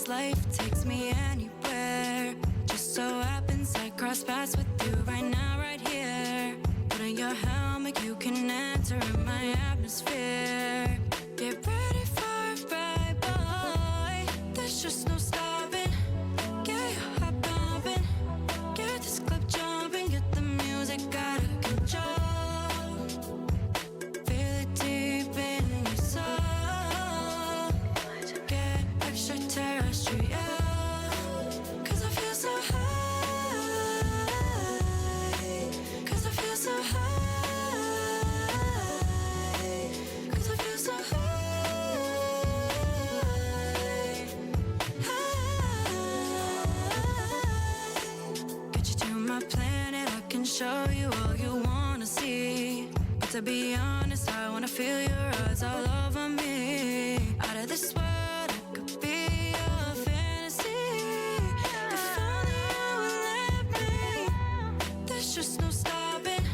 cause life takes me anywhere. Just so happens I cross paths with you right now, right here. Put on your helmet, you can enter my atmosphere. Get ready for a ride, boy. There's just no stopping. Get your heart pumping. Get this club jumping. Get the music out of control. Feel it deep in your soul. Get extraterrestrial. Cause I feel so high. Cause I feel so high. Cause I feel so high. Get you to my planet, I can show you all you wanna see. But to be honest, I wanna feel your eyes all over me. Out of this world, I could be a fantasy. If only you would let me. There's just no stopping.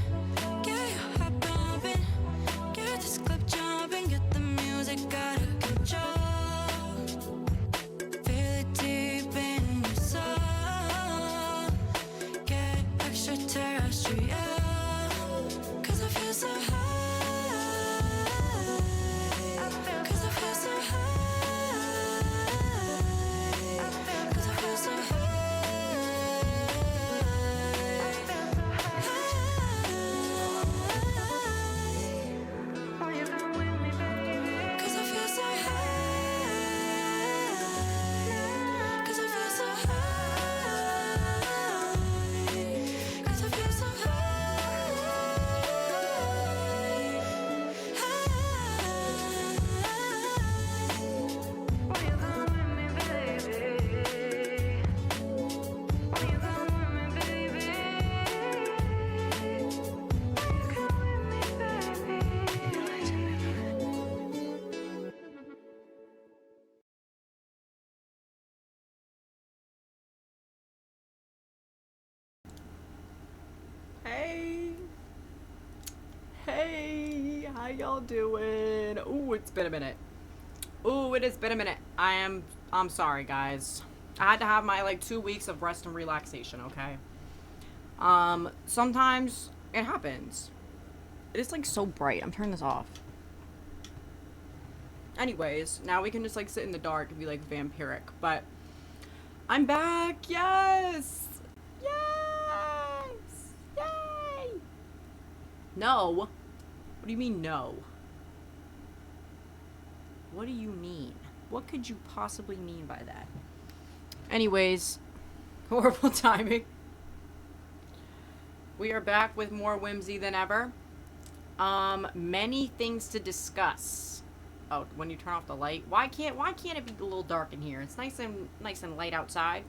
Get your heart pumping. Get this club jumping. Get the music out of control. Feel it deep in your soul. Get extraterrestrial. Cause I feel so high. Cause I feel so high. Cause I feel so high. Cause I feel so high. Cause I feel so high. Cause I feel so high. When you come with me, baby. When you come with me, baby. When you come with me, baby. Hey, hey, how y'all doing? Ooh, it's been a minute. Ooh, it has been a minute. I'm sorry, guys. I had to have my like 2 weeks of rest and relaxation. Okay. Sometimes it happens. It is like so bright. I'm turning this off. Anyways, now we can just like sit in the dark and be like vampiric. But I'm back. Yes. Yes. Yay. No. What do you mean no? What do you mean? What could you possibly mean by that? Anyways, horrible timing. We are back with more whimsy than ever. Many things to discuss. Oh, when you turn off the light, why can't it be a little dark in here? It's nice and light outside.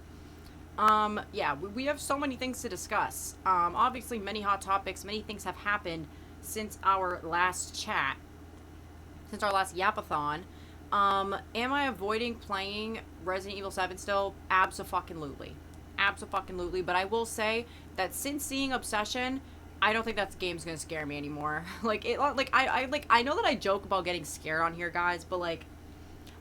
Yeah, we have so many things to discuss. Obviously many hot topics, many things have happened since our last chat, since our last Yapathon. Am I avoiding playing Resident Evil 7 still? Abso-fucking-lutely. Abso-fucking-lutely, but I will say that since seeing Obsession, I don't think that game's gonna scare me anymore. I know that I joke about getting scared on here, guys, but like,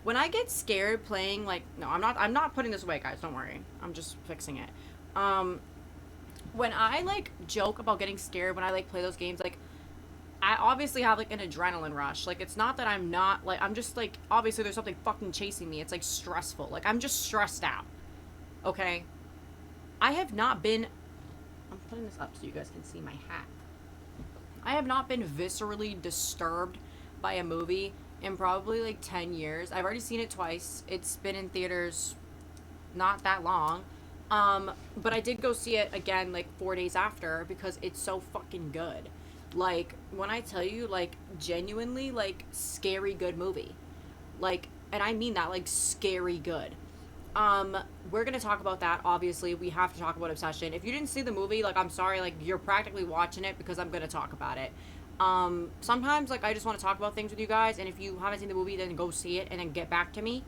when I get scared playing, like, no, I'm not putting this away, guys, don't worry. I'm just fixing it. When I, like, joke about getting scared, when I, like, play those games, like, I obviously have, like, an adrenaline rush. Like, it's not that I'm not, like, I'm just, like, obviously there's something fucking chasing me. It's, like, stressful. Like, I'm just stressed out. Okay? I have not been... I'm putting this up so you guys can see my hat. I have not been viscerally disturbed by a movie in probably, like, 10 years. I've already seen it twice. It's been in theaters not that long. But I did go see it again, like, 4 days after because it's so fucking good. Like, when I tell you, like, genuinely, like, scary good movie. Like, and I mean that, like, scary good. We're gonna talk about that, obviously. We have to talk about Obsession. If you didn't see the movie, like, I'm sorry, like, you're practically watching it because I'm gonna talk about it. Sometimes, like, I just want to talk about things with you guys, and if you haven't seen the movie, then go see it and then get back to me.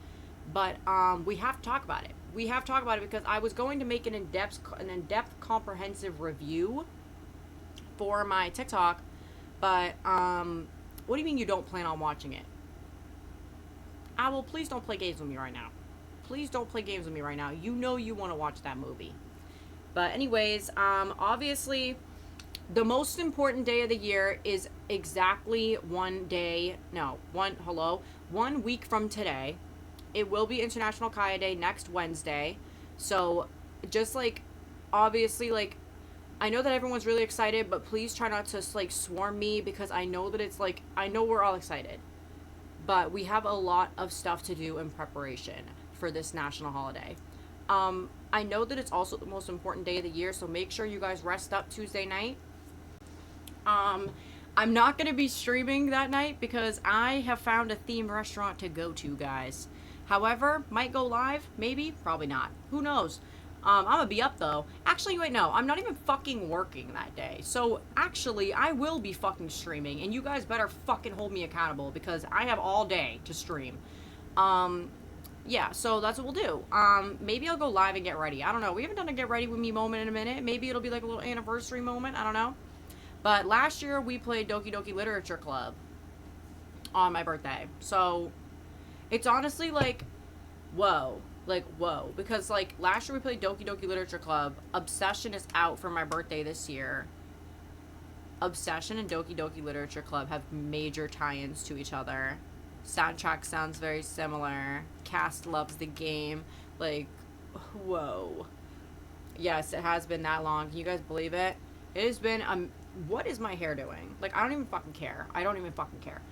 But, we have to talk about it. We have to talk about it because I was going to make an in-depth comprehensive review for my TikTok, but, what do you mean you don't plan on watching it? Owl, please don't play games with me right now. please don't play games with me right now. You know you want to watch that movie. But anyways, obviously, the most important day of the year is exactly 1 week from today. It will be International Kaya Day next Wednesday. So, just like, obviously, like, I know that everyone's really excited, but please try not to, like, swarm me, because I know that it's, like, I know we're all excited. But we have a lot of stuff to do in preparation for this national holiday. I know that it's also the most important day of the year, so make sure you guys rest up Tuesday night. I'm not going to be streaming that night because I have found a themed restaurant to go to, guys. However, might go live, maybe, probably not. Who knows? I'm gonna be up though. Actually, wait, no, I'm not even fucking working that day. So, actually, I will be fucking streaming, and you guys better fucking hold me accountable because I have all day to stream. Yeah, so that's what we'll do. Maybe I'll go live and get ready. I don't know. We haven't done a get ready with me moment in a minute. Maybe it'll be like a little anniversary moment. I don't know. But last year we played Doki Doki Literature Club on my birthday. So it's honestly like, whoa. Like, whoa. Because, like, last year we played Doki Doki Literature Club. Obsession is out for my birthday this year. Obsession and Doki Doki Literature Club have major tie-ins to each other. Soundtrack sounds very similar. Cast loves the game. Like, whoa. Yes, it has been that long. Can you guys believe it? It has been, what is my hair doing? Like, I don't even fucking care. I don't even fucking care.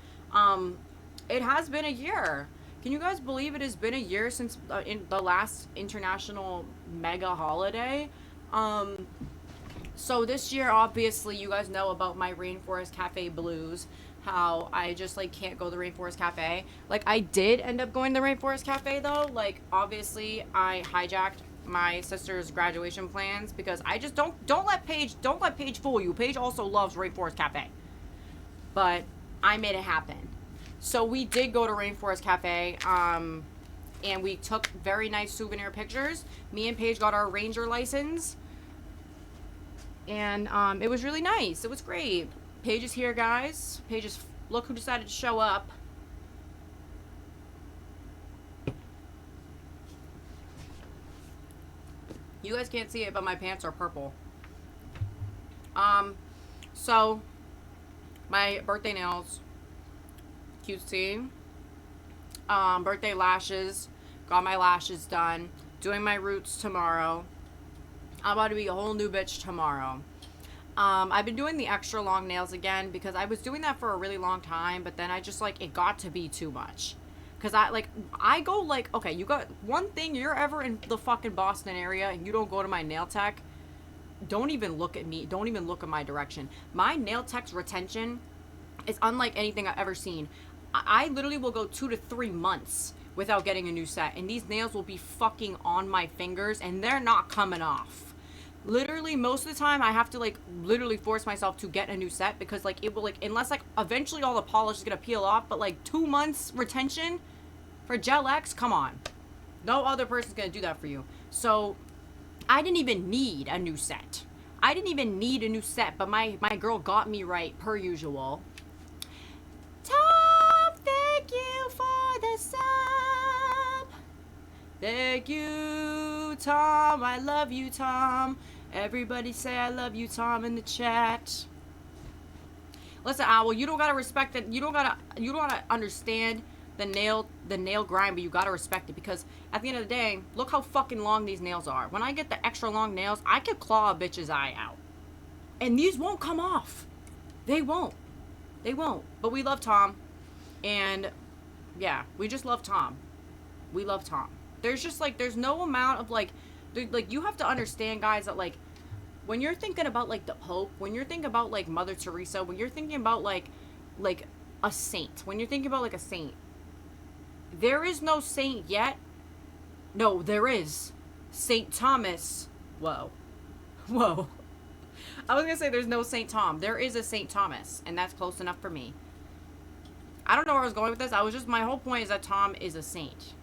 It has been a year. Can you guys believe it has been a year since in the last international mega holiday? So this year, obviously, you guys know about my Rainforest Cafe blues. How I just, like, can't go to the Rainforest Cafe. Like, I did end up going to the Rainforest Cafe, though. Like, obviously, I hijacked my sister's graduation plans because I just don't let Paige fool you. Paige also loves Rainforest Cafe. But I made it happen. So we did go to Rainforest Cafe, and we took very nice souvenir pictures. Me and Paige got our ranger license. And it was really nice. It was great. Paige is here, guys. Paige is... Look who decided to show up. You guys can't see it, but my pants are purple. So... My birthday nails. Cutesy. Birthday lashes. Got my lashes done. Doing my roots tomorrow. I'm about to be a whole new bitch tomorrow. I've been doing the extra long nails again because I was doing that for a really long time, but then I just, like, it got to be too much. Because I go, like, okay, you got one thing, you're ever in the fucking Boston area and you don't go to my nail tech, don't even look at me. Don't even look in my direction. My nail tech's retention is unlike anything I've ever seen. I literally will go 2 to 3 months without getting a new set, and these nails will be fucking on my fingers, and they're not coming off. Literally, most of the time, I have to, like, literally force myself to get a new set because, like, it will, like, unless, like, eventually all the polish is gonna peel off, but, like, 2 months retention for Gel X, come on. No other person's gonna do that for you. So, I didn't even need a new set. I didn't even need a new set, but my girl got me right, per usual. Tom, thank you for the sub. Thank you, Tom. I love you, Tom. Everybody say I love you, Tom, in the chat. Listen, Owl, you don't gotta respect it. You don't gotta understand the nail grind, but you gotta respect it because at the end of the day, look how fucking long these nails are. When I get the extra long nails, I could claw a bitch's eye out, and these won't come off. They won't. They won't. But we love Tom, and yeah, we just love Tom. We love Tom. There's just, like, there's no amount of, like, you have to understand, guys, that, like, when you're thinking about, like, the Pope, when you're thinking about, like, Mother Teresa, when you're thinking about, like a saint, when you're thinking about, like, a saint, there is no saint yet. No, there is. Saint Thomas. Whoa. Whoa. I was gonna say there's no Saint Tom. There is a Saint Thomas, and that's close enough for me. I don't know where I was going with this. My whole point is that Tom is a saint.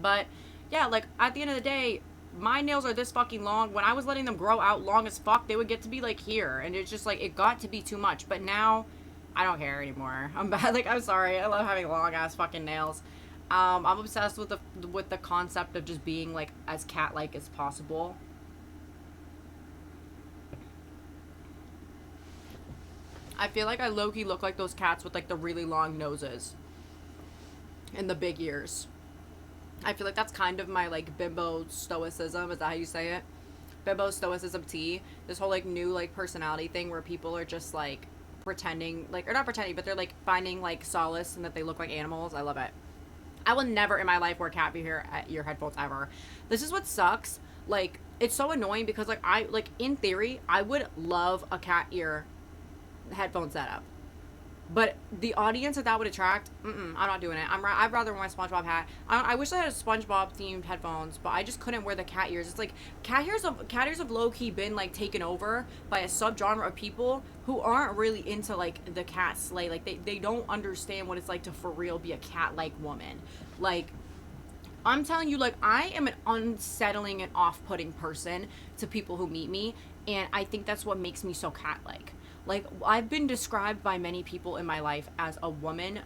But, yeah, like, at the end of the day, my nails are this fucking long. When I was letting them grow out long as fuck, they would get to be, like, here. And it's just, like, it got to be too much. But now, I don't care anymore. I'm bad. Like, I'm sorry. I love having long-ass fucking nails. I'm obsessed with the concept of just being like as cat-like as possible. I feel like I low-key look like those cats with like the really long noses and the big ears. I feel like that's kind of my like bimbo stoicism. Is that how you say it? Bimbo stoicism tea. This whole like new like personality thing where people are just like pretending, like, or not pretending, but they're like finding like solace in that they look like animals. I love it. I will never in my life wear cat ear headphones ever. This is what sucks. Like, it's so annoying because like I like in theory I would love a cat ear headphone setup. But the audience that would attract, I'm not doing it. I'd rather wear my SpongeBob hat. I wish I had a SpongeBob themed headphones, but I just couldn't wear the cat ears. It's like cat ears have low key been like taken over by a subgenre of people who aren't really into like the cat slay. Like they don't understand what it's like to for real be a cat like woman. Like, I'm telling you, like, I am an unsettling and off-putting person to people who meet me, and I think that's what makes me so cat-like. Like, I've been described by many people in my life as a woman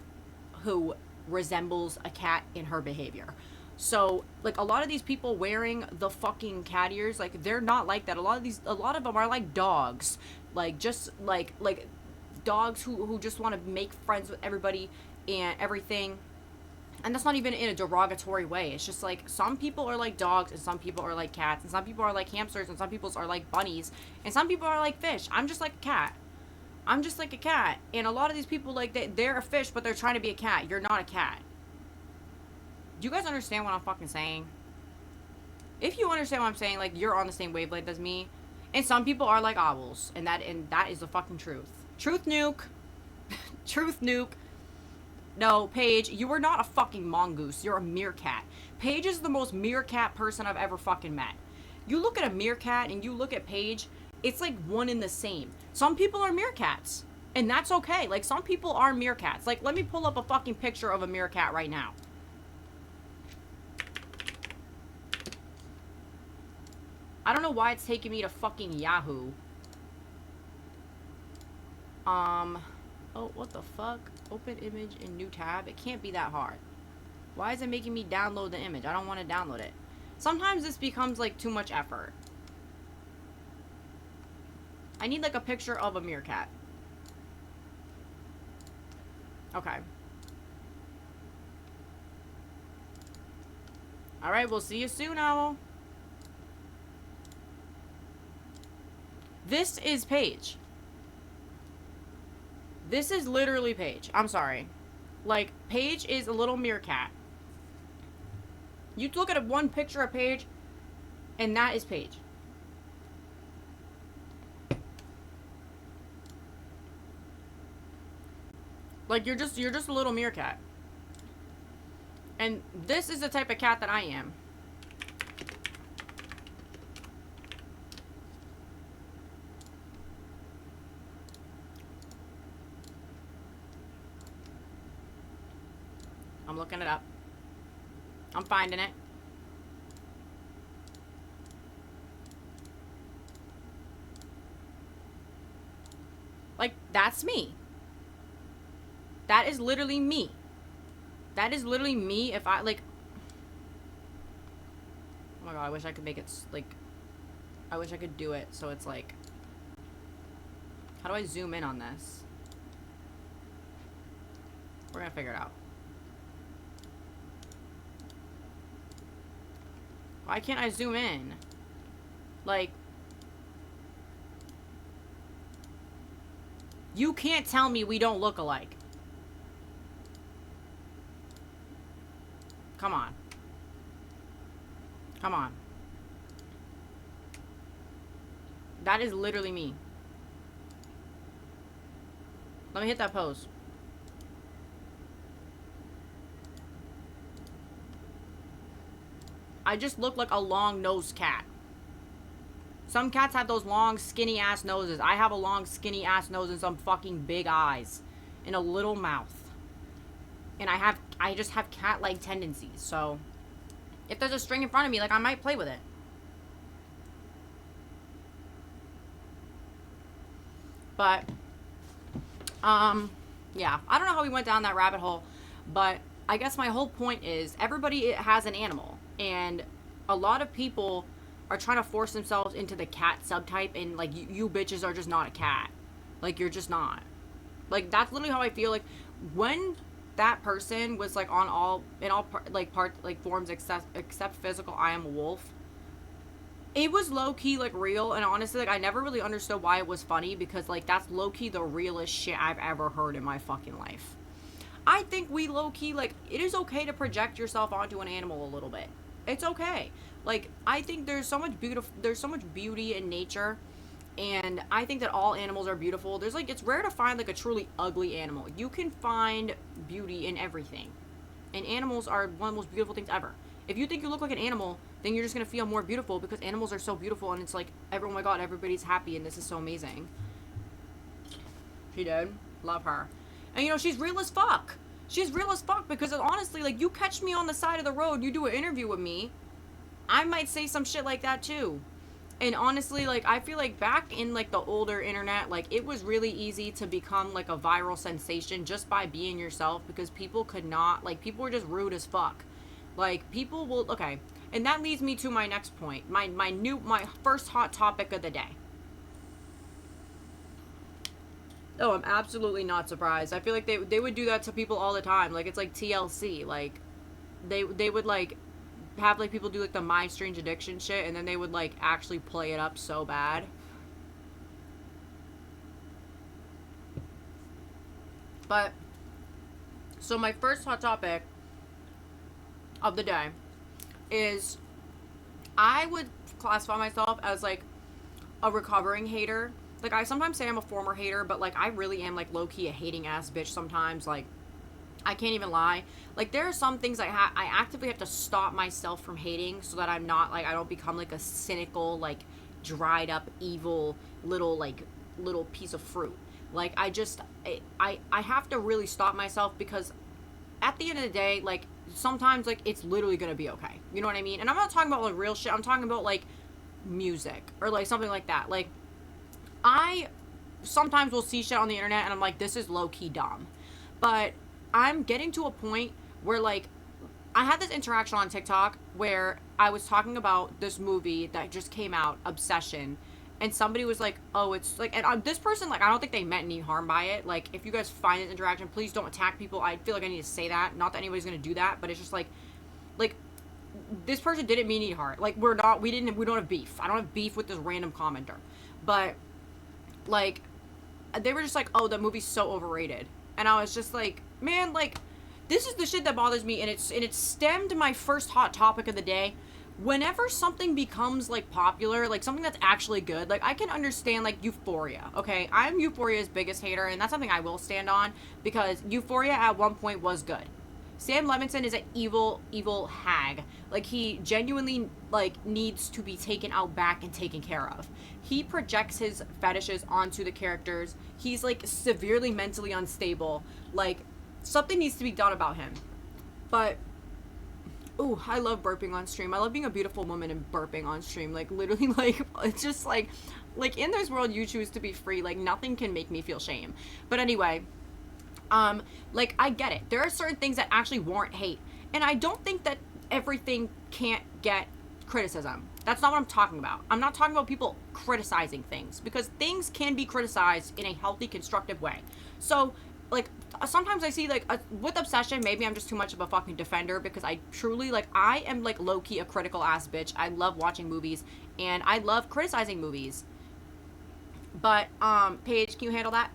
who resembles a cat in her behavior. So, like, a lot of these people wearing the fucking cat ears, like, they're not like that. A lot of them are like dogs. Like, just, like dogs who just want to make friends with everybody and everything. And that's not even in a derogatory way. It's just like some people are like dogs and some people are like cats and some people are like hamsters and some people are like bunnies and some people are like fish. I'm just like a cat. I'm just like a cat. And a lot of these people, like, they're a fish, but they're trying to be a cat. You're not a cat. Do you guys understand what I'm fucking saying? If you understand what I'm saying, like, you're on the same wavelength as me. And some people are like owls. And that is the fucking truth. Truth nuke. Truth nuke. No, Paige, you are not a fucking mongoose. You're a meerkat. Paige is the most meerkat person I've ever fucking met. You look at a meerkat and you look at Paige, it's like one in the same. Some people are meerkats. And that's okay. Like, some people are meerkats. Like, let me pull up a fucking picture of a meerkat right now. I don't know why it's taking me to fucking Yahoo. Oh, what the fuck? Open image in new tab. It can't be that hard. Why is it making me download the image? I don't want to download it. Sometimes this becomes like too much effort. I need like a picture of a meerkat. Okay. Alright, we'll see you soon, Owl. This is Paige. This is literally Paige. I'm sorry. Like, Paige is a little meerkat. You look at one picture of Paige, and that is Paige. Like, you're just a little meerkat. And this is the type of cat that I am. I'm looking it up. I'm finding it. Like, that's me. That is literally me. That is literally me if I, like... Oh my god, I wish I could make it, like... I wish I could do it so it's like... How do I zoom in on this? We're gonna figure it out. Why can't I zoom in? Like... You can't tell me we don't look alike. Come on. Come on. That is literally me. Let me hit that pose. I just look like a long-nosed cat. Some cats have those long, skinny-ass noses. I have a long, skinny-ass nose and some fucking big eyes. And a little mouth. And I just have cat-like tendencies, so... If there's a string in front of me, like, I might play with it. But... Yeah. I don't know how we went down that rabbit hole, but... I guess my whole point is everybody has an animal, and a lot of people are trying to force themselves into the cat subtype, and like you bitches are just not a cat. Like you're just not. Like that's literally how I feel. Like when that person was like on all in all forms except physical, I am a wolf. It was low key like real, and honestly, like I never really understood why it was funny, because like that's low key the realest shit I've ever heard in my fucking life. I think we low key, like, it is okay to project yourself onto an animal a little bit. It's okay. Like, I think there's so much beauty in nature, and I think that all animals are beautiful. There's like, it's rare to find like a truly ugly animal. You can find beauty in everything. And animals are one of the most beautiful things ever. If you think you look like an animal, then you're just gonna feel more beautiful, because animals are so beautiful, and it's like, oh my god, everybody's happy, and this is so amazing. She did. Love her. And, you know, she's real as fuck. She's real as fuck, because honestly, like, you catch me on the side of the road, you do an interview with me, I might say some shit like that, too. And honestly, like, I feel like back in, like, the older internet, like, it was really easy to become, like, a viral sensation just by being yourself, because people could not, like, people were just rude as fuck. Like, people will, okay. And that leads me to my next point. My first hot topic of the day. Oh, I'm absolutely not surprised. I feel like they would do that to people all the time. Like, it's like TLC. Like, they would, like, have, like, people do, like, the My Strange Addiction shit, and then they would, like, actually play it up so bad. But, so my first hot topic of the day is, I would classify myself as, like, a recovering hater. Like, I sometimes say I'm a former hater, but, like, I really am, like, low-key a hating-ass bitch sometimes. Like, I can't even lie. Like, there are some things I actively have to stop myself from hating, so that I'm not, like, I don't become, like, a cynical, like, dried-up, evil, little piece of fruit. Like, I have to really stop myself, because at the end of the day, like, sometimes, like, it's literally gonna be okay. You know what I mean? And I'm not talking about, like, real shit. I'm talking about, like, music, or, like, something like that. Like, I sometimes will see shit on the internet and I'm like, this is low-key dumb. But I'm getting to a point where, like, I had this interaction on TikTok where I was talking about this movie that just came out, Obsession, and somebody was like, oh, it's like, and this person, like, I don't think they meant any harm by it. Like, if you guys find this interaction, please don't attack people. I feel like I need to say that. Not that anybody's gonna do that, but it's just like, this person didn't mean any harm. Like, we don't have beef. I don't have beef with this random commenter. But, like, they were just like, oh, that movie's so overrated. And I was just like, man, like, this is the shit that bothers me, and it stemmed my first hot topic of the day. Whenever something becomes, like, popular, like, something that's actually good, like, I can understand, like, Euphoria, okay? I'm Euphoria's biggest hater, and that's something I will stand on, because Euphoria at one point was good. Sam Levinson is an evil, evil hag. Like, he genuinely, like, needs to be taken out back and taken care of. He projects his fetishes onto the characters. He's, like, severely mentally unstable. Like, something needs to be done about him. But, ooh, I love burping on stream. I love being a beautiful woman and burping on stream. Like, literally, like, it's just, like, in this world, you choose to be free. Like, nothing can make me feel shame. But anyway, like, I get it. There are certain things that actually warrant hate. And I don't think that everything can't get criticism. That's not what I'm talking about. I'm not talking about people criticizing things, because things can be criticized in a healthy, constructive way. So, like, sometimes I see, like, with Obsession, maybe I'm just too much of a fucking defender, because I truly, like, I am, like, low-key a critical ass bitch. I love watching movies, and I love criticizing movies. But, Paige, can you handle that?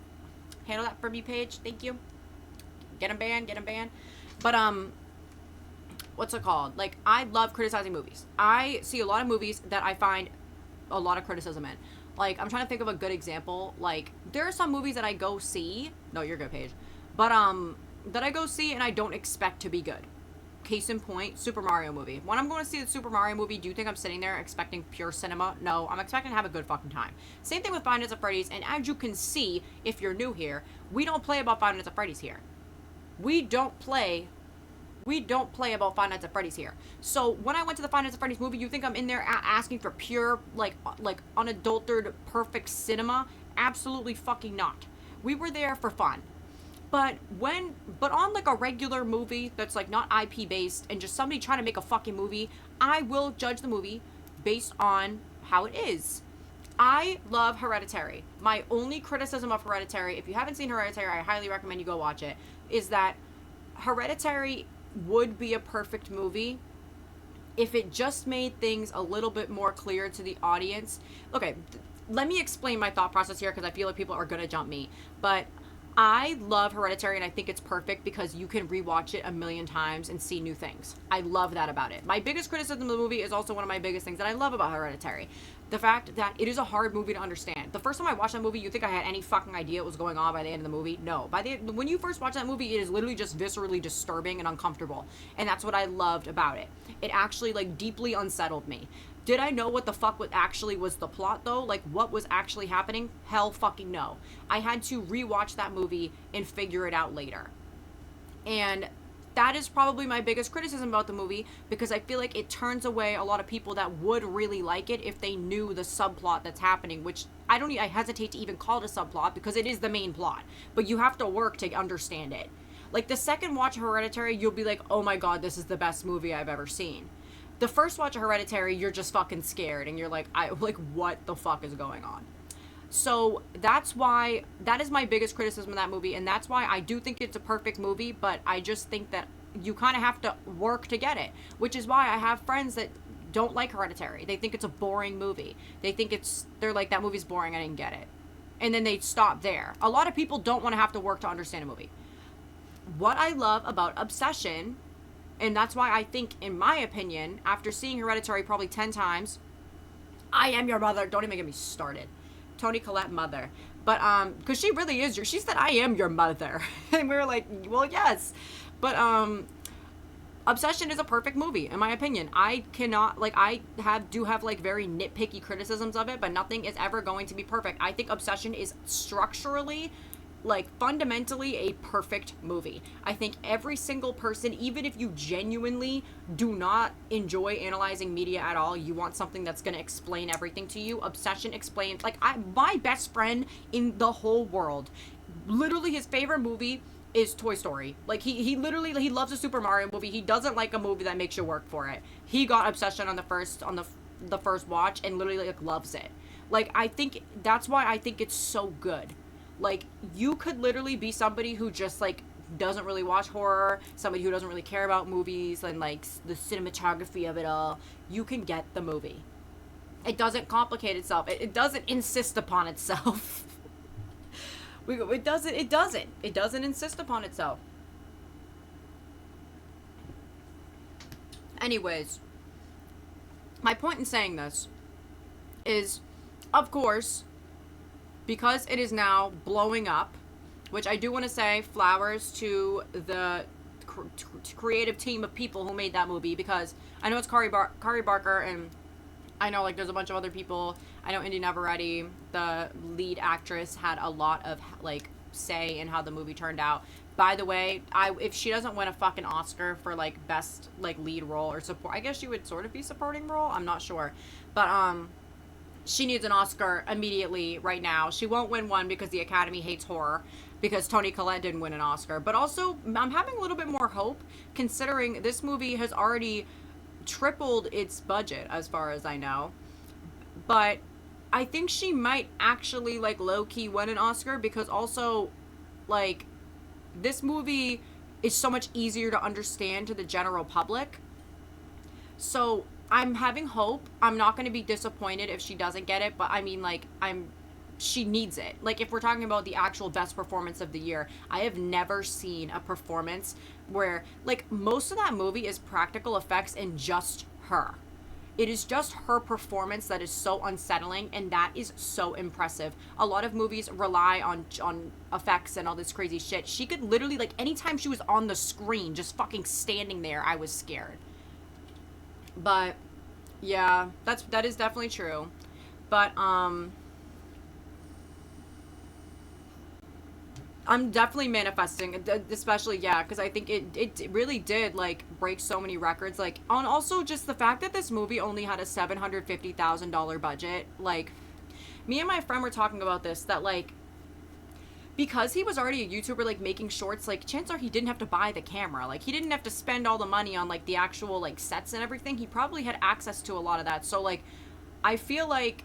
Handle that for me, Paige. Thank you. Get him banned. But, what's it called? Like, I love criticizing movies. I see a lot of movies that I find a lot of criticism in. Like, I'm trying to think of a good example. Like, there are some movies that I go see. No, you're good, Paige. But, that I go see and I don't expect to be good. Case in point, Super Mario movie. When I'm going to see the Super Mario movie, do you think I'm sitting there expecting pure cinema? No, I'm expecting to have a good fucking time. Same thing with Five Nights at Freddy's, and as you can see, if you're new here, we don't play about Five Nights at Freddy's here. We don't play about Five Nights at Freddy's here. So when I went to the Five Nights at Freddy's movie, you think I'm in there asking for pure, like unadulterated, perfect cinema? Absolutely fucking not. We were there for fun. But on like a regular movie that's like not IP based and just somebody trying to make a fucking movie, I will judge the movie based on how it is. I love Hereditary. My only criticism of Hereditary, if you haven't seen Hereditary, I highly recommend you go watch it, is that Hereditary would be a perfect movie if it just made things a little bit more clear to the audience. Okay, let me explain my thought process here because I feel like people are going to jump me. But I love Hereditary and I think it's perfect because you can rewatch it a million times and see new things. I love that about it. My biggest criticism of the movie is also one of my biggest things that I love about Hereditary. The fact that it is a hard movie to understand. The first time I watched that movie, you think I had any fucking idea what was going on by the end of the movie? No. When you first watch that movie, it is literally just viscerally disturbing and uncomfortable. And that's what I loved about it. It actually like deeply unsettled me. Did I know what the fuck actually was the plot though? Like what was actually happening? Hell fucking no. I had to rewatch that movie and figure it out later. And that is probably my biggest criticism about the movie because I feel like it turns away a lot of people that would really like it if they knew the subplot that's happening, which I hesitate to even call it a subplot because it is the main plot, but you have to work to understand it. Like the second watch of Hereditary, you'll be like, oh my god, this is the best movie I've ever seen. The first watch of Hereditary, you're just fucking scared and you're like, what the fuck is going on? So that is my biggest criticism of that movie, and that's why I do think it's a perfect movie, but I just think that you kind of have to work to get it, which is why I have friends that don't like Hereditary. They think it's a boring movie. They're like, that movie's boring, I didn't get it. And then they stop there. A lot of people don't want to have to work to understand a movie. What I love about Obsession, and that's why I think, in my opinion, after seeing Hereditary probably 10 times, I am your mother. Don't even get me started. Toni Collette mother. But, because she really is she said, I am your mother. And we were like, well, yes. But, Obsession is a perfect movie, in my opinion. I cannot, like, do have, like, very nitpicky criticisms of it, but nothing is ever going to be perfect. I think Obsession is structurally, like, fundamentally a perfect movie. I think every single person, even if you genuinely do not enjoy analyzing media at all, you want something that's going to explain everything to you, Obsession explains, like, my best friend in the whole world, literally his favorite movie is Toy Story. Like, he literally, he loves a Super Mario movie. He doesn't like a movie that makes you work for it. He got Obsession on the first watch and literally, like, loves it. Like, I think that's why I think it's so good. Like, you could literally be somebody who just, like, doesn't really watch horror, somebody who doesn't really care about movies and, like, the cinematography of it all. You can get the movie. It doesn't complicate itself. It doesn't insist upon itself. It doesn't insist upon itself. Anyways, my point in saying this is, of course, because it is now blowing up, which I do want to say flowers to the creative team of people who made that movie, because I know it's Kari Barker, and I know, like, there's a bunch of other people. I know Indy Navarrete, the lead actress, had a lot of, like, say in how the movie turned out. By the way, if she doesn't win a fucking Oscar for, like, best, like, lead role or support, I guess she would sort of be supporting role. I'm not sure. But, she needs an Oscar immediately right now. She won't win one because the Academy hates horror, because Toni Collette didn't win an Oscar. But also, I'm having a little bit more hope, considering this movie has already tripled its budget, as far as I know. But I think she might actually, like, low-key win an Oscar, because also, like, this movie is so much easier to understand to the general public. So I'm having hope. I'm not going to be disappointed if she doesn't get it, but I mean, like, she needs it. Like, if we're talking about the actual best performance of the year, I have never seen a performance where, like, most of that movie is practical effects and just her. It is just her performance that is so unsettling, and that is so impressive. A lot of movies rely on effects and all this crazy shit. She could literally, like, anytime she was on the screen, just fucking standing there, I was scared. But yeah, that is definitely true. But I'm definitely manifesting, especially, yeah, because I think it really did, like, break so many records, like, on also just the fact that this movie only had a $750,000 budget. Like, me and my friend were talking about this, that, like, because he was already a YouTuber, like, making shorts, like, chances are he didn't have to buy the camera. Like, he didn't have to spend all the money on, like, the actual, like, sets and everything. He probably had access to a lot of that. So, like, I feel like,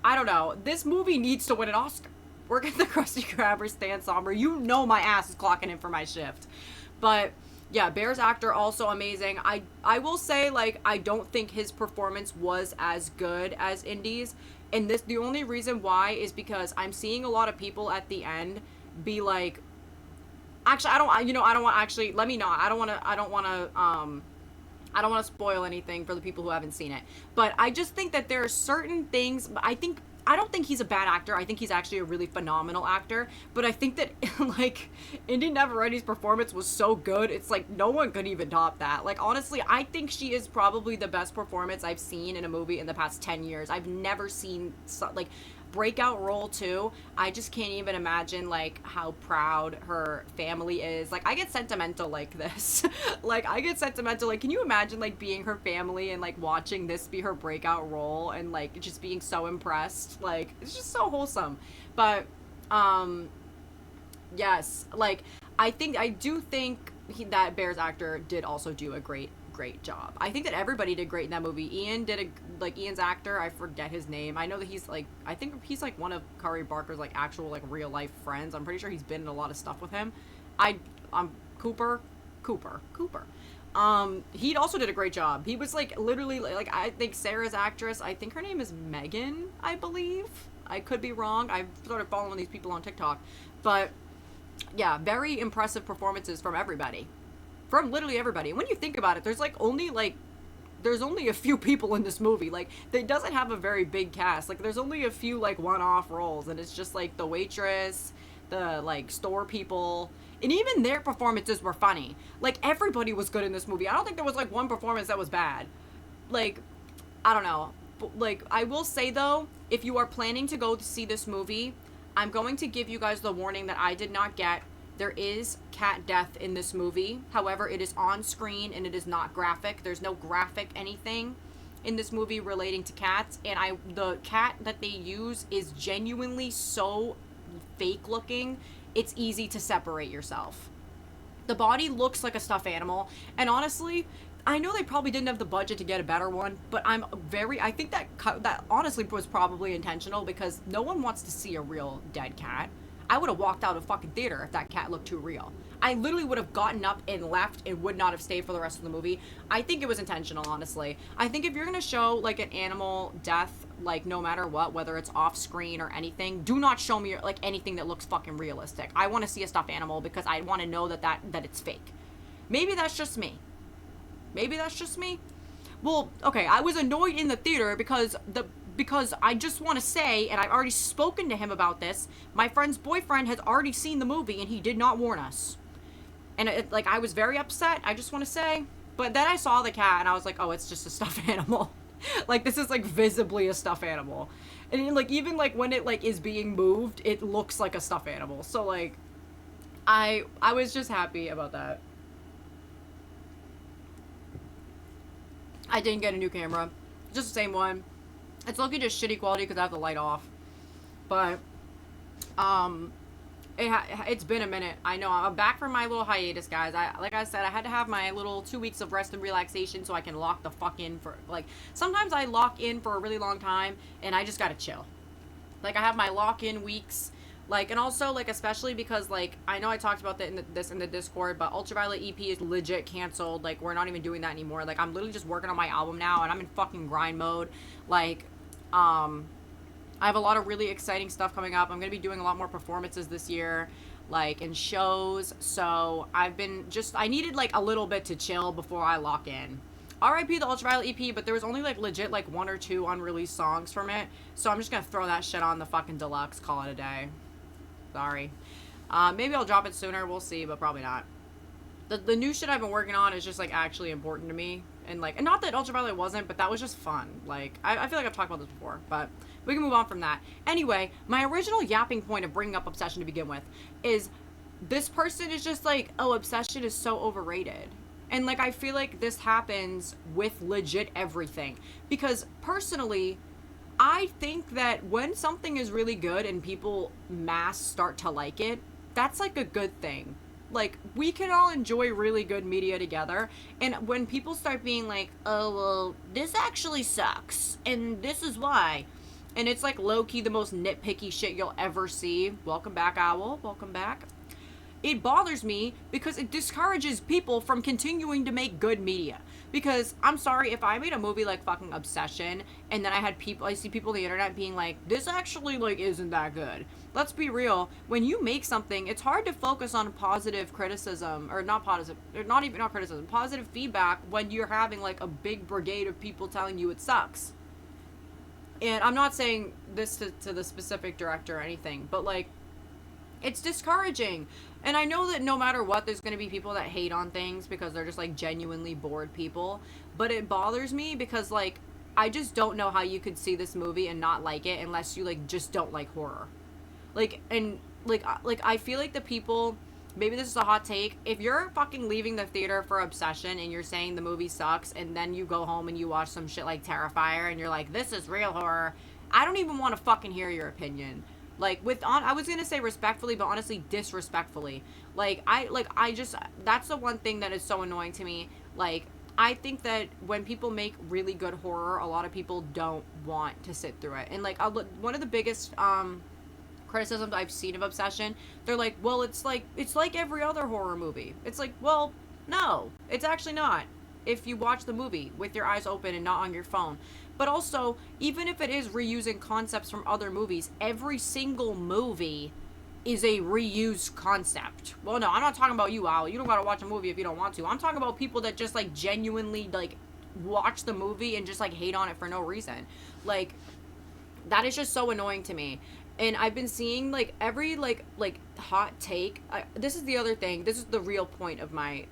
I don't know. This movie needs to win an Oscar. Work at the Krusty Krabber, Stan Somber. You know my ass is clocking in for my shift. But, yeah, Bear's actor, also amazing. I will say, like, I don't think his performance was as good as Indy's. And the only reason why is because I'm seeing a lot of people at the end be like, actually, I don't want, actually, let me not. I don't want to spoil anything for the people who haven't seen it. But I just think that there are certain things, I don't think he's a bad actor. I think he's actually a really phenomenal actor. But I think that, like, Indy Navarrette's performance was so good, it's like, no one could even top that. Like, honestly, I think she is probably the best performance I've seen in a movie in the past 10 years. I've never seen, like, breakout role too. I just can't even imagine, like, how proud her family is. Like, I get sentimental like this. Like, I get sentimental. Like, can you imagine, like, being her family and, like, watching this be her breakout role and, like, just being so impressed? Like, it's just so wholesome. But, yes, like, I do think that Bear's actor did also do a great job. I think that everybody did great in that movie. Ian's actor, I forget his name. I know that he's, like, I think he's, like, one of Curry Barker's, like, actual, like, real life friends. I'm pretty sure he's been in a lot of stuff with him. Cooper. He also did a great job. He was, like, literally, like, I think Sarah's actress, I think her name is Megan, I believe. I could be wrong. I've started following these people on TikTok. But, yeah, very impressive performances from everybody. From literally everybody. And when you think about it, there's only a few people in this movie. Like, it doesn't have a very big cast. Like, there's only a few, like, one-off roles. And it's just, like, the waitress, the, like, store people. And even their performances were funny. Like, everybody was good in this movie. I don't think there was, like, one performance that was bad. Like, I don't know. But, like, I will say, though, if you are planning to go to see this movie, I'm going to give you guys the warning that I did not get. There is cat death in this movie. However, it is on screen and it is not graphic. There's no graphic anything in this movie relating to cats. And the cat that they use is genuinely so fake looking, it's easy to separate yourself. The body looks like a stuffed animal. And honestly, I know they probably didn't have the budget to get a better one, but I think that honestly was probably intentional because no one wants to see a real dead cat. I would have walked out of fucking theater if that cat looked too real. I literally would have gotten up and left and would not have stayed for the rest of the movie. I think it was intentional, honestly. I think if you're going to show, like, an animal death, like, no matter what, whether it's off screen or anything, do not show me, like, anything that looks fucking realistic. I want to see a stuffed animal because I want to know that it's fake. Maybe that's just me. Well, okay, I was annoyed in the theater because I just want to say, and I've already spoken to him about this, my friend's boyfriend has already seen the movie and he did not warn us. And I was very upset, I just want to say. But then I saw the cat and I was like, oh, it's just a stuffed animal. Like, this is, like, visibly a stuffed animal. And, like, even, like, when it, like, is being moved, it looks like a stuffed animal. So, like, I was just happy about that. I didn't get a new camera. Just the same one. It's looking just shitty quality because I have the light off. But, it's been a minute. I know. I'm back from my little hiatus, guys. Like I said, I had to have my little 2 weeks of rest and relaxation so I can lock the fuck in for, like, sometimes I lock in for a really long time and I just gotta chill. Like, I have my lock-in weeks. Like, and also, like, especially because, like, I know I talked about that in the Discord, but Ultraviolet EP is legit canceled. Like, we're not even doing that anymore. Like, I'm literally just working on my album now, and I'm in fucking grind mode. Like, I have a lot of really exciting stuff coming up. I'm gonna be doing a lot more performances this year, like, in shows. So, I needed, like, a little bit to chill before I lock in. R.I.P. the Ultraviolet EP, but there was only, like, legit, like, 1 or 2 unreleased songs from it. So, I'm just gonna throw that shit on the fucking deluxe, call it a day. Sorry. Maybe I'll drop it sooner. We'll see, but probably not. The new shit I've been working on is just, like, actually important to me. And, like, and not that Ultraviolet wasn't, but that was just fun. Like, I feel like I've talked about this before, but we can move on from that. Anyway, my original yapping point of bringing up Obsession to begin with is this person is just like, oh, Obsession is so overrated. And, like, I feel like this happens with legit everything. Because, personally, I think that when something is really good and people mass start to like it, that's like a good thing. Like, we can all enjoy really good media together, and when people start being like, oh, well, this actually sucks, and this is why, and it's like low-key the most nitpicky shit you'll ever see. Welcome back, Owl. Welcome back. It bothers me because it discourages people from continuing to make good media. Because I'm sorry, if I made a movie like fucking Obsession, and then I see people on the internet being like, this actually like isn't that good. Let's be real. When you make something, it's hard to focus on positive criticism, or not positive, or not criticism, positive feedback when you're having like a big brigade of people telling you it sucks. And I'm not saying this to the specific director or anything, but like, it's discouraging. And I know that no matter what, there's going to be people that hate on things because they're just like genuinely bored people. But it bothers me because like, I just don't know how you could see this movie and not like it unless you like just don't like horror. Like, and like I feel like the people, maybe this is a hot take, if you're fucking leaving the theater for Obsession and you're saying the movie sucks, and then you go home and you watch some shit like Terrifier and you're like, this is real horror, I don't even want to fucking hear your opinion. Like, I was gonna say respectfully, but honestly disrespectfully. Like, I just, that's the one thing that is so annoying to me. Like, I think that when people make really good horror, a lot of people don't want to sit through it. And like, one of the biggest criticisms I've seen of Obsession, they're like, well, it's like every other horror movie. It's like, well, no, it's actually not. If you watch the movie with your eyes open and not on your phone. But also, even if it is reusing concepts from other movies, every single movie is a reused concept. Well, no, I'm not talking about you, Al. You don't gotta watch a movie if you don't want to. I'm talking about people that just, like, genuinely, like, watch the movie and just, like, hate on it for no reason. Like, that is just so annoying to me. And I've been seeing, like, every, like hot take. This is the other thing. This is the real point of my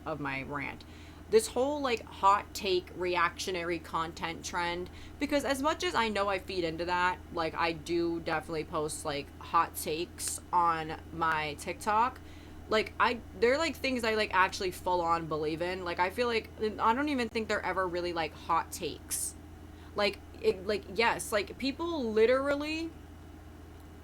rant. This whole, like, hot take reactionary content trend, because as much as I know I feed into that, like, I do definitely post, like, hot takes on my TikTok, like, they're, like, things I, like, actually full-on believe in. Like, I feel like, I don't even think they're ever really, like, hot takes. Like, yes, like, people literally,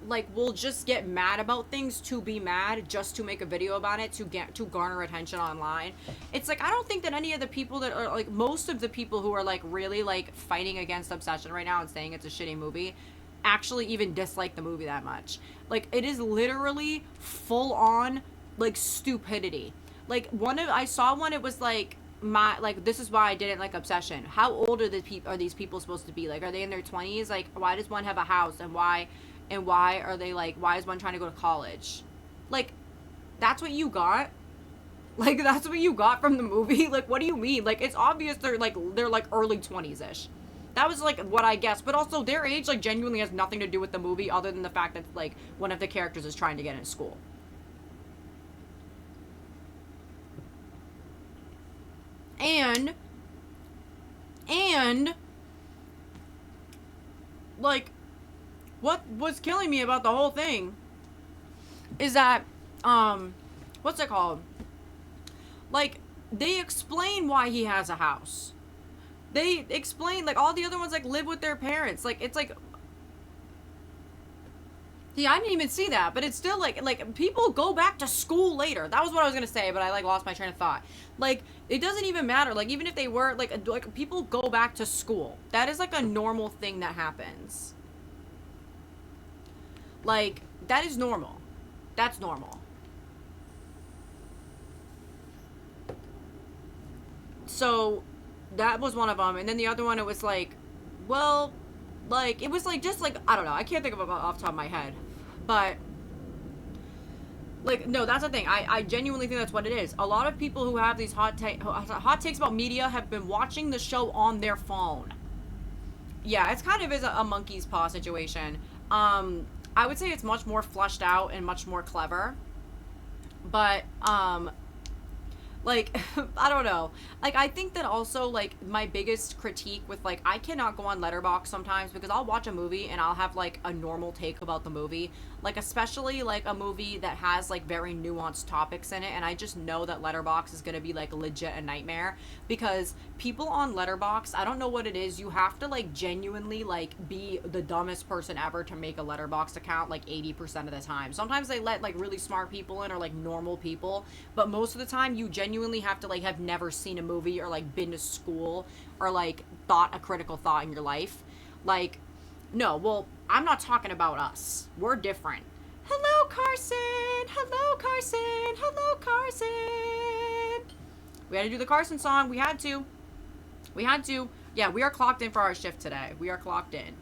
like, will just get mad about things to be mad, just to make a video about it, to garner attention online. It's like, I don't think that any of the people that are, like, most of the people who are, like, really, like, fighting against Obsession right now and saying it's a shitty movie actually even dislike the movie that much. Like, it is literally full on, like, stupidity. Like, I saw one, it was like, this is why I didn't like Obsession. How old are these people supposed to be? Like, are they in their 20s? Like, why does one have a house, and why are they, like, why is one trying to go to college? Like, that's what you got? Like, that's what you got from the movie? Like, what do you mean? Like, it's obvious they're like early 20s-ish. That was, like, what I guessed. But also, their age, like, genuinely has nothing to do with the movie other than the fact that, like, one of the characters is trying to get into school. And, like, what was killing me about the whole thing is that, what's it called? Like, they explain why he has a house. They explain, like, all the other ones, like, live with their parents. Like, it's like, yeah, I didn't even see that, but it's still, like, people go back to school later. That was what I was gonna say, but I, like, lost my train of thought. Like, it doesn't even matter. Like, even if they were, like, people go back to school. That is, like, a normal thing that happens. Like, that is normal. That's normal. So, that was one of them. And then the other one, it was like, well, like, it was like, just like, I don't know. I can't think of it off the top of my head. But, like, no, that's the thing. I genuinely think that's what it is. A lot of people who have these hot takes about media have been watching the show on their phone. Yeah, it's kind of is a monkey's paw situation. I would say it's much more fleshed out and much more clever. But, like, I don't know. Like, I think that also, like, my biggest critique with, like, I cannot go on Letterboxd sometimes because I'll watch a movie and I'll have, like, a normal take about the movie. Like, especially, like, a movie that has, like, very nuanced topics in it, and I just know that Letterboxd is gonna be, like, legit a nightmare, because people on Letterboxd, I don't know what it is, you have to, like, genuinely, like, be the dumbest person ever to make a Letterboxd account, like, 80% of the time. Sometimes they let, like, really smart people in, or, like, normal people, but most of the time, you genuinely have to, like, have never seen a movie, or, like, been to school, or, like, thought a critical thought in your life. Like, no, well, I'm not talking about us. We're different. Hello, Carson! Hello, Carson! Hello, Carson! We had to do the Carson song. We had to. Yeah, we are clocked in for our shift today. We are clocked in.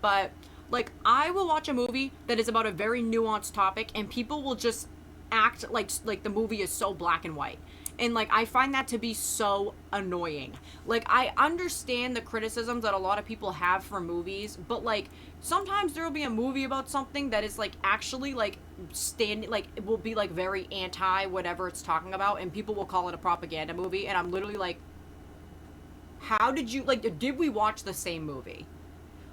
But, like, I will watch a movie that is about a very nuanced topic, and people will just act like the movie is so black and white. And, like, I find that to be so annoying. Like, I understand the criticisms that a lot of people have for movies, but, like, sometimes there will be a movie about something that is, like, actually, like, it will be, like, very anti whatever it's talking about, and people will call it a propaganda movie, and I'm literally like, how did you, like, did we watch the same movie?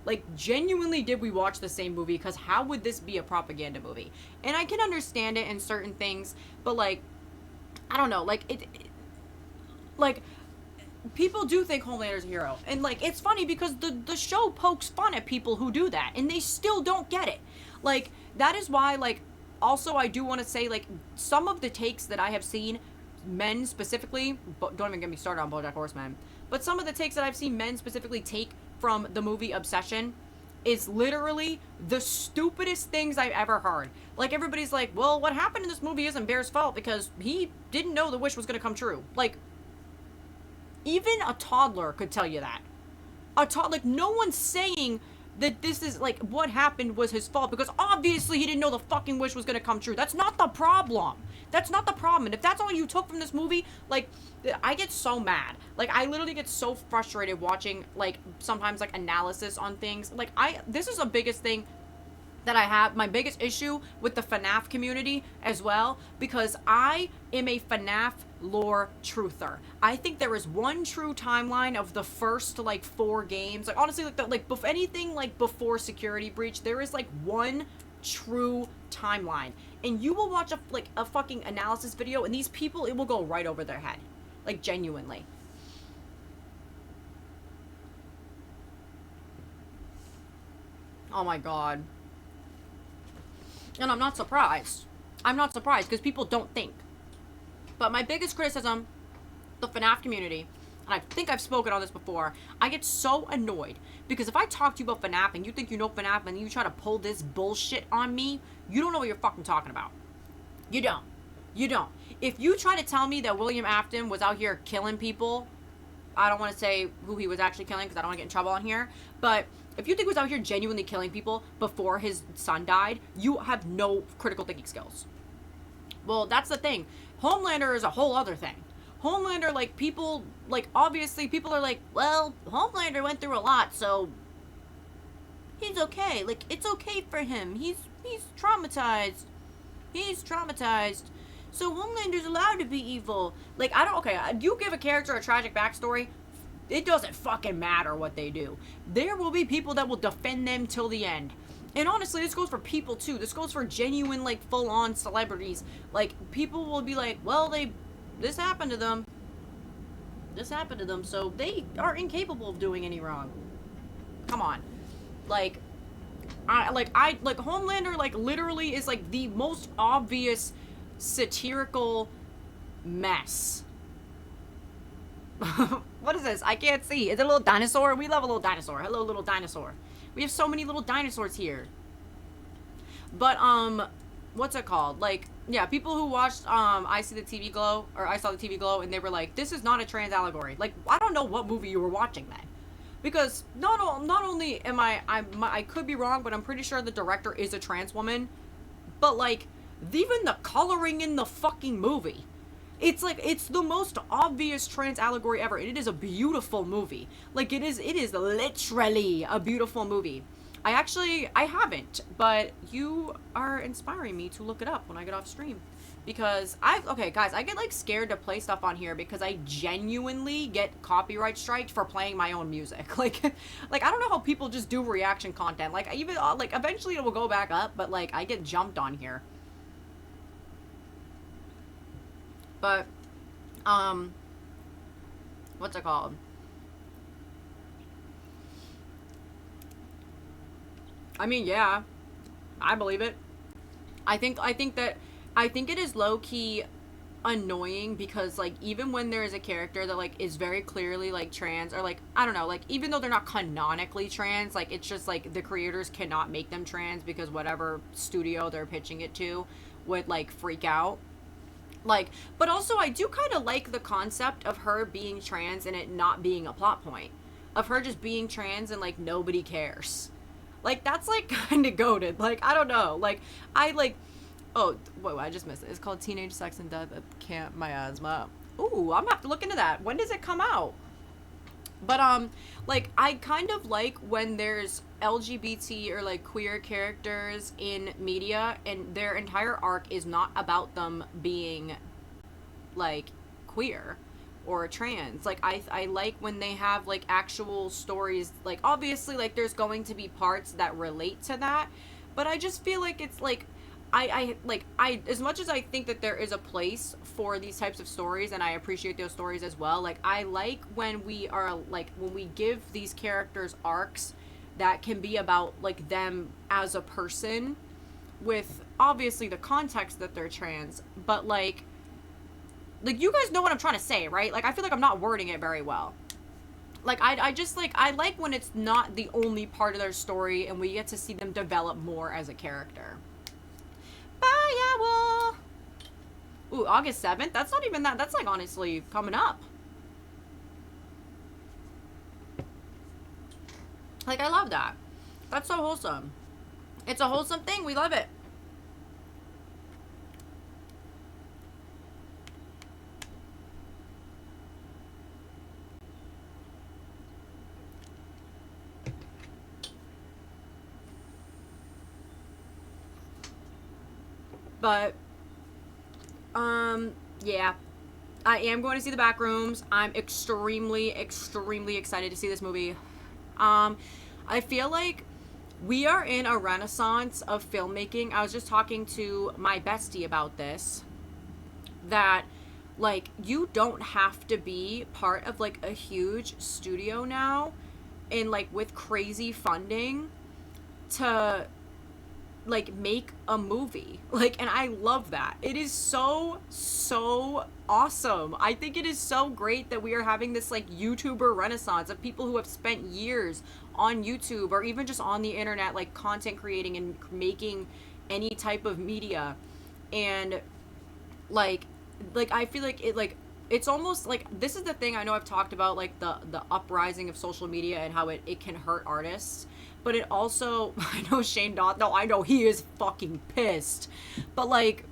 Like, genuinely, did we watch the same movie? Because how would this be a propaganda movie? And I can understand it in certain things, but, like, I don't know, like, like, people do think Homelander's a hero, and, like, it's funny because the show pokes fun at people who do that, and they still don't get it. Like, that is why, like, also I do want to say, like, some of the takes that I have seen, men specifically, but don't even get me started on BoJack Horseman, but some of the takes that I've seen men specifically take from the movie Obsession is literally the stupidest things I've ever heard. Like, everybody's like, well, what happened in this movie isn't Bear's fault because he didn't know the wish was going to come true. Like, even a toddler could tell you that. Like, no one's saying that this is, like, what happened was his fault, because obviously he didn't know the fucking wish was going to come true. That's not the problem. That's not the problem. And if that's all you took from this movie, like, I get so mad. Like, I literally get so frustrated watching, like, sometimes, like, analysis on things. Like, this is the biggest thing that I have, my biggest issue with the FNAF community as well, because I am a FNAF lore truther. I think there is one true timeline of the first, like, 4 games. Like, honestly, like, anything, like, before Security Breach, there is, like, one true timeline. And you will watch a fucking analysis video, and these people, it will go right over their head. Like, genuinely. Oh my god. And I'm not surprised. I'm not surprised, because people don't think. But my biggest criticism, the FNAF community, and I think I've spoken on this before, I get so annoyed. Because if I talk to you about FNAF, and you think you know FNAF, and you try to pull this bullshit on me, you don't know what you're fucking talking about. You don't. You don't. If you try to tell me that William Afton was out here killing people, I don't want to say who he was actually killing, because I don't want to get in trouble on here, but if you think he was out here genuinely killing people before his son died, you have no critical thinking skills. Well, that's the thing. Homelander is a whole other thing. Homelander, like, people, like, obviously people are like, well, Homelander went through a lot, so he's okay. Like, it's okay for him. He's traumatized. He's traumatized. So Homelander's allowed to be evil. Like, you give a character a tragic backstory, it doesn't fucking matter what they do. There will be people that will defend them till the end. And honestly, this goes for people too. This goes for genuine, like, full-on celebrities. Like, people will be like, well, this happened to them. This happened to them, so they are incapable of doing any wrong. Come on. Like, Homelander, like, literally is, like, the most obvious satirical mess. What is this? I can't see. Is it a little dinosaur? We love a little dinosaur. Hello, little dinosaur. We have so many little dinosaurs here. But, what's it called? Like, yeah, people who watched, I Saw the TV Glow, and they were like, this is not a trans allegory. Like, I don't know what movie you were watching then. Because not only am I could be wrong, but I'm pretty sure the director is a trans woman. But, like, even the coloring in the fucking movie. It's like, it's the most obvious trans allegory ever. And it is a beautiful movie. Like, it is literally a beautiful movie. I haven't, but you are inspiring me to look it up when I get off stream. because okay guys, I get like scared to play stuff on here because I genuinely get copyright striked for playing my own music. Like I don't know how people just do reaction content. Like even like eventually it will go back up, but like I get jumped on here. But what's it called? I mean, yeah, I believe it. I think it is low key annoying because like even when there is a character that like is very clearly like trans, or like I don't know, like even though they're not canonically trans, like it's just like the creators cannot make them trans because whatever studio they're pitching it to would like freak out. Like, but also I do kind of like the concept of her being trans and it not being a plot point, of her just being trans and like nobody cares. Like that's like kind of goated. Like I don't know. Like I like. Oh, wait, I just missed it. It's called Teenage Sex and Death at Camp My Asthma. Ooh, I'm gonna have to look into that. When does it come out? But like I kind of like when there's LGBT or like queer characters in media and their entire arc is not about them being like queer or trans. Like I like when they have like actual stories. Like obviously like there's going to be parts that relate to that, but I just feel like it's like I as much as I think that there is a place for these types of stories and I appreciate those stories as well, like I like when we are like when we give these characters arcs that can be about like them as a person with obviously the context that they're trans, but like you guys know what I'm trying to say, right? Like I feel like I'm not wording it very well. Like I just like I like when it's not the only part of their story and we get to see them develop more as a character. Bye, Owl. Ooh, August 7th? That's not even that. That's like honestly coming up. Like, I love that. That's so wholesome. It's a wholesome thing. We love it. But, yeah. I am going to see the back rooms. I'm extremely, extremely excited to see this movie. I feel like we are in a renaissance of filmmaking. I was just talking to my bestie about this. That, like, you don't have to be part of, like, a huge studio now. And, like, with crazy funding to like make a movie. Like, and I love that. It is so awesome. I think it is so great that we are having this like YouTuber renaissance of people who have spent years on YouTube or even just on the internet like content creating and making any type of media. And like I feel like it's almost like this is the thing. I know I've talked about like the uprising of social media and how it can hurt artists. But it also, I know Shane Dawson, no, I know he is fucking pissed. But like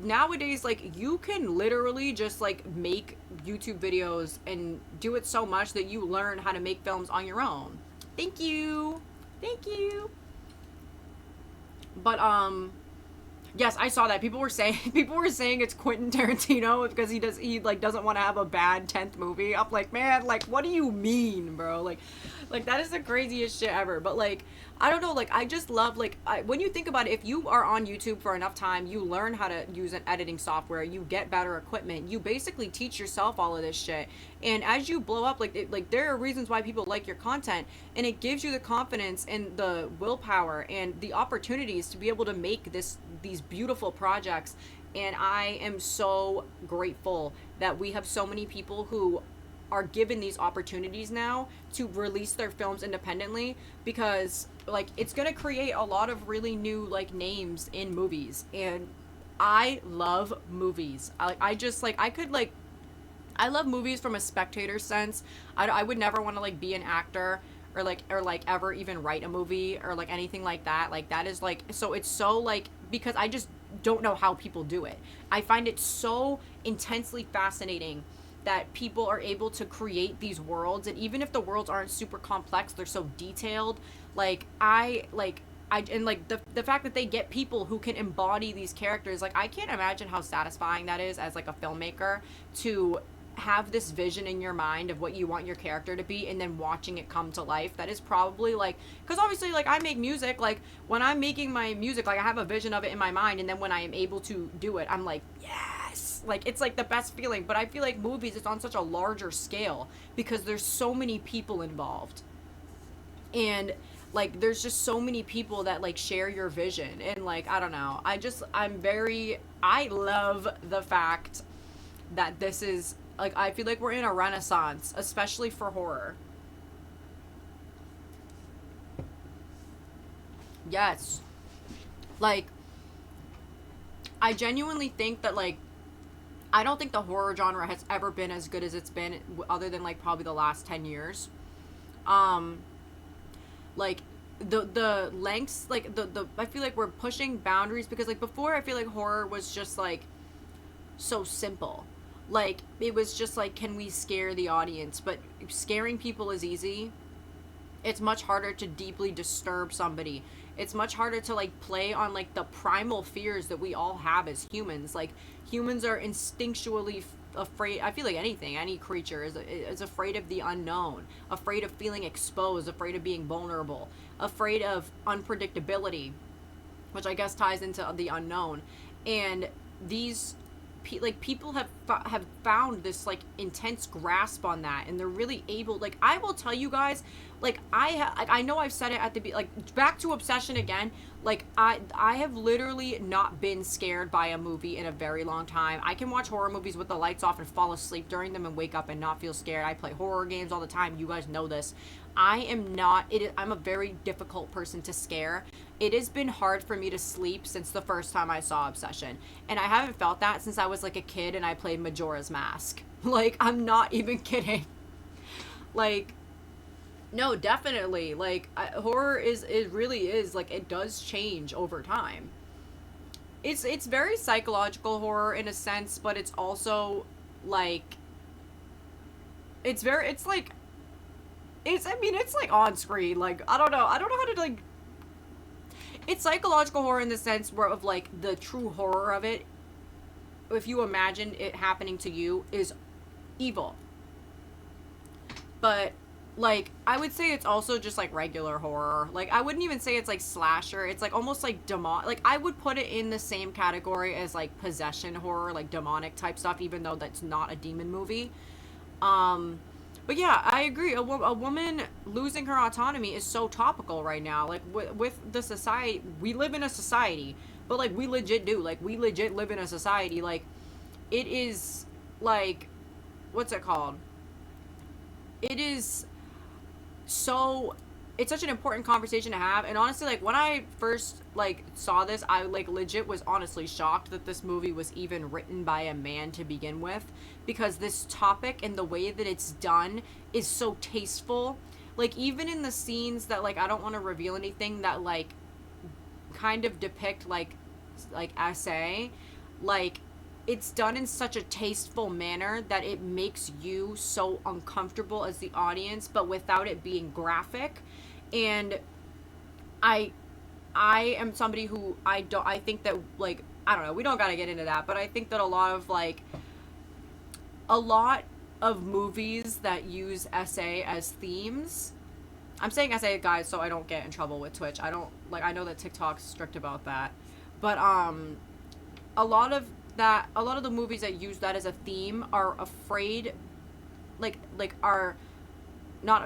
nowadays, like you can literally just like make YouTube videos and do it so much that you learn how to make films on your own. Thank you. Thank you. But yes, I saw that. People were saying it's Quentin Tarantino because he like doesn't want to have a bad 10th movie. I'm like, man, like what do you mean, bro? Like that is the craziest shit ever. But like I don't know, like I just love like when you think about it, if you are on YouTube for enough time, you learn how to use an editing software, you get better equipment, you basically teach yourself all of this shit. And as you blow up, like there are reasons why people like your content, and it gives you the confidence and the willpower and the opportunities to be able to make these beautiful projects. And I am so grateful that we have so many people who are given these opportunities now to release their films independently, because like it's gonna create a lot of really new like names in movies. And I love movies. I love movies from a spectator sense. I would never want to like be an actor or like ever even write a movie or like anything like that. Like that is like, so it's so like, because I just don't know how people do it. I find it so intensely fascinating that people are able to create these worlds, and even if the worlds aren't super complex, they're so detailed. Like and like the fact that they get people who can embody these characters, like I can't imagine how satisfying that is as like a filmmaker to have this vision in your mind of what you want your character to be and then watching it come to life. That is probably like, because obviously like I make music, like when I'm making my music, like I have a vision of it in my mind, and then when I am able to do it, I'm like, yes, like it's like the best feeling. But I feel like movies, it's on such a larger scale because there's so many people involved, and like there's just so many people that like share your vision. And like I don't know, I love the fact that this is like, I feel like we're in a renaissance, especially for horror. Yes. Like, I genuinely think that, like, I don't think the horror genre has ever been as good as it's been, other than, like, probably the last 10 years. Um, like, the lengths, like, I feel like we're pushing boundaries because, like, before I feel like horror was just, like, so simple. Like, it was just like, can we scare the audience? But scaring people is easy. It's much harder to deeply disturb somebody. It's much harder to like play on like the primal fears that we all have as humans. Like, humans are instinctually afraid. I feel like any creature is afraid of the unknown, afraid of feeling exposed, afraid of being vulnerable, afraid of unpredictability, which I guess ties into the unknown. And these like people have found this like intense grasp on that, and they're really able, like, I will tell you guys, like I know I've said it at the like, back to Obsession again, like I have literally not been scared by a movie in a very long time. I can watch horror movies with the lights off and fall asleep during them and wake up and not feel scared. I play horror games all the time, you guys know this. I'm a very difficult person to scare. It has been hard for me to sleep since the first time I saw Obsession. And I haven't felt that since I was like a kid and I played Majora's Mask. Like, I'm not even kidding. Like, no, definitely. Like, horror it really is, like, it does change over time. It's very psychological horror in a sense, but it's also, like, it's like, it's like on screen. Like, I don't know how to, like, it's psychological horror in the sense where of like the true horror of it, if you imagine it happening to you, is evil. But like, I would say it's also just like regular horror. Like, I wouldn't even say it's like slasher. It's like almost like like I would put it in the same category as like possession horror, like demonic type stuff, even though that's not a demon movie. But yeah, I agree. A woman losing her autonomy is so topical right now. Like, with the society, we live in a society, but like, we legit do. Like, we legit live in a society. Like, it is, like, what's it called? It is so, it's such an important conversation to have. And honestly, like, when I first like saw this, I like legit was honestly shocked that this movie was even written by a man to begin with, because this topic and the way that it's done is so tasteful. Like, even in the scenes that, like, I don't want to reveal anything, that like kind of depict like essay, like, it's done in such a tasteful manner that it makes you so uncomfortable as the audience, but without it being graphic. And I am somebody who I think that, like, I don't know, we don't gotta get into that, but I think that a lot of movies that use essay as themes, I'm saying essay, guys, so I don't get in trouble with Twitch. I know that TikTok's strict about that, but a lot of the movies that use that as a theme are afraid, are not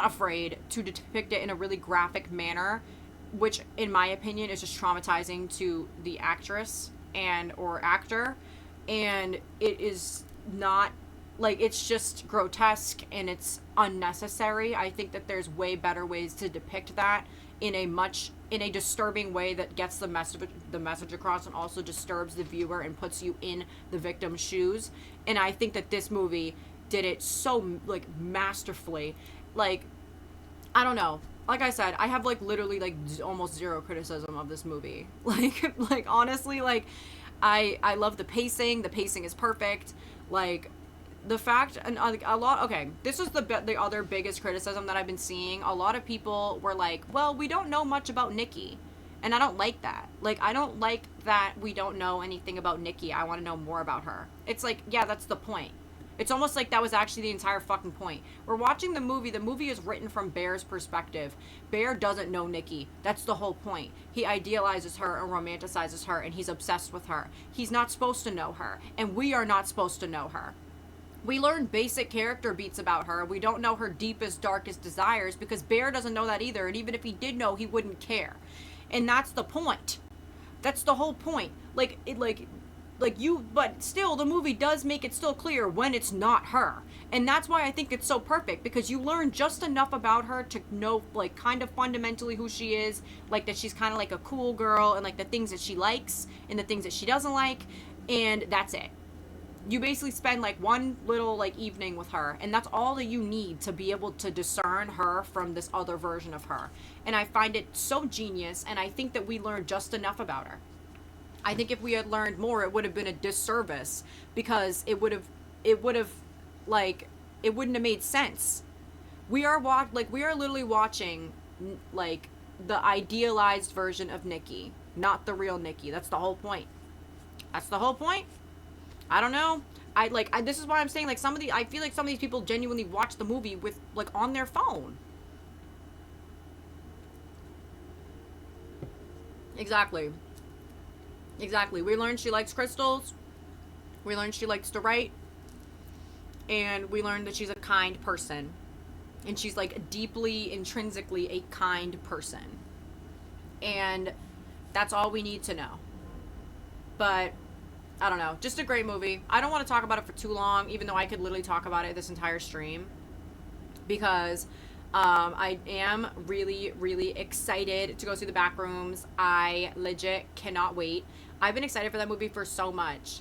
afraid to depict it in a really graphic manner, which in my opinion is just traumatizing to the actress and or actor. And it is not, like, it's just grotesque and it's unnecessary. I think that there's way better ways to depict that in a disturbing way that gets the message across, and also disturbs the viewer and puts you in the victim's shoes. And I think that this movie did it so, like, masterfully. Like, I don't know. Like I said, I have, like, literally, like, almost zero criticism of this movie. Like honestly, like, I love the pacing. The pacing is perfect. Like, the fact, and a lot, okay, this is the other biggest criticism that I've been seeing. A lot of people were like, well, we don't know much about Nikki. And I don't like that. Like, I don't like that we don't know anything about Nikki. I want to know more about her. It's like, yeah, that's the point. It's almost like that was actually the entire fucking point. We're watching the movie. The movie is written from Bear's perspective. Bear doesn't know Nikki. That's the whole point. He idealizes her and romanticizes her, and he's obsessed with her. He's not supposed to know her, and we are not supposed to know her. We learn basic character beats about her. We don't know her deepest, darkest desires because Bear doesn't know that either, and even if he did know, he wouldn't care. And that's the point. That's the whole point. But still, the movie does make it still clear when it's not her. And that's why I think it's so perfect, because you learn just enough about her to know, like, kind of fundamentally who she is, like, that she's kind of like a cool girl, and, like, the things that she likes, and the things that she doesn't like, and that's it. You basically spend, like, one little, like, evening with her, and that's all that you need to be able to discern her from this other version of her. And I find it so genius, and I think that we learned just enough about her. I think if we had learned more, it would have been a disservice, because it wouldn't have made sense. We are literally watching, like, the idealized version of Nikki, not the real Nikki. That's the whole point. That's the whole point. I don't know. This is why I'm saying, like, I feel like some of these people genuinely watch the movie with, like, on their phone. Exactly. We learned she likes crystals. We learned she likes to write. And we learned that she's a kind person. And she's, like, deeply, intrinsically a kind person. And that's all we need to know. But I don't know. Just a great movie. I don't want to talk about it for too long, even though I could literally talk about it this entire stream. Because I am really, really excited to go see the back rooms. I legit cannot wait. I've been excited for that movie for so much.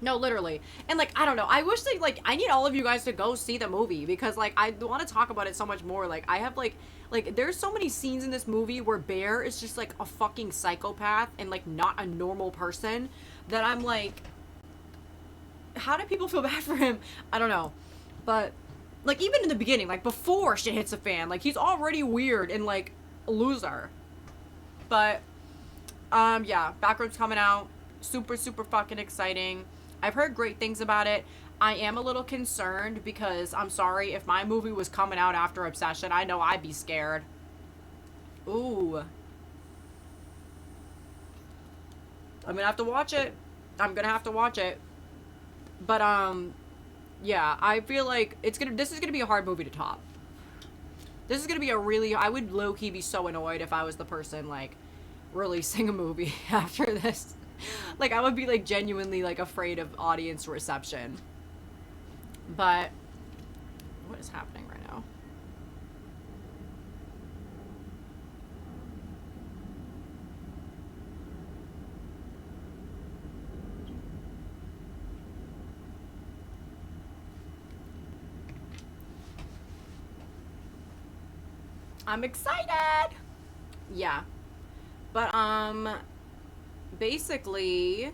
No, literally. And, like, I don't know. I wish that, like, I need all of you guys to go see the movie, because, like, I want to talk about it so much more. Like, I have, like, there's so many scenes in this movie where Bear is just, like, a fucking psychopath and, like, not a normal person, that I'm like, how do people feel bad for him? I don't know. But, like, even in the beginning, like, before shit hits the fan, like, he's already weird and, like, a loser. But, yeah, Backroom's coming out. Super, super fucking exciting. I've heard great things about it. I am a little concerned because, I'm sorry, if my movie was coming out after Obsession, I know I'd be scared. Ooh. I'm gonna have to watch it. But, yeah, I feel like this is gonna be a hard movie to top. This is gonna be I would low-key be so annoyed if I was the person, like, releasing a movie after this. Like, I would be, like, genuinely, like, afraid of audience reception. But what is happening right now? I'm excited. Yeah. But basically,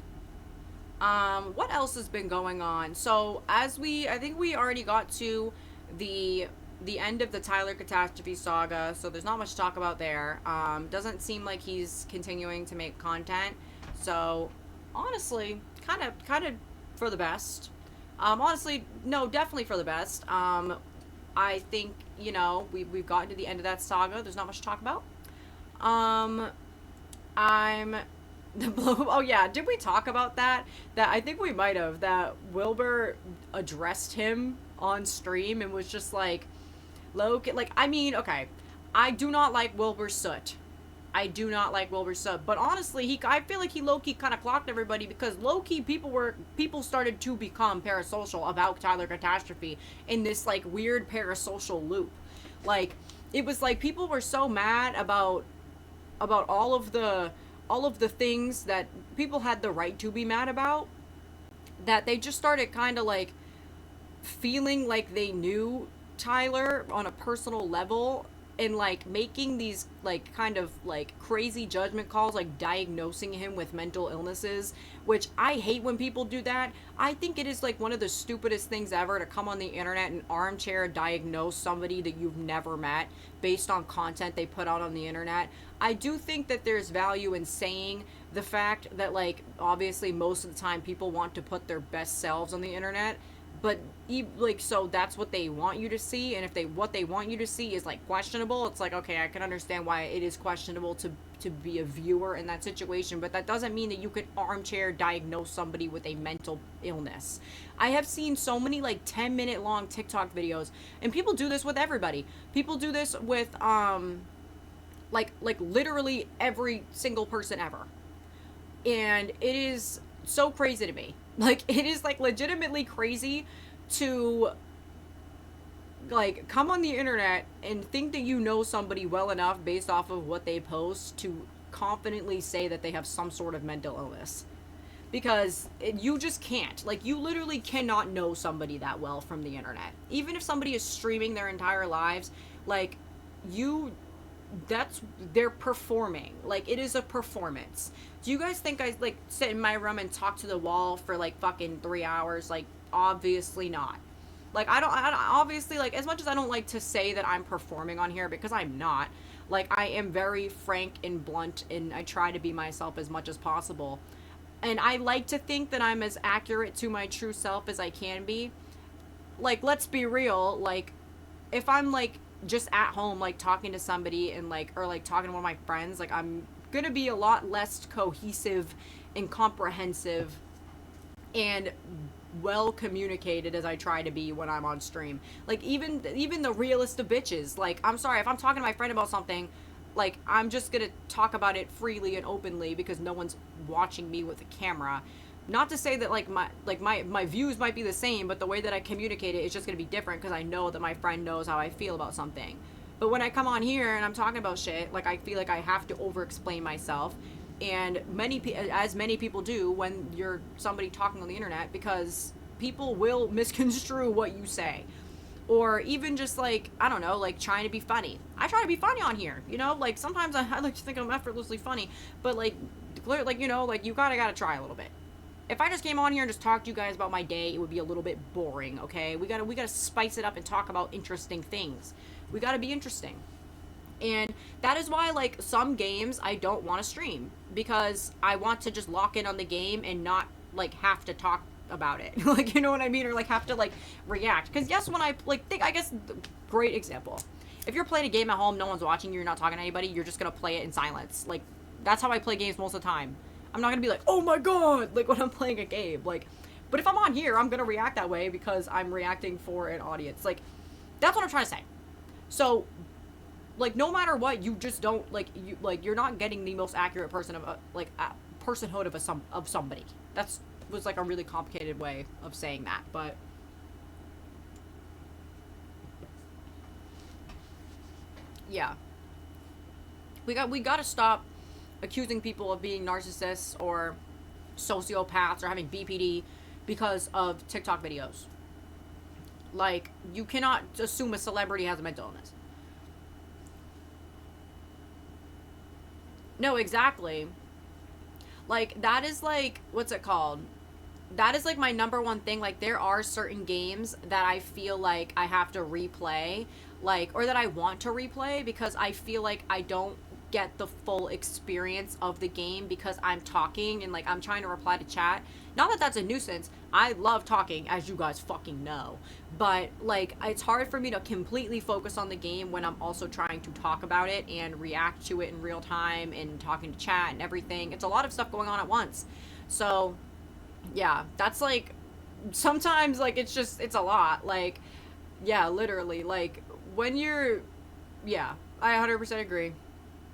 what else has been going on? So, I think we already got to the end of the Tyler Catastrophe saga, so there's not much to talk about there. Doesn't seem like he's continuing to make content, so honestly, kind of for the best. Honestly, no, definitely for the best. I think, you know, we've gotten to the end of that saga. There's not much to talk about. Oh yeah, did we talk about that? That I think we might have. That Wilbur addressed him on stream and was just like, Loki, like, I mean, okay, I do not like Wilbur Soot. But honestly, I feel like he low-key kind of clocked everybody, because low-key people started to become parasocial about Tyler Catastrophe in this, like, weird parasocial loop. Like, it was like people were so mad about all of the things that people had the right to be mad about, that they just started kind of, like, feeling like they knew Tyler on a personal level, and like making these like kind of like crazy judgment calls, like diagnosing him with mental illnesses, which I hate when people do that. I think it is like one of the stupidest things ever to come on the internet and armchair diagnose somebody that you've never met based on content they put out on the internet. I do think that there's value in saying the fact that, like, obviously most of the time people want to put their best selves on the internet, but like, so that's what they want you to see, and if they what they want you to see is like questionable, it's like, okay, I can understand why it is questionable to be a viewer in that situation, but that doesn't mean that you could armchair diagnose somebody with a mental illness. I have seen so many like 10-minute long TikTok videos, and people do this with everybody. People do this with like literally every single person ever, and it is so crazy to me. Like, it is like legitimately crazy to like come on the internet and think that you know somebody well enough based off of what they post to confidently say that they have some sort of mental illness, because you just can't. Like, you literally cannot know somebody that well from the internet. Even if somebody is streaming their entire lives, like, you that's they're performing. Like, it is a performance. Do you guys think I like sit in my room and talk to the wall for like fucking 3 hours? Like, obviously not. Like, I don't obviously, like, as much as I don't like to say that I'm performing on here, because I'm not. Like, I am very frank and blunt, and I try to be myself as much as possible. And I like to think that I'm as accurate to my true self as I can be. Like, let's be real. Like, if I'm like just at home, like talking to somebody and like, or like talking to one of my friends, like, I'm gonna be a lot less cohesive and comprehensive and well communicated as I try to be when I'm on stream. Like, even the realest of bitches. Like, I'm sorry, if I'm talking to my friend about something, like, I'm just gonna talk about it freely and openly because no one's watching me with a camera. Not to say that like my views might be the same, but the way that I communicate it is just gonna be different because I know that my friend knows how I feel about something. But when I come on here and I'm talking about shit, like, I feel like I have to over explain myself, and many people do when you're somebody talking on the internet, because people will misconstrue what you say, or even just like, I don't know, like trying to be funny. I try to be funny on here, you know, like sometimes I like to think I'm effortlessly funny, but like, like, you know, like, you gotta try a little bit. If I just came on here and just talked to you guys about my day, it would be a little bit boring. Okay, we gotta spice it up and talk about interesting things. We gotta be interesting. And that is why, like, some games I don't want to stream, because I want to just lock in on the game and not like have to talk about it. Like, you know what I mean, or like have to like react. Because yes, when I like think, I guess, great example. If you're playing a game at home, no one's watching you, you're not talking to anybody, you're just gonna play it in silence. Like, that's how I play games most of the time. I'm not gonna be like, oh my god, like when I'm playing a game. Like, but if I'm on here, I'm gonna react that way because I'm reacting for an audience. Like, that's what I'm trying to say. So, like, no matter what, you just don't you're not getting the most accurate person of personhood of somebody. That's was like a really complicated way of saying that, but yeah, we got to stop accusing people of being narcissists or sociopaths or having BPD because of TikTok videos. Like, you cannot assume a celebrity has a mental illness. No, exactly. Like, that is like, what's it called? That is like my number one thing. Like, there are certain games that I feel like I have to replay, like, or that I want to replay because I feel like I don't get the full experience of the game because I'm talking and like I'm trying to reply to chat. Not that that's a nuisance. I love talking, as you guys fucking know. But like, it's hard for me to completely focus on the game when I'm also trying to talk about it and react to it in real time and talking to chat and everything. It's a lot of stuff going on at once. So, yeah, that's like, sometimes like it's a lot. Like, yeah, literally, like, when you're, yeah, I 100% agree.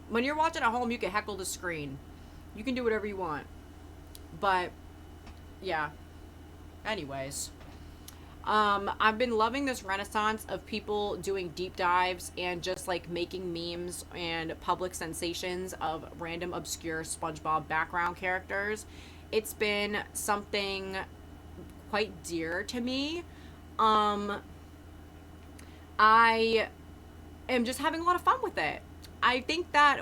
When you're watching at home, you can heckle the screen. You can do whatever you want. But, yeah. Anyways. I've been loving this renaissance of people doing deep dives and just like making memes and public sensations of random obscure SpongeBob background characters. It's been something quite dear to me. I am just having a lot of fun with it. I think that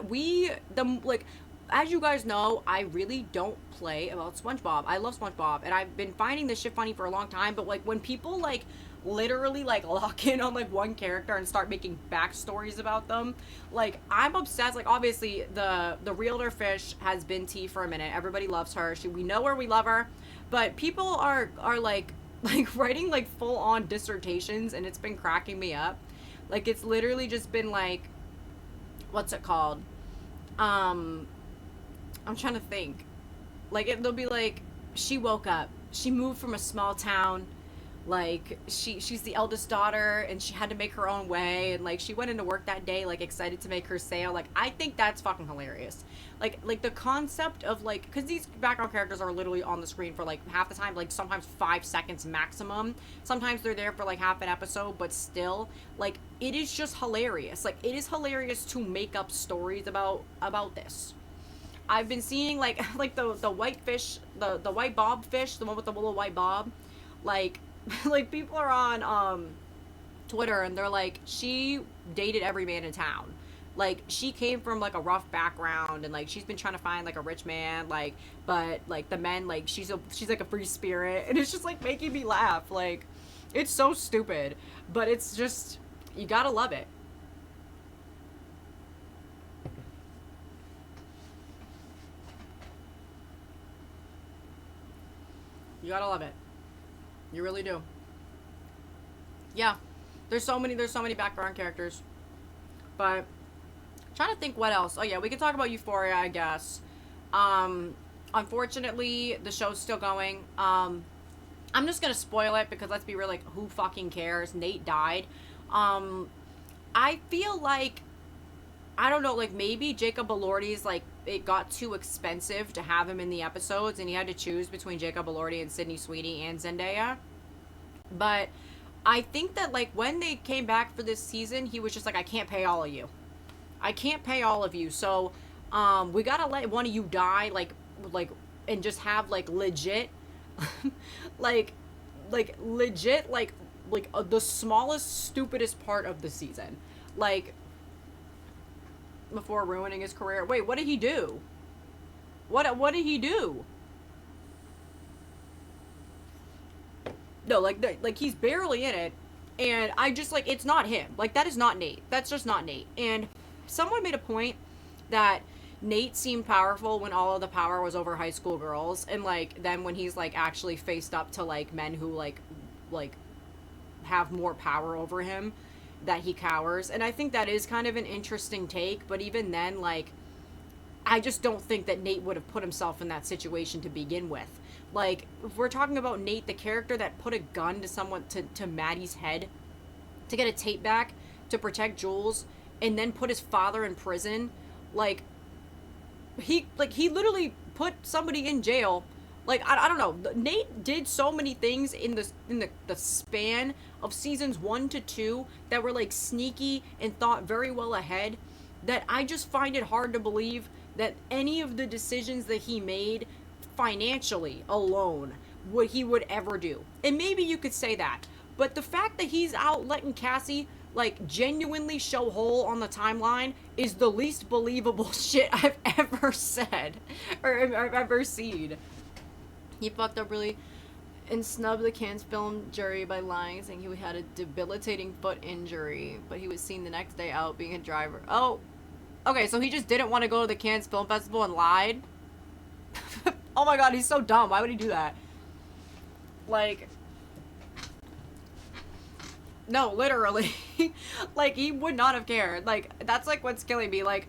as you guys know, I really don't play about SpongeBob. I love SpongeBob, and I've been finding this shit funny for a long time, but like when people like literally like lock in on like one character and start making backstories about them, like I'm obsessed. Like obviously the realtor fish has been T for a minute. Everybody loves her. We know her, we love her, but people are like writing like full on dissertations, and it's been cracking me up. Like it's literally just been like, what's it called? I'm trying to think. Like they'll be like, she woke up. She moved from a small town. Like she's the eldest daughter, and she had to make her own way, and like she went into work that day like excited to make her sale. Like I think that's fucking hilarious. Like the concept of like, because these background characters are literally on the screen for like half the time, like sometimes 5 seconds maximum. Sometimes they're there for like half an episode, but still, like it is just hilarious. Like it is hilarious to make up stories about this. I've been seeing like the white fish, the white bob fish, the one with the little white bob, like like people are on Twitter, and they're like, she dated every man in town. Like she came from like a rough background, and like she's been trying to find like a rich man, like, but like the men, like she's like a free spirit, and it's just like making me laugh. Like it's so stupid, but it's just, you gotta love it. You gotta love it. You really do. Yeah. There's so many background characters. But trying to think what else. Oh yeah, we can talk about Euphoria, I guess. Unfortunately, the show's still going. I'm just gonna spoil it because let's be real, like, who fucking cares? Nate died. I feel like, I don't know, like maybe Jacob Elordi's like, it got too expensive to have him in the episodes, and he had to choose between Jacob Elordi and Sydney Sweeney and Zendaya. But I think that like when they came back for this season, he was just like, I can't pay all of you. I can't pay all of you. So we gotta let one of you die, like and just have like legit like legit the smallest, stupidest part of the season. Like before ruining his career. Wait, what did he do? What did he do? No, like he's barely in it, and I just like, it's not him. Like that is not Nate. That's just not Nate. And someone made a point that Nate seemed powerful when all of the power was over high school girls, and like then when he's like actually faced up to like men who like have more power over him, that he cowers. And I think that is kind of an interesting take, but even then, like, I just don't think that Nate would have put himself in that situation to begin with. Like, if we're talking about Nate, the character that put a gun to someone, to Maddie's head, to get a tape back, to protect Jules, and then put his father in prison, like, he literally put somebody in jail. Like, I don't know. Nate did so many things in the span of seasons 1 to 2 that were, like, sneaky and thought very well ahead, that I just find it hard to believe that any of the decisions that he made financially alone he would ever do. And maybe you could say that. But the fact that he's out letting Cassie, like, genuinely show hole on the timeline is the least believable shit I've ever said. Or I've ever seen. He fucked up really and snubbed the Cannes Film jury by lying, saying he had a debilitating foot injury, but he was seen the next day out being a driver. Oh, okay, so he just didn't want to go to the Cannes Film Festival and lied? Oh my god, he's so dumb. Why would he do that? Like, no, literally. Like, he would not have cared. Like, that's like what's killing me. Like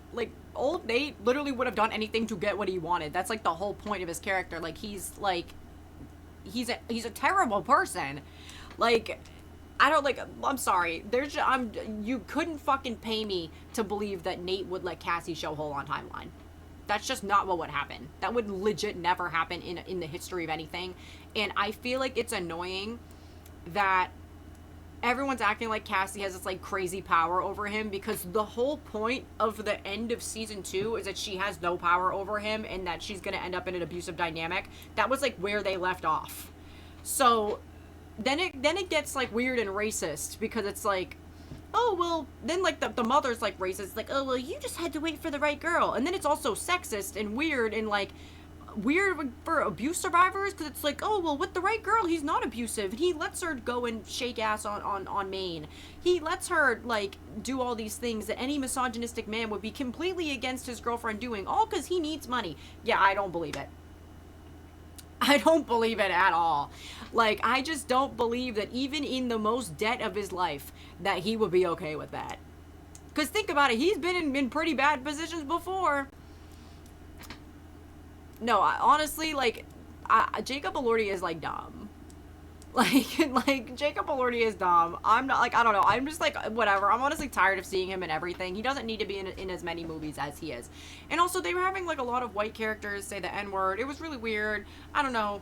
old Nate literally would have done anything to get what he wanted. That's like the whole point of his character. Like, he's a terrible person. Like, I don't, like, I'm sorry. You couldn't fucking pay me to believe that Nate would let Cassie show hole on timeline. That's just not what would happen. That would legit never happen in the history of anything. And I feel like it's annoying that everyone's acting like Cassie has this, like, crazy power over him, because the whole point of the end of season 2 is that she has no power over him and that she's gonna end up in an abusive dynamic. That was, like, where they left off. So then it gets, like, weird and racist, because it's like, oh, well, then, like, the mother's, like, racist. Like, oh, well, you just had to wait for the right girl. And then it's also sexist and weird and, like, weird for abuse survivors, because it's like, oh, well, with the right girl, he's not abusive. He lets her go and shake ass on Maine. He lets her, like, do all these things that any misogynistic man would be completely against his girlfriend doing, all because he needs money. Yeah, I don't believe it. I don't believe it at all. Like, I just don't believe that even in the most debt of his life that he would be okay with that. Because think about it, he's been in pretty bad positions before. No, honestly, like, Jacob Elordi is, like, dumb. Like, Jacob Elordi is dumb. I'm not, like, I don't know. I'm just, like, whatever. I'm honestly tired of seeing him in everything. He doesn't need to be in as many movies as he is. And also, they were having, like, a lot of white characters say the N-word. It was really weird. I don't know.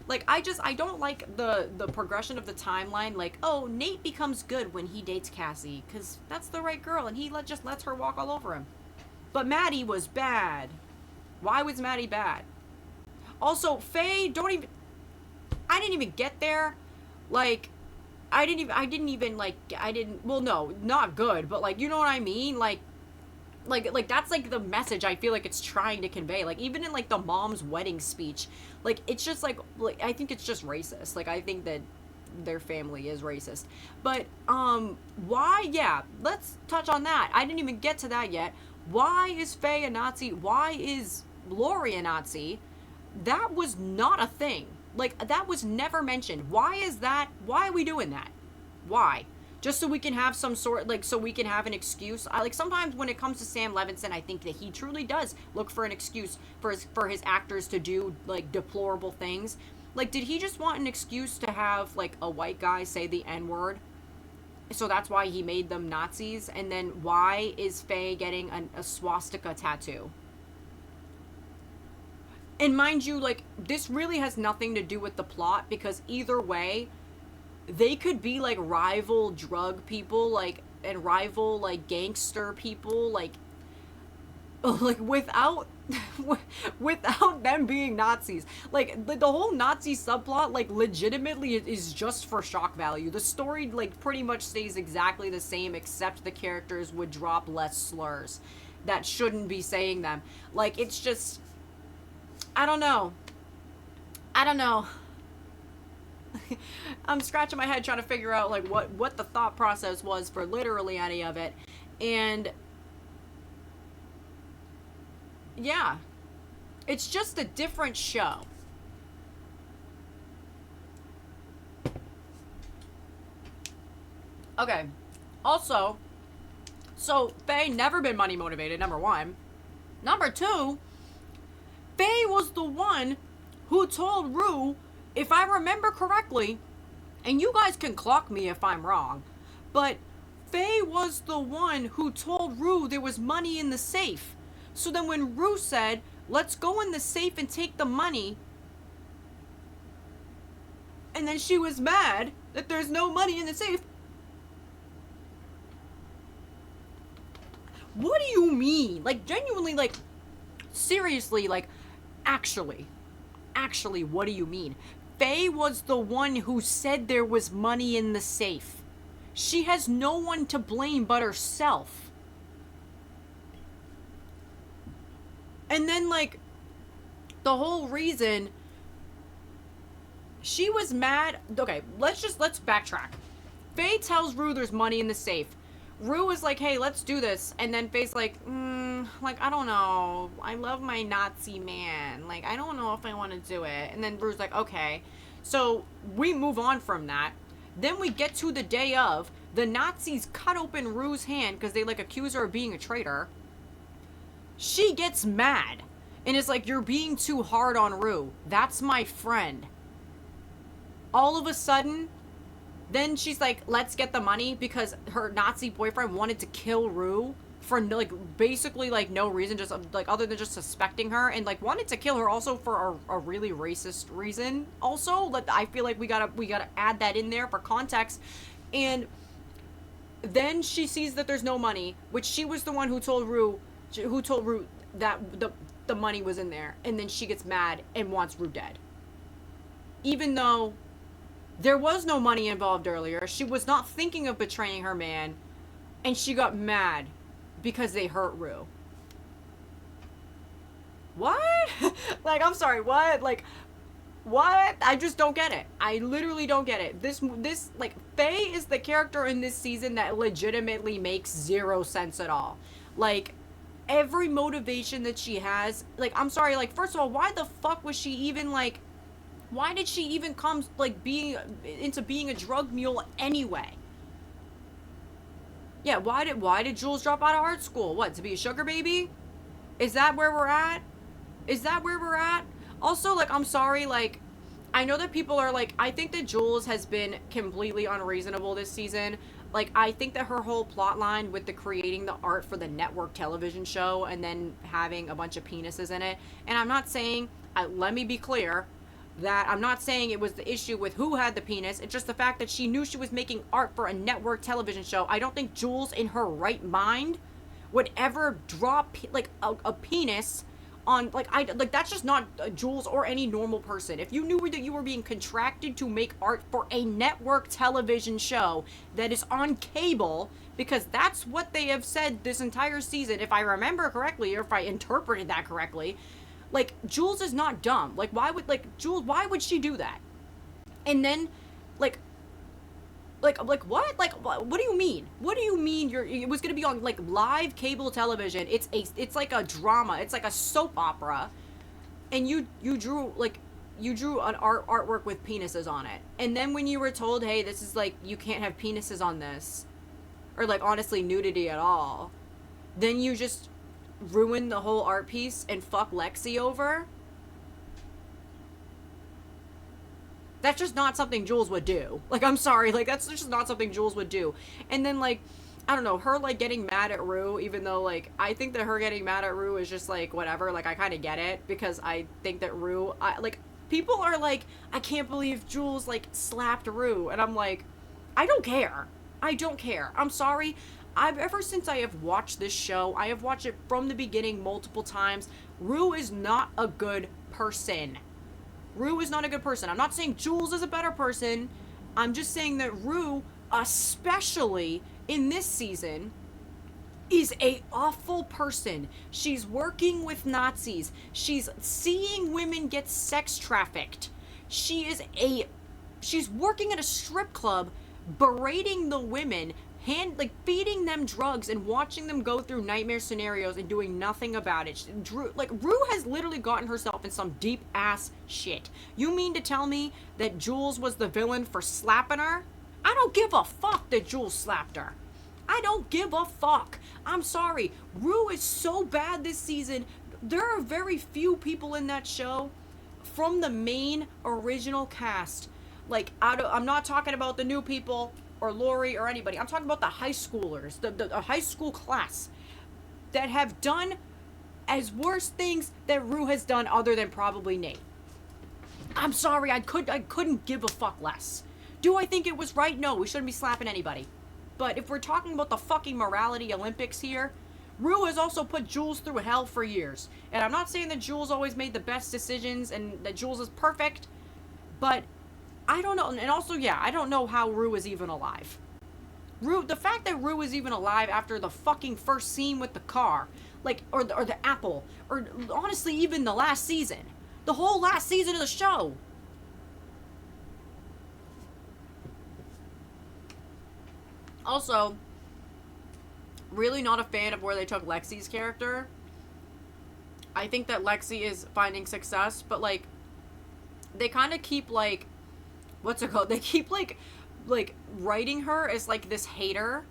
Like, I don't like the progression of the timeline. Like, oh, Nate becomes good when he dates Cassie, because that's the right girl, and he just lets her walk all over him. But Maddie was bad. Why was Maddie bad? Also, Faye, I didn't even get there. Like, well, no, not good, but, like, you know what I mean? Like, that's, like, the message I feel like it's trying to convey. Like, even in, like, the mom's wedding speech, like, it's just, like, I think it's just racist. Like, I think that their family is racist. But, why? Yeah, let's touch on that. I didn't even get to that yet. Why is Faye a Nazi? Why is Lori a Nazi? That was not a thing. Like, that was never mentioned. Why is that? Why are we doing that? Why? Just so we can have some sort, like, so we can have an excuse. Like, sometimes when it comes to Sam Levinson, I think that he truly does look for an excuse for his actors to do, like, deplorable things. Like, did he just want an excuse to have, like, a white guy say the N-word? So that's why he made them Nazis? And then why is Faye getting a swastika tattoo? And mind you, like, this really has nothing to do with the plot, because either way, they could be, like, rival drug people, like, and rival, like, gangster people, like without them being Nazis. Like, the whole Nazi subplot, like, legitimately is just for shock value. The story, like, pretty much stays exactly the same, except the characters would drop less slurs that shouldn't be saying them. Like, it's just, I don't know. I'm scratching my head trying to figure out, like, what the thought process was for literally any of it. And yeah, it's just a different show. Okay. Also, so Faye never been money motivated, number one. Number two, Faye was the one who told Rue, if I remember correctly, and you guys can clock me if I'm wrong, but Faye was the one who told Rue there was money in the safe. So then when Rue said, let's go in the safe and take the money, and then she was mad that there's no money in the safe. What do you mean? Like, genuinely, like, seriously, like, actually, what do you mean? Faye was the one who said there was money in the safe. She has no one to blame but herself. And then, like, the whole reason she was mad. Okay, let's backtrack. Faye tells Rue there's money in the safe. Rue is like, hey, let's do this. And then Faye's like, like, I don't know. I love my Nazi man. Like, I don't know if I want to do it. And then Rue's like, okay. So we move on from that. Then we get to the day of. The Nazis cut open Rue's hand because they, like, accuse her of being a traitor. She gets mad and is like, you're being too hard on Rue. That's my friend. All of a sudden, then she's like, let's get the money because her Nazi boyfriend wanted to kill Rue for, like, basically, like, no reason, just, like, other than just suspecting her, and, like, wanted to kill her also for a really racist reason. Also, like, I feel like we gotta add that in there for context. And then she sees that there's no money, which she was the one who told Rue that the money was in there, and then she gets mad and wants Rue dead. Even though there was no money involved earlier, she was not thinking of betraying her man, and she got mad because they hurt Rue. What? Like, I'm sorry, what? Like, what? I just don't get it. I literally don't get it. This, like, Faye is the character in this season that legitimately makes zero sense at all. Like, every motivation that she has, like, I'm sorry, like, first of all, why the fuck was she even, like, why did she even come, like, being a drug mule anyway? Yeah, why did Jules drop out of art school? What, to be a sugar baby? Is that where we're at? Is that where we're at? Also, like, I'm sorry, like, I know that people are, like, I think that Jules has been completely unreasonable this season. Like, I think that her whole plot line with the creating the art for the network television show and then having a bunch of penises in it, and I'm not saying, let me be clear, that I'm not saying it was the issue with who had the penis. It's just the fact that she knew she was making art for a network television show. I don't think Jules, in her right mind, would ever drop, like, a penis on, like, that's just not Jules or any normal person. If you knew that you were being contracted to make art for a network television show that is on cable, because that's what they have said this entire season, if I remember correctly, or if I interpreted that correctly, like, Jules is not dumb. Like, why would she do that? And then, like, what? Like, what do you mean? What do you mean it was gonna be on, like, live cable television? It's like a drama. It's like a soap opera. And you drew an artwork with penises on it. And then when you were told, hey, this is, like, you can't have penises on this, or, like, honestly, nudity at all, then you just ruin the whole art piece and fuck Lexi over? That's just not something Jules would do. Like, I'm sorry, like, that's just not something Jules would do. And then, like, I don't know, her, like, getting mad at Rue, even though, like, I think that her getting mad at Rue is just, like, whatever. Like, I kind of get it, because I think that Rue, like, people are like, I can't believe Jules, like, slapped Rue. And I'm like, I don't care. I don't care. I'm sorry. Ever since I have watched this show, I have watched it from the beginning multiple times. Rue is not a good person. Rue is not a good person. I'm not saying Jules is a better person. I'm just saying that Rue, especially in this season, is a awful person. She's working with Nazis. She's seeing women get sex trafficked. She's working at a strip club, berating the women, feeding them drugs and watching them go through nightmare scenarios and doing nothing about it. Rue has literally gotten herself in some deep ass shit. You mean to tell me that Jules was the villain for slapping her? I don't give a fuck that Jules slapped her. I don't give a fuck. I'm sorry. Rue is so bad this season. There are very few people in that show from the main original cast. Like, I'm not talking about the new people or Lori or anybody. I'm talking about the high schoolers, the high school class that have done as worse things that Rue has done, other than probably Nate. I'm sorry, I couldn't give a fuck less. Do I think it was right? No, we shouldn't be slapping anybody. But if we're talking about the fucking morality Olympics here, Rue has also put Jules through hell for years. And I'm not saying that Jules always made the best decisions and that Jules is perfect, but I don't know. And also, yeah, I don't know how Rue is even alive. The fact that Rue is even alive after the fucking first scene with the car, like, or the apple, or honestly, even the last season. The whole last season of the show. Also, really not a fan of where they took Lexi's character. I think that Lexi is finding success, but, like, they kind of keep, like, what's it called? They keep, like writing her as, like, this hater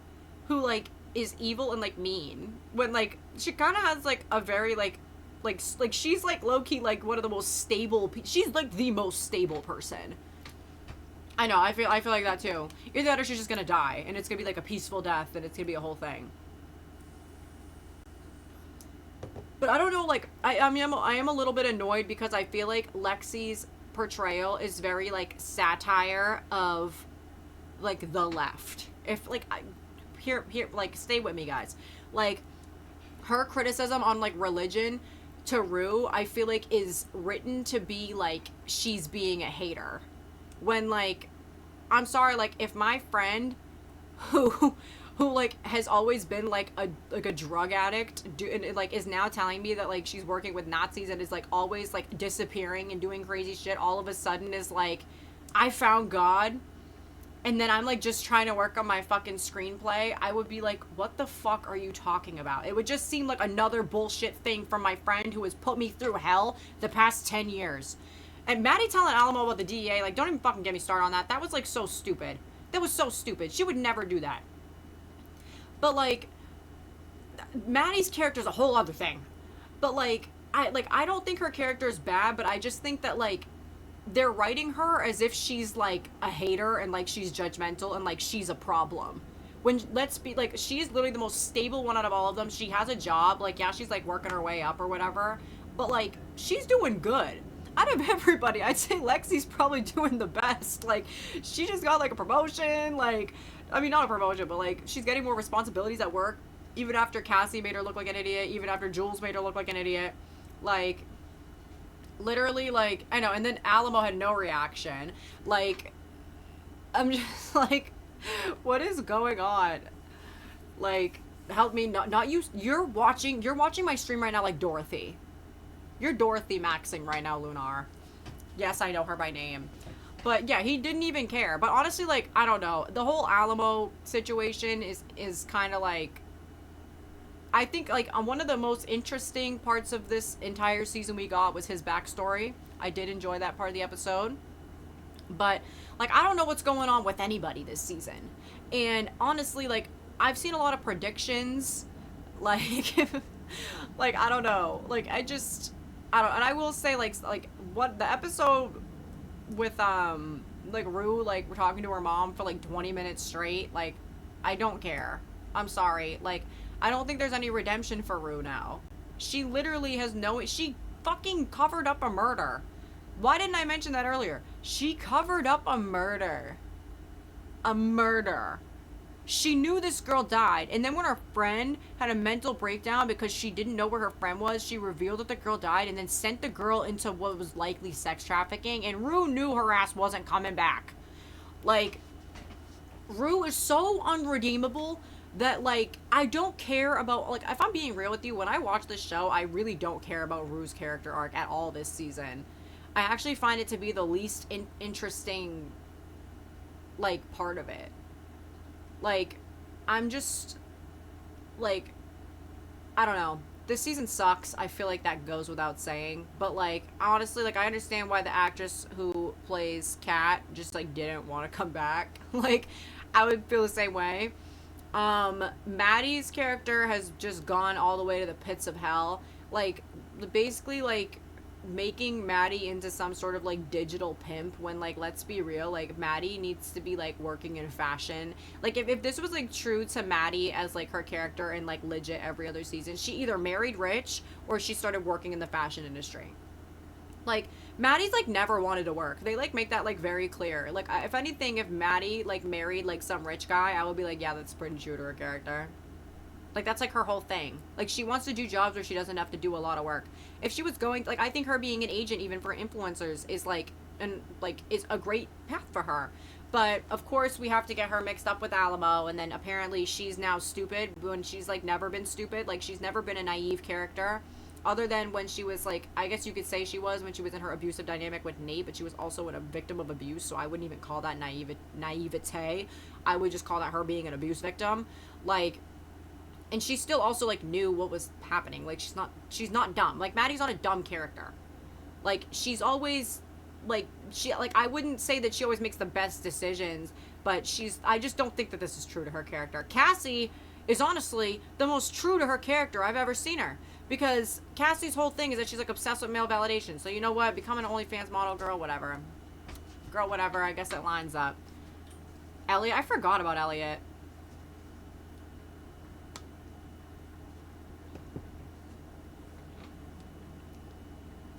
who, like, is evil and, like, mean. When, like, she kind of has, like, a very, like, she's, like, low-key, like, one of the most stable, she's, like, the most stable person. I know, I feel like that, too. Either that or she's just gonna die, and it's gonna be, like, a peaceful death, and it's gonna be a whole thing. But I don't know, like, I am a little bit annoyed because I feel like Lexi's portrayal is very, like, satire of, like, the left. If, like, here, like, stay with me, guys. Like, her criticism on, like, religion to Rue, I feel like is written to be, like, she's being a hater. When, like, I'm sorry, like, if my friend who who like has always been like a drug addict, and like is now telling me that like she's working with Nazis and is like always like disappearing and doing crazy shit, all of a sudden is like, I found God, and then I'm like just trying to work on my fucking screenplay, I would be like, what the fuck are you talking about? It would just seem like another bullshit thing from my friend who has put me through hell the past 10 years. And Maddie telling Alamo about the DEA, like, don't even fucking get me started on that. That was like so stupid. That was so stupid. She would never do that. But like, Maddie's character is a whole other thing. But like, I don't think her character is bad, but I just think that like, they're writing her as if she's like a hater and like she's judgmental and like she's a problem. When, let's be like, she's literally the most stable one out of all of them. She has a job, like, yeah, she's like working her way up or whatever, but like, she's doing good. Out of everybody, I'd say Lexi's probably doing the best. Like, she just got like a promotion, like, I mean, not a promotion, but like, she's getting more responsibilities at work, even after Cassie made her look like an idiot, even after Jules made her look like an idiot. Like, literally, like, I know, and then Alamo had no reaction. Like, I'm just like, what is going on? Like, help me, not you. You're watching my stream right now like Dorothy. You're Dorothy maxing right now, Lunar. Yes, I know her by name. But yeah, he didn't even care. But honestly, like, I don't know. The whole Alamo situation is kind of like, I think, like, one of the most interesting parts of this entire season we got was his backstory. I did enjoy that part of the episode. But, like, I don't know what's going on with anybody this season. And honestly, like, I've seen a lot of predictions. Like, like, I don't know. Like, I don't, and I will say, like, what, the episode with, like, Rue, like, we're talking to her mom for, like, 20 minutes straight, like, I don't care. I'm sorry. Like, I don't think there's any redemption for Rue now. She literally has she fucking covered up a murder. Why didn't I mention that earlier? She covered up a murder. A murder. She knew this girl died, and then when her friend had a mental breakdown because she didn't know where her friend was, she revealed that the girl died and then sent the girl into what was likely sex trafficking, and Rue knew her ass wasn't coming back. Like, Rue is so unredeemable that, like, I don't care about, like, if I'm being real with you, when I watch this show, I really don't care about Rue's character arc at all this season. I actually find it to be the least interesting, like, part of it. Like, I'm just, like, I don't know. This season sucks. I feel like that goes without saying. But, like, honestly, like, I understand why the actress who plays Kat just, like, didn't want to come back. Like, I would feel the same way. Maddie's character has just gone all the way to the pits of hell. Like, basically, like, making Maddie into some sort of, like, digital pimp when, like, let's be real, like, Maddie needs to be, like, working in fashion. Like, if this was, like, true to Maddie as, like, her character in, like, legit every other season, she either married rich or she started working in the fashion industry. Like, Maddie's, like, never wanted to work. They, like, make that, like, very clear. Like, if anything, if Maddie, like, married, like, some rich guy, I would be like, yeah, that's pretty true to her character. Like, that's, like, her whole thing. Like, she wants to do jobs where she doesn't have to do a lot of work. If she was going, like, I think her being an agent even for influencers is, like, is a great path for her. But, of course, we have to get her mixed up with Alamo, and then apparently she's now stupid when she's, like, never been stupid. Like, she's never been a naive character. Other than when she was, like, I guess you could say she was when she was in her abusive dynamic with Nate, but she was also a victim of abuse, so I wouldn't even call that naivete. I would just call that her being an abuse victim. Like, and she still also, like, knew what was happening. Like, she's not dumb. Like, Maddie's not a dumb character. Like, she's always, like, I wouldn't say that she always makes the best decisions, but I just don't think that this is true to her character. Cassie is honestly the most true to her character I've ever seen her. Because Cassie's whole thing is that she's, like, obsessed with male validation. So, you know what? Become an OnlyFans model, girl, whatever. Girl, whatever. I guess it lines up. Elliot? I forgot about Elliot.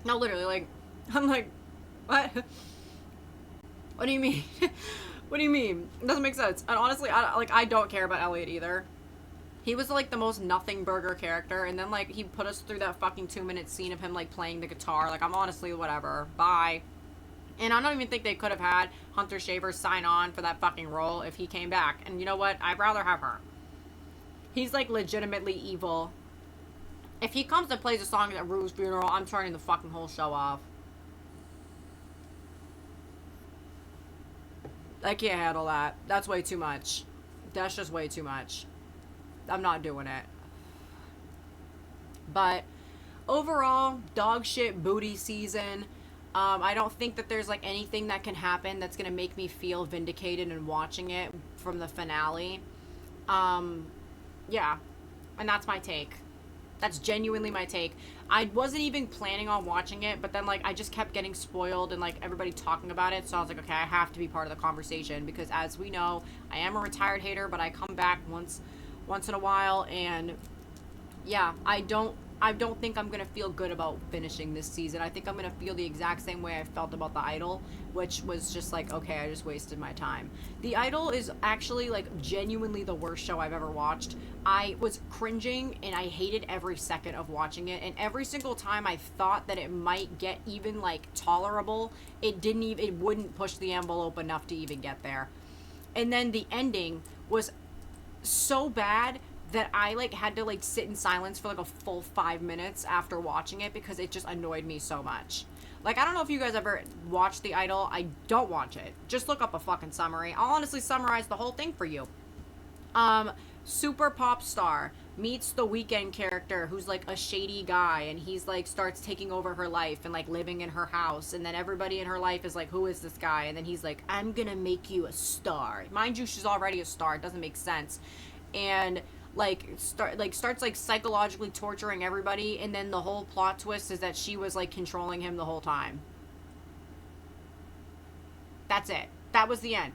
No, literally, like, I'm like, what? What do you mean? What do you mean? It doesn't make sense. And honestly, I don't care about Elliot either. He was, like, the most nothing burger character, and then, like, he put us through that fucking 2-minute scene of him, like, playing the guitar. Like, I'm honestly, whatever. Bye. And I don't even think they could have had Hunter Shaver sign on for that fucking role if he came back. And you know what? I'd rather have her. He's like legitimately evil. If he comes and plays a song at Rue's funeral, I'm turning the fucking whole show off. I can't handle that. That's way too much. That's just way too much. I'm not doing it. But overall, dog shit booty season. I don't think that there's like anything that can happen that's gonna make me feel vindicated in watching it from the finale. Yeah. And that's my take. That's genuinely my take. I wasn't even planning on watching it, but then like I just kept getting spoiled and like everybody talking about it, so I was like, okay, I have to be part of the conversation, because as we know, I am a retired hater, but I come back once in a while, and yeah, I don't think I'm gonna feel good about finishing this season. I think I'm gonna feel the exact same way I felt about The Idol, which was just like, okay, I just wasted my time. The Idol is actually like genuinely the worst show I've ever watched. I was cringing and I hated every second of watching it, and every single time I thought that it might get even like tolerable, it wouldn't push the envelope enough to even get there. And then the ending was so bad that I like had to like sit in silence for like a full 5 minutes after watching it, because it just annoyed me so much. Like, I don't know if you guys ever watched The Idol. I don't watch it. Just look up a fucking summary. I'll honestly summarize the whole thing for you. Super pop star meets the Weeknd character, who's like a shady guy, and he's like starts taking over her life and like living in her house, and then everybody in her life is like, who is this guy? And then he's like, I'm gonna make you a star. Mind you, she's already a star. It doesn't make sense. And starts like psychologically torturing everybody, and then the whole plot twist is that she was like controlling him the whole time. That's it. That was the end.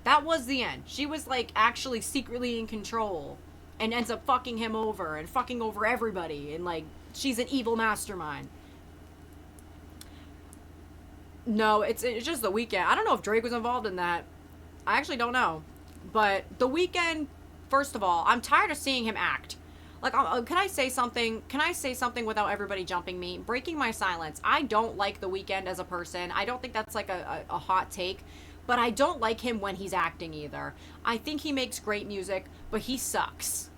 That was the end. She was like actually secretly in control and ends up fucking him over and fucking over everybody, and like she's an evil mastermind. No, it's just The Weeknd. I don't know if Drake was involved in that. I actually don't know. But The Weeknd, first of all, I'm tired of seeing him act. Like, can I say something? Can I say something without everybody jumping me? Breaking my silence. I don't like The Weeknd as a person. I don't think that's like a hot take. But I don't like him when he's acting either. I think he makes great music, but he sucks.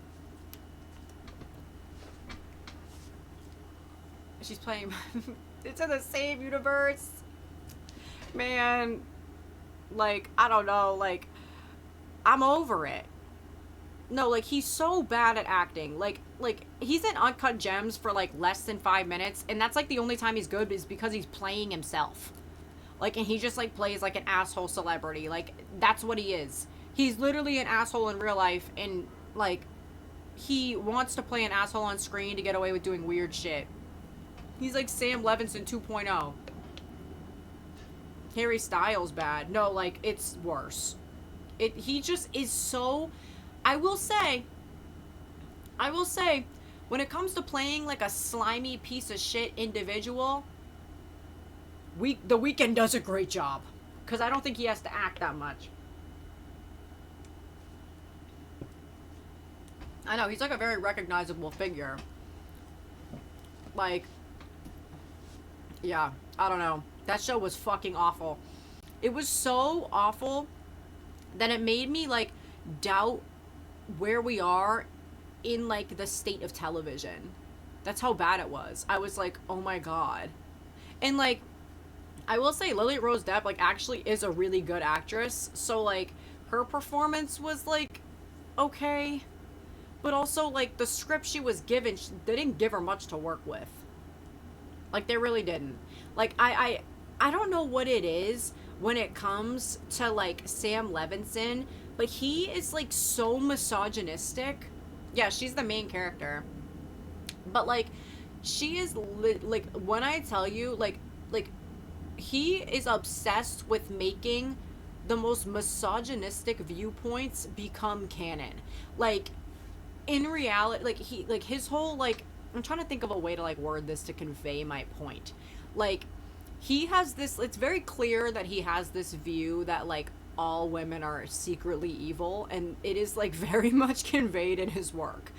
She's playing... It's in the same universe. Man. Like, I don't know. Like, I'm over it. No, like, he's so bad at acting. Like, he's in Uncut Gems for, like, less than 5 minutes, and that's, like, the only time he's good is because he's playing himself. Like, and he just, like, plays, like, an asshole celebrity. Like, that's what he is. He's literally an asshole in real life, and, like, he wants to play an asshole on screen to get away with doing weird shit. He's, like, Sam Levinson 2.0. Harry Styles bad. No, like, it's worse. He just is so... I will say, when it comes to playing, like, a slimy piece of shit individual... The Weeknd does a great job, because I don't think he has to act that much. I know, he's like a very recognizable figure. Like, yeah, I don't know. That show was fucking awful. It was so awful that it made me, like, doubt where we are in, like, the state of television. That's how bad it was. I was like, oh my god. And, like, I will say Lily Rose Depp, like, actually is a really good actress. So, like, her performance was, like, okay. But also, like, the script she was given, they didn't give her much to work with. Like, they really didn't. Like, I don't know what it is when it comes to, like, Sam Levinson, but he is, like, so misogynistic. Yeah, she's the main character. But, like, she is, like, when I tell you, like, he is obsessed with making the most misogynistic viewpoints become canon. Like, in reality, like, his whole, like, I'm trying to think of a way to, like, word this to convey my point. Like, he has this, it's very clear that he has this view that, like, all women are secretly evil, and it is, like, very much conveyed in his work.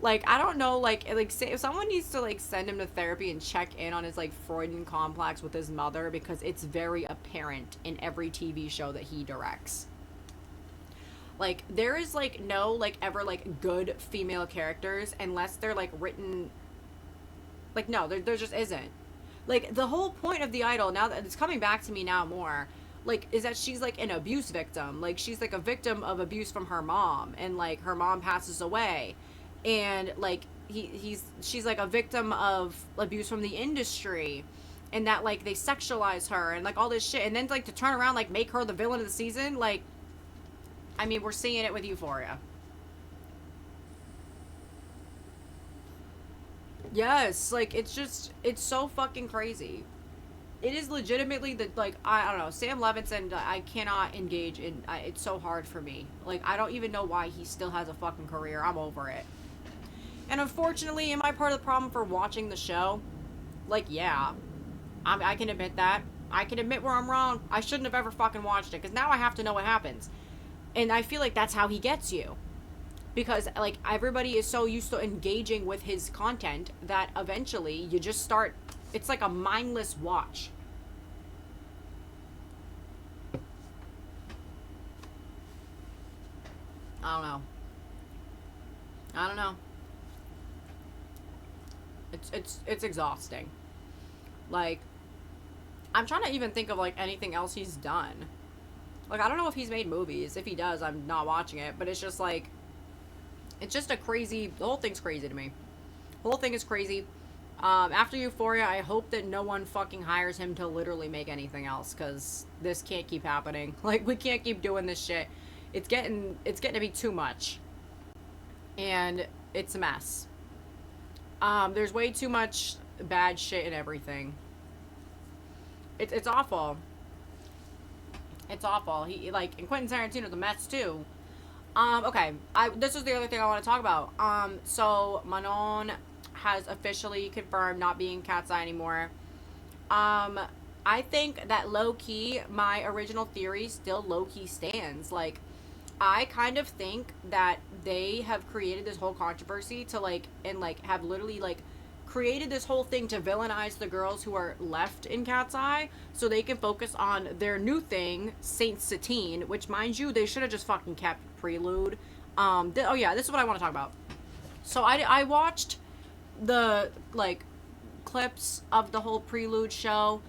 Like, I don't know, like, say, if someone needs to, like, send him to therapy and check in on his, like, Freudian complex with his mother, because it's very apparent in every TV show that he directs. Like, there is, like, no, like, ever, like, good female characters unless they're, like, written... Like, no, there just isn't. Like, the whole point of The Idol, now that it's coming back to me now more, like, is that she's, like, an abuse victim. Like, she's, like, a victim of abuse from her mom. And, like, her mom passes away. And, like, she's, like, a victim of abuse from the industry. And that, like, they sexualize her and, like, all this shit. And then, like, to turn around, like, make her the villain of the season, like... I mean, we're seeing it with Euphoria. Yes, like, it's just, it's so fucking crazy. It is legitimately the, like, I don't know, Sam Levinson, I cannot engage in, it's so hard for me. Like, I don't even know why he still has a fucking career. I'm over it. And unfortunately, am I part of the problem for watching the show? Like, yeah. I can admit that. I can admit where I'm wrong. I shouldn't have ever fucking watched it, because now I have to know what happens. And I feel like that's how he gets you. Because, like, everybody is so used to engaging with his content that eventually you just start... It's like a mindless watch. I don't know. I don't know. It's exhausting. Like, I'm trying to even think of, like, anything else he's done. Like, I don't know if he's made movies. If he does, I'm not watching it. But it's just, like... It's just a crazy... The whole thing's crazy to me. The whole thing is crazy. After Euphoria, I hope that no one fucking hires him to literally make anything else. Because this can't keep happening. Like, we can't keep doing this shit. It's getting to be too much. And it's a mess. There's way too much bad shit in everything. It's awful. It's awful. He, like, and Quentin Tarantino's a mess, too. Okay. This is the other thing I want to talk about. So, Manon has officially confirmed not being Cat's Eye anymore. I think that low-key, my original theory still low-key stands. Like, I kind of think that they have created this whole controversy to, like, and, like, have literally, like, created this whole thing to villainize the girls who are left in Cat's Eye so they can focus on their new thing, Saint Satine, which, mind you, they should have just fucking kept Prelude. Oh yeah, this is what I want to talk about. So I watched the, like, clips of the whole Prelude show.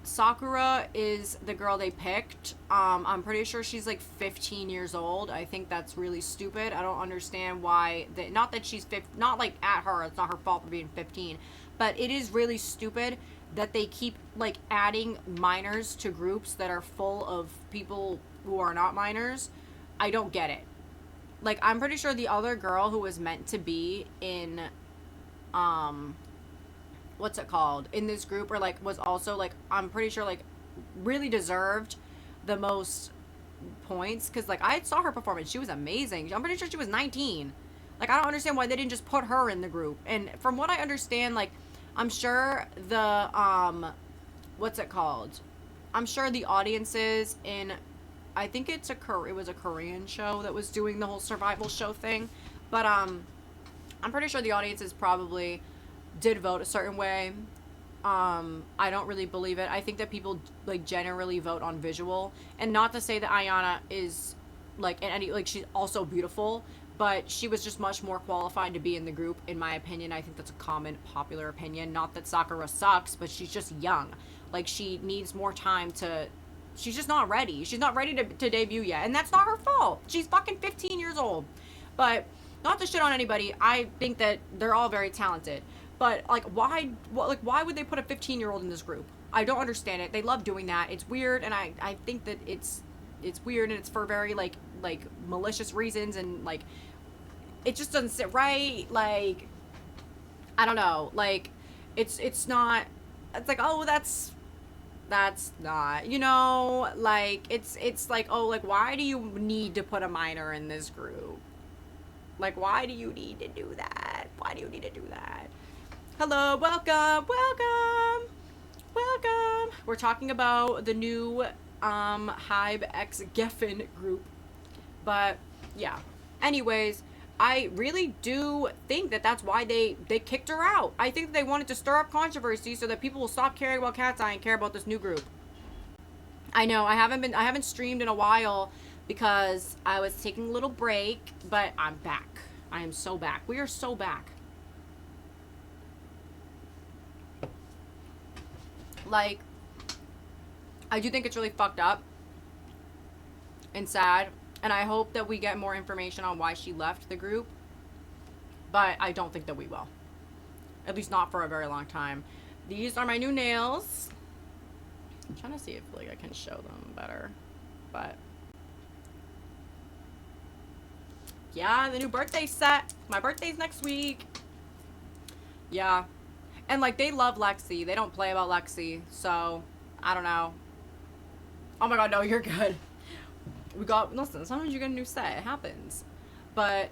Sakura is the girl they picked. I'm pretty sure she's like 15 years old. I think that's really stupid. I don't understand why not that she's not like at her, it's not her fault for being 15, but it is really stupid that they keep like adding minors to groups that are full of people who are not minors. I don't get it. Like, I'm pretty sure the other girl who was meant to be in what's it called, in this group, or like was also like, I'm pretty sure like really deserved the most points, because like I saw her performance, she was amazing. I'm pretty sure she was 19. Like, I don't understand why they didn't just put her in the group. And from what I understand, like, I'm sure the what's it called, I'm sure the audiences in, I think it was a Korean show that was doing the whole survival show thing, but I'm pretty sure the audiences probably did vote a certain way. I don't really believe it. I think that people like generally vote on visual, and not to say that Ayana is like in any, like, she's also beautiful, but she was just much more qualified to be in the group, in my opinion. I think that's a common popular opinion. Not that Sakura sucks, but she's just young. Like, she needs more time to, she's just not ready. She's not ready to debut yet, and that's not her fault. She's fucking 15 years old. But not to shit on anybody, I think that they're all very talented. But, like, why would they put a 15-year-old in this group? I don't understand it. They love doing that. It's weird, and I think that it's weird, and it's for very, like malicious reasons, and, like, it just doesn't sit right. Like, I don't know. Like, it's not, it's like, oh, that's not, you know, like, it's like, oh, like, why do you need to put a minor in this group? Like, why do you need to do that? Why do you need to do that? Hello, welcome. We're talking about the new Hybe X Geffen group. But yeah. Anyways, I really do think that that's why they kicked her out. I think that they wanted to stir up controversy so that people will stop caring about Cat's Eye and care about this new group. I know I haven't streamed in a while because I was taking a little break, but I'm back. I am so back. We are so back. Like, I do think it's really fucked up and sad, and I hope that we get more information on why she left the group, but I don't think that we will. At least not for a very long time. These are my new nails. I'm trying to see if like I can show them better, but yeah, the new birthday set. My birthday's next week. Yeah, and like they love Lexi. They don't play about Lexi, so I don't know. Oh my god, no, you're good. Listen, sometimes you get a new set. It happens. But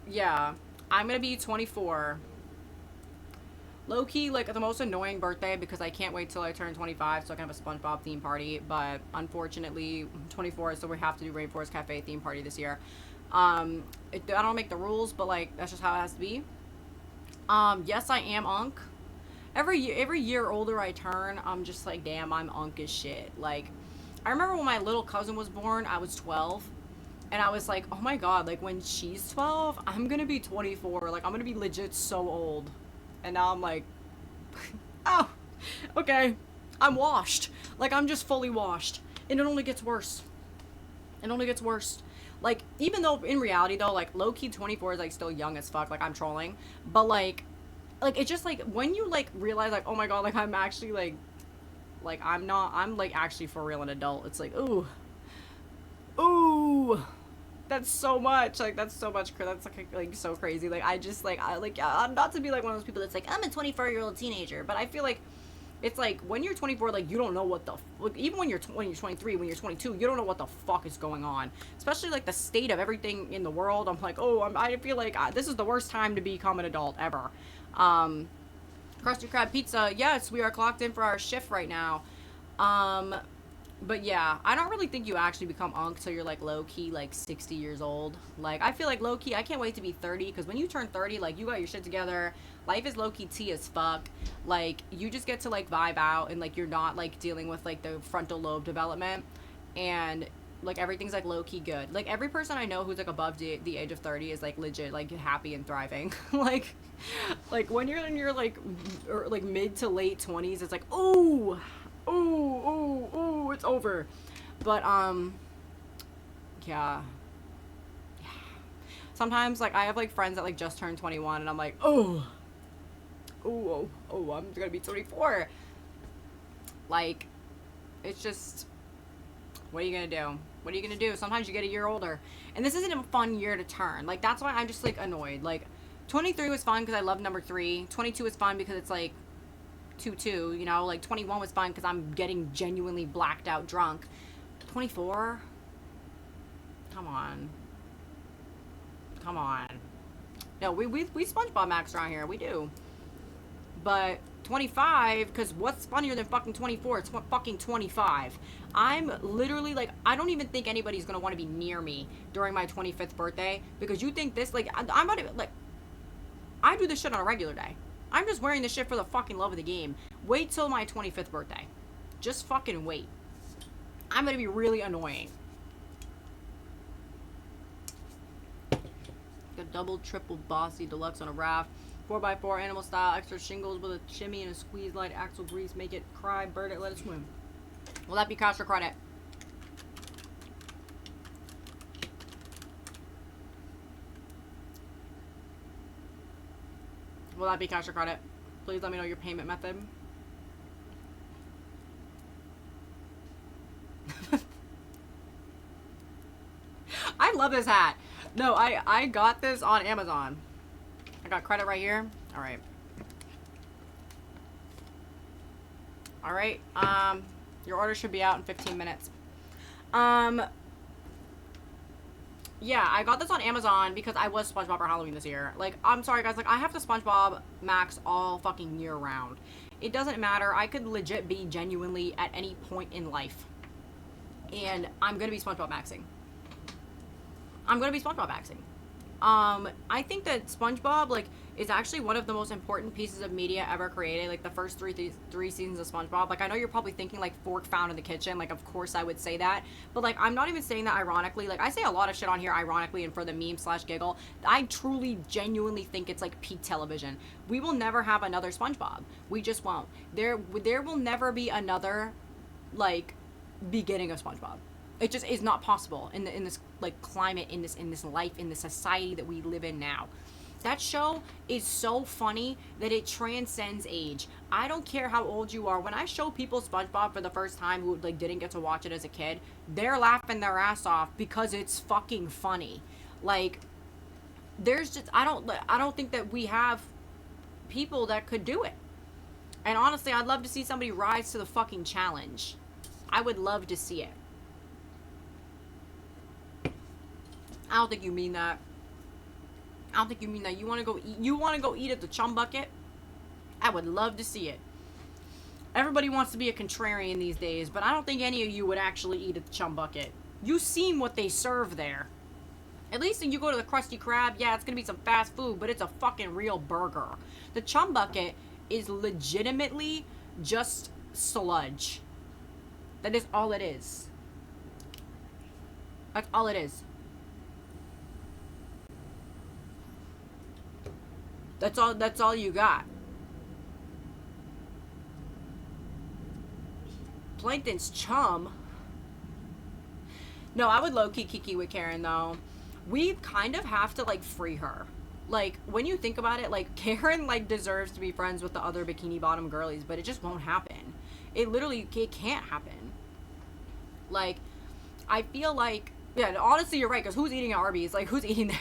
yeah, I'm gonna be 24. Low-key, like, the most annoying birthday because I can't wait till I turn 25 so I can have a SpongeBob theme party. But unfortunately, 24, so we have to do Rainforest Cafe theme party this year. I don't make the rules, but, like, that's just how it has to be. Yes, I am Unk. Every year older I turn, I'm just like, damn, I'm Unk as shit. Like, I remember when my little cousin was born, I was 12. And I was like, oh my god, like, when she's 12, I'm gonna be 24. Like, I'm gonna be legit so old. And now I'm like, oh, okay, I'm washed. Like, I'm just fully washed. And it only gets worse. It only gets worse. Like, even though, in reality, though, like, low-key 24 is, like, still young as fuck. Like, I'm trolling. But, like, it's just, like, when you, like, realize, like, oh my god, like, I'm actually, like, I'm like, actually for real an adult. It's like, ooh. Ooh. That's so much. Like, that's so much. That's, like so crazy. Like, I just, like, I'm not to be, like, one of those people that's, like, I'm a 24-year-old teenager. But I feel like it's, like, when you're 24, like, you don't know what the... Like, even when you're 23, when you're 22, you don't know what the fuck is going on. Especially, like, the state of everything in the world. I'm like, oh, I feel like this is the worst time to become an adult ever. Krusty Krab Pizza. Yes, we are clocked in for our shift right now. But yeah, I don't really think you actually become Unk till you're, like, low-key, like, 60 years old. Like, I feel like low-key, I can't wait to be 30, because when you turn 30, like, you got your shit together, life is low-key tea as fuck. Like, you just get to, like, vibe out, and, like, you're not, like, dealing with, like, the frontal lobe development, and, like, everything's, like, low-key good. Like, every person I know who's, like, above the age of 30 is, like, legit, like, happy and thriving. like, when you're in your, like, mid to late 20s, it's like, ooh, it's over. But, yeah. Sometimes, like, I have, like, friends that, like, just turned 21, and I'm like, I'm gonna be 24. Like, it's just, what are you gonna do? What are you gonna do? Sometimes you get a year older. And this isn't a fun year to turn. Like, that's why I'm just, like, annoyed. Like, 23 was fun because I love number 3. 22 is fun because it's, like, 2-2, you know? Like, 21 was fun because I'm getting genuinely blacked out drunk. 24? Come on. Come on. No, we SpongeBob max around here. We do. But 25, because what's funnier than fucking 24? It's fucking 25. I'm literally, like, I don't even think anybody's gonna want to be near me during my 25th birthday, because you think this, like, I'm about to, like, I do this shit on a regular day. I'm just wearing this shit for the fucking love of the game. Wait till my 25th birthday. Just fucking wait. I'm gonna be really annoying. A double, triple, bossy, deluxe on a raft. 4x4 animal style, extra shingles with a shimmy and a squeeze light, axle grease, make it cry, bird it, let it swim. Will that be cash or credit? Will that be cash or credit? Please let me know your payment method. I love this hat. No, I got this on Amazon. I got credit right here. Alright. Alright, your order should be out in 15 minutes. Yeah, I got this on Amazon because I was SpongeBob for Halloween this year. Like, I'm sorry guys, like, I have to SpongeBob max all fucking year round. It doesn't matter. I could legit be genuinely at any point in life. And I'm gonna be SpongeBob maxing. I'm gonna be SpongeBob maxing. I think that SpongeBob, like, is actually one of the most important pieces of media ever created. Like, the first three seasons of SpongeBob. Like, I know you're probably thinking, like, fork found in the kitchen. Like, of course I would say that. But, like, I'm not even saying that ironically. Like, I say a lot of shit on here ironically and for the meme slash giggle. I truly, genuinely think it's, like, peak television. We will never have another SpongeBob. We just won't. There will never be another, like, beginning of SpongeBob. It just is not possible in this like climate, in this life, in the society that we live in now. That show is so funny that it transcends age. I don't care how old you are. When I show people SpongeBob for the first time who like didn't get to watch it as a kid, they're laughing their ass off because it's fucking funny. Like, there's just I don't think that we have people that could do it. And honestly, I'd love to see somebody rise to the fucking challenge. I would love to see it. I don't think you mean that. I don't think you mean that. You want to go eat? You want to go eat at the Chum Bucket? I would love to see it. Everybody wants to be a contrarian these days, but I don't think any of you would actually eat at the Chum Bucket. You've seen what they serve there. At least when you go to the Krusty Krab, yeah, it's gonna be some fast food, but it's a fucking real burger. The Chum Bucket is legitimately just sludge. That is all it is. That's all it is. That's all you got. Plankton's chum. No, I would low-key kiki with Karen, though. We kind of have to, like, free her. Like, when you think about it, like, Karen, like, deserves to be friends with the other Bikini Bottom girlies, but it just won't happen. It can't happen. Like, I feel like, yeah, honestly, you're right, because who's eating at Arby's? Like, who's eating there?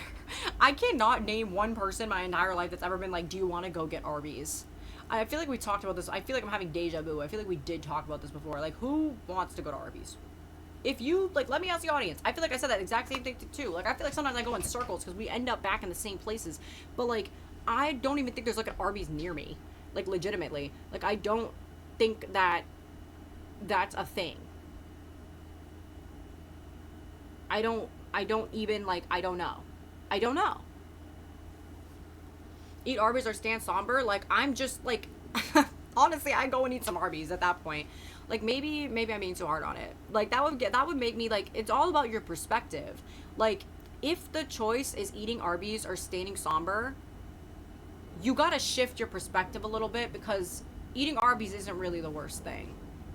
I cannot name one person my entire life that's ever been like, do you want to go get Arby's? I feel like we talked about this. I feel like I'm having deja vu. I feel like we did talk about this before. Like, who wants to go to Arby's? If you, like, let me ask the audience. I feel like I said that exact same thing too. Like, I feel like sometimes I go in circles because we end up back in the same places. But, like, I don't even think there's, like, an Arby's near me. Like, legitimately. Like, I don't think that that's a thing. I don't even, like, I don't know. I don't know. Eat Arby's or stand somber? Like, I'm just, like, honestly, I go and eat some Arby's at that point. Like, maybe I'm being too hard on it. Like, that would make me, like, it's all about your perspective. Like, if the choice is eating Arby's or standing somber, you gotta shift your perspective a little bit, because eating Arby's isn't really the worst thing.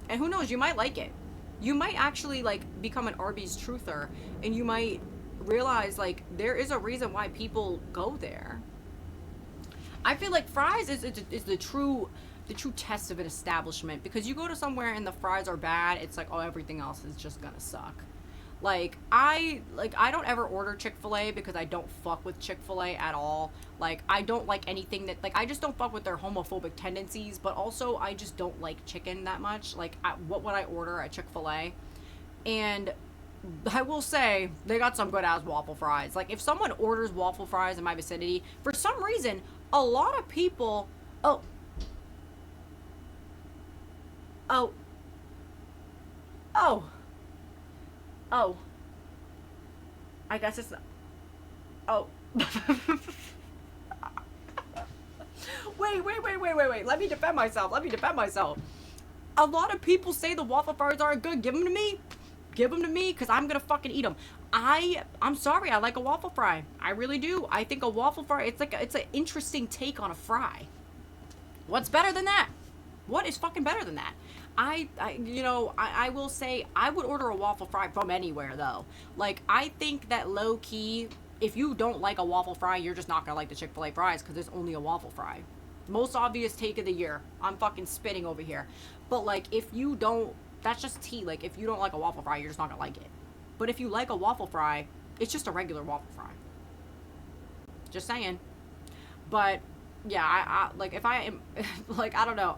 And who knows, you might like it. You might actually, like, become an Arby's truther, and you might realize, like, there is a reason why people go there. I feel like fries is the true test of an establishment, because you go to somewhere and the fries are bad, it's like, oh, everything else is just gonna suck. Like, I don't ever order Chick-fil-A because I don't fuck with Chick-fil-A at all. Like, I don't like anything that, like, I just don't fuck with their homophobic tendencies, but also I just don't like chicken that much. Like, what would I order at Chick-fil-A? And I will say, they got some good-ass waffle fries. Like, if someone orders waffle fries in my vicinity, for some reason, a lot of people... Oh. I guess it's... Oh. Wait. Let me defend myself. A lot of people say the waffle fries aren't good. Give them to me. Because I'm gonna fucking eat them. I'm sorry, I like a waffle fry. I really do. I think a waffle fry, it's an interesting take on a fry. What's better than that? What is fucking better than that? I will say, I would order a waffle fry from anywhere, though. Like, I think that low-key, if you don't like a waffle fry, you're just not gonna like the Chick-fil-A fries, because there's only a waffle fry. Most obvious take of the year. I'm fucking spitting over here. But, like, if you don't... That's just tea. Like, if you don't like a waffle fry, you're just not gonna like it. But if you like a waffle fry, it's just a regular waffle fry. Just saying. But, yeah, I like, if I am... like, I don't know.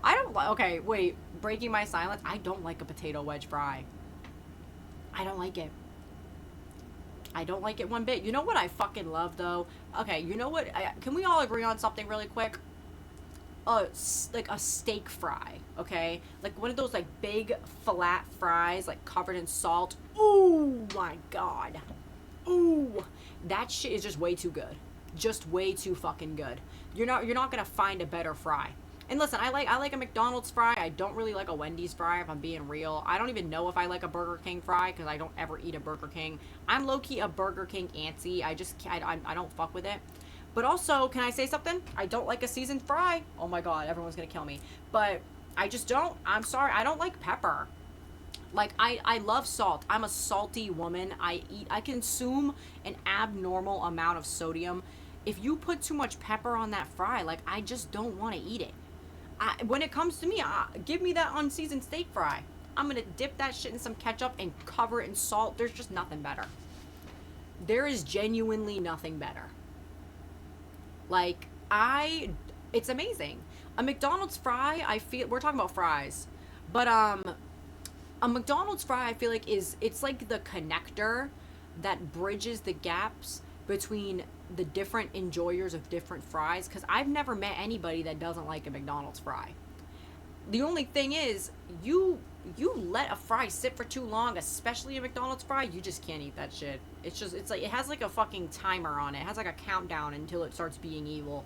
Okay, wait. Breaking my silence. I don't like a potato wedge fry. I don't like it. I don't like it one bit. You know what I fucking love, though? Okay, you know what? Can we all agree on something really quick? Like a steak fry, okay? Like one of those, like, big, flat fries, like, covered in salt. Oh, my God. Ooh, that shit is just way too good. Just way too fucking good. You're not gonna find a better fry. And listen, I like a McDonald's fry. I don't really like a Wendy's fry, if I'm being real. I don't even know if I like a Burger King fry, because I don't ever eat a Burger King. I'm low-key a Burger King antsy. I don't fuck with it. But also, can I say something? I don't like a seasoned fry. Oh my god, everyone's gonna kill me. But I just don't. I'm sorry, I don't like pepper. Like, I love salt. I'm a salty woman. I consume an abnormal amount of sodium. If you put too much pepper on that fry, like, I just don't want to eat it. When it comes to me, give me that unseasoned steak fry. I'm gonna dip that shit in some ketchup and cover it in salt. There's just nothing better. There is genuinely nothing better. Like, it's amazing. A McDonald's fry, we're talking about fries, but, a McDonald's fry, I feel like it's like the connector that bridges the gaps between the different enjoyers of different fries, because I've never met anybody that doesn't like a McDonald's fry. The only thing is, you let a fry sit for too long, especially a McDonald's fry, you just can't eat that shit. It's like, it has like a fucking timer on it. It has like a countdown until it starts being evil.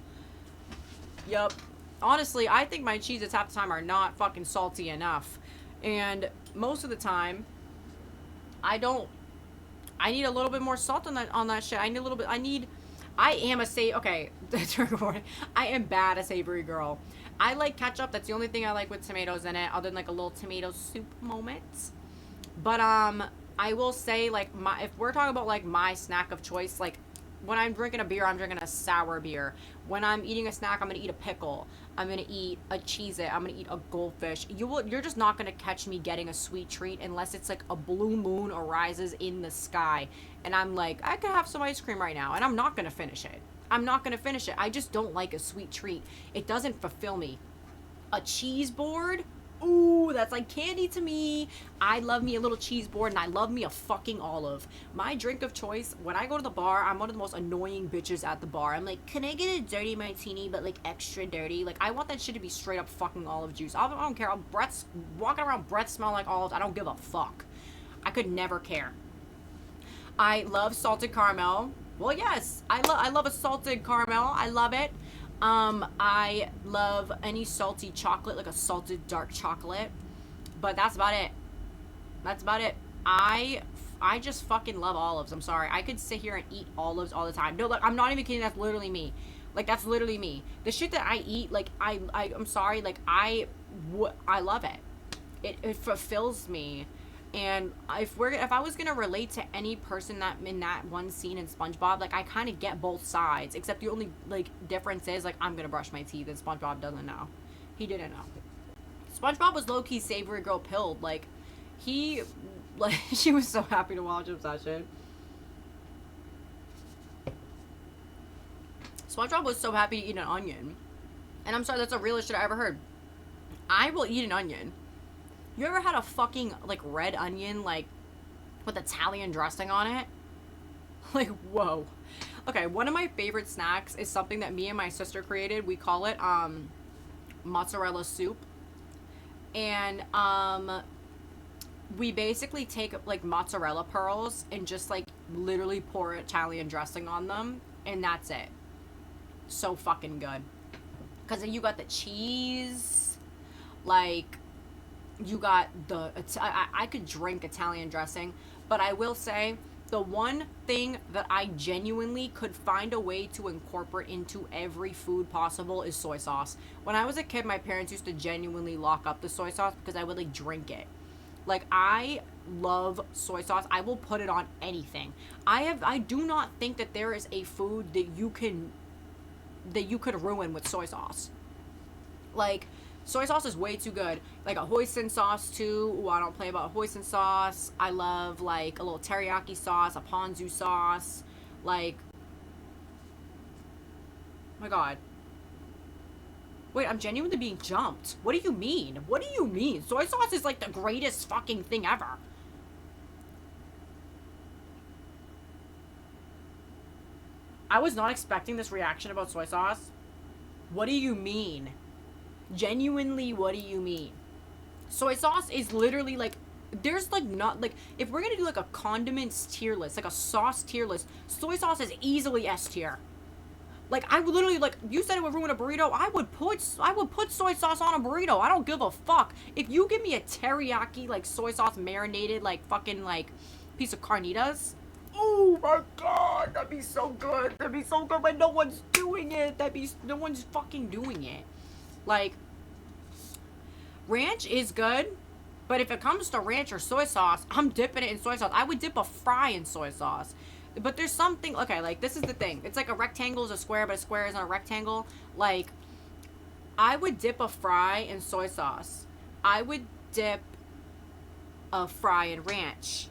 Yup. Honestly, I think my Cheez-Its half the time are not fucking salty enough. And most of the time, I need a little bit more salt on that shit. I am bad a savory girl. I like ketchup. That's the only thing I like with tomatoes in it, other than like a little tomato soup moment. But I will say, like, if we're talking about like my snack of choice, like, when I'm drinking a beer, I'm drinking a sour beer. When I'm eating a snack, I'm gonna eat a pickle. I'm gonna eat a Cheez-It. I'm gonna eat a goldfish. You're just not gonna catch me getting a sweet treat unless it's like a blue moon arises in the sky, and I'm like, I could have some ice cream right now, and I'm not gonna finish it. I just don't like a sweet treat. It doesn't fulfill me. A cheese board? Ooh, that's like candy to me. I love me a little cheese board, and I love me a fucking olive. My drink of choice, when I go to the bar, I'm one of the most annoying bitches at the bar. I'm like, can I get a dirty martini, but like extra dirty? Like, I want that shit to be straight up fucking olive juice. I don't care. Walking around, breath smell like olives. I don't give a fuck. I could never care. I love salted caramel. Well, yes, I love a salted caramel. I love it. I love any salty chocolate, like a salted dark chocolate, but that's about it. I just fucking love olives. I'm sorry. I could sit here and eat olives all the time. No, like, I'm not even kidding. That's literally me. Like, that's literally me. The shit that I eat, like, I'm sorry, like, I love it. It fulfills me. And if I was gonna relate to any person that in that one scene in SpongeBob, like, I kind of get both sides, except the only, like, difference is, like, I'm gonna brush my teeth, and SpongeBob doesn't know. He didn't know. SpongeBob was low-key savory girl pilled. Like, she was so happy to watch Obsession. SpongeBob was so happy to eat an onion. And I'm sorry, that's the realest shit I ever heard. I will eat an onion. You ever had a fucking, like, red onion, like, with Italian dressing on it? Like, whoa. Okay, one of my favorite snacks is something that me and my sister created. We call it, mozzarella soup. And, we basically take, like, mozzarella pearls and just, like, literally pour Italian dressing on them. And that's it. So fucking good. Because you got the cheese, like, you got the, I could drink Italian dressing, but I will say, the one thing that I genuinely could find a way to incorporate into every food possible is soy sauce. When I was a kid, my parents used to genuinely lock up the soy sauce because I would, like, drink it. Like, I love soy sauce. I will put it on anything. I do not think that there is a food that you could ruin with soy sauce. Like, soy sauce is way too good. Like, a hoisin sauce, too. Ooh, I don't play about hoisin sauce. I love, like, a little teriyaki sauce, a ponzu sauce. Like, oh my god. Wait, I'm genuinely being jumped. What do you mean? What do you mean? Soy sauce is, like, the greatest fucking thing ever. I was not expecting this reaction about soy sauce. What do you mean? Genuinely, what do you mean? Soy sauce is literally, like, there's like not like if we're gonna do like a condiments tier list, like a sauce tier list, soy sauce is easily S tier. Like I would literally like you said it would ruin a burrito. I would put soy sauce on a burrito. I don't give a fuck. If you give me a teriyaki like soy sauce marinated like fucking like piece of carnitas, oh my god, that'd be so good. That'd be so good, but no one's doing it. No one's fucking doing it. Like ranch is good, but if it comes to ranch or soy sauce, I'm dipping it in soy sauce. I would dip a fry in soy sauce. But there's something, okay, like, this is the thing. It's like a rectangle is a square, but a square isn't a rectangle. Like, I would dip a fry in soy sauce. I would dip a fry in ranch.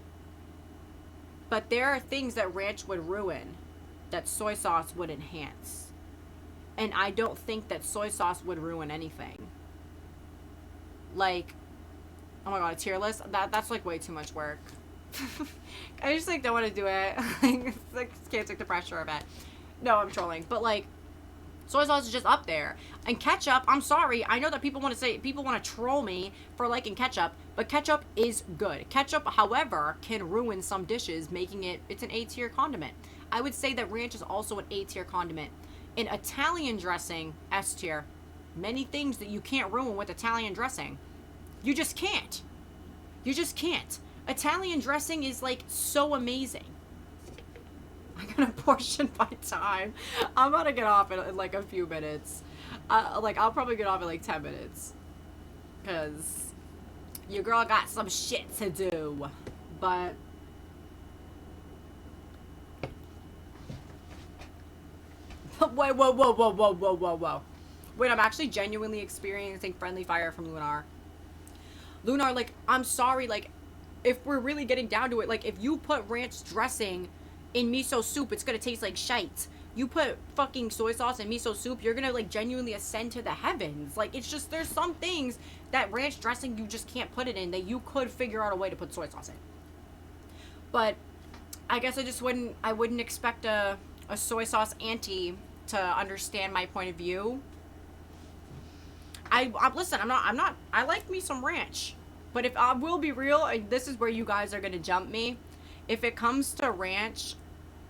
But there are things that ranch would ruin that soy sauce would enhance. And I don't think that soy sauce would ruin anything. Like, oh my god, a tier list? That's like way too much work. I just like don't want to do it. Like can't take the pressure of it. No, I'm trolling. But like soy sauce is just up there. And ketchup, I'm sorry. I know that people want to troll me for liking ketchup, but ketchup is good. Ketchup, however, can ruin some dishes, making it's an A tier condiment. I would say that ranch is also an A tier condiment. In Italian dressing, S tier. Many things that you can't ruin with Italian dressing. You just can't. You just can't. Italian dressing is like so amazing. I'm gonna portion my time. I'm gonna get off in like a few minutes. Like I'll probably get off in like 10 minutes. Cause your girl got some shit to do. But wait, whoa. Wait, I'm actually genuinely experiencing friendly fire from Lunar. Lunar, like, I'm sorry, like, if we're really getting down to it, like, if you put ranch dressing in miso soup, it's gonna taste like shite. You put fucking soy sauce in miso soup, you're gonna, like, genuinely ascend to the heavens. Like, it's just, there's some things that ranch dressing, you just can't put it in, that you could figure out a way to put soy sauce in. But I guess I wouldn't expect a soy sauce auntie to understand my point of view. Listen, I like me some ranch. But if I will be real, and this is where you guys are gonna jump me, if it comes to ranch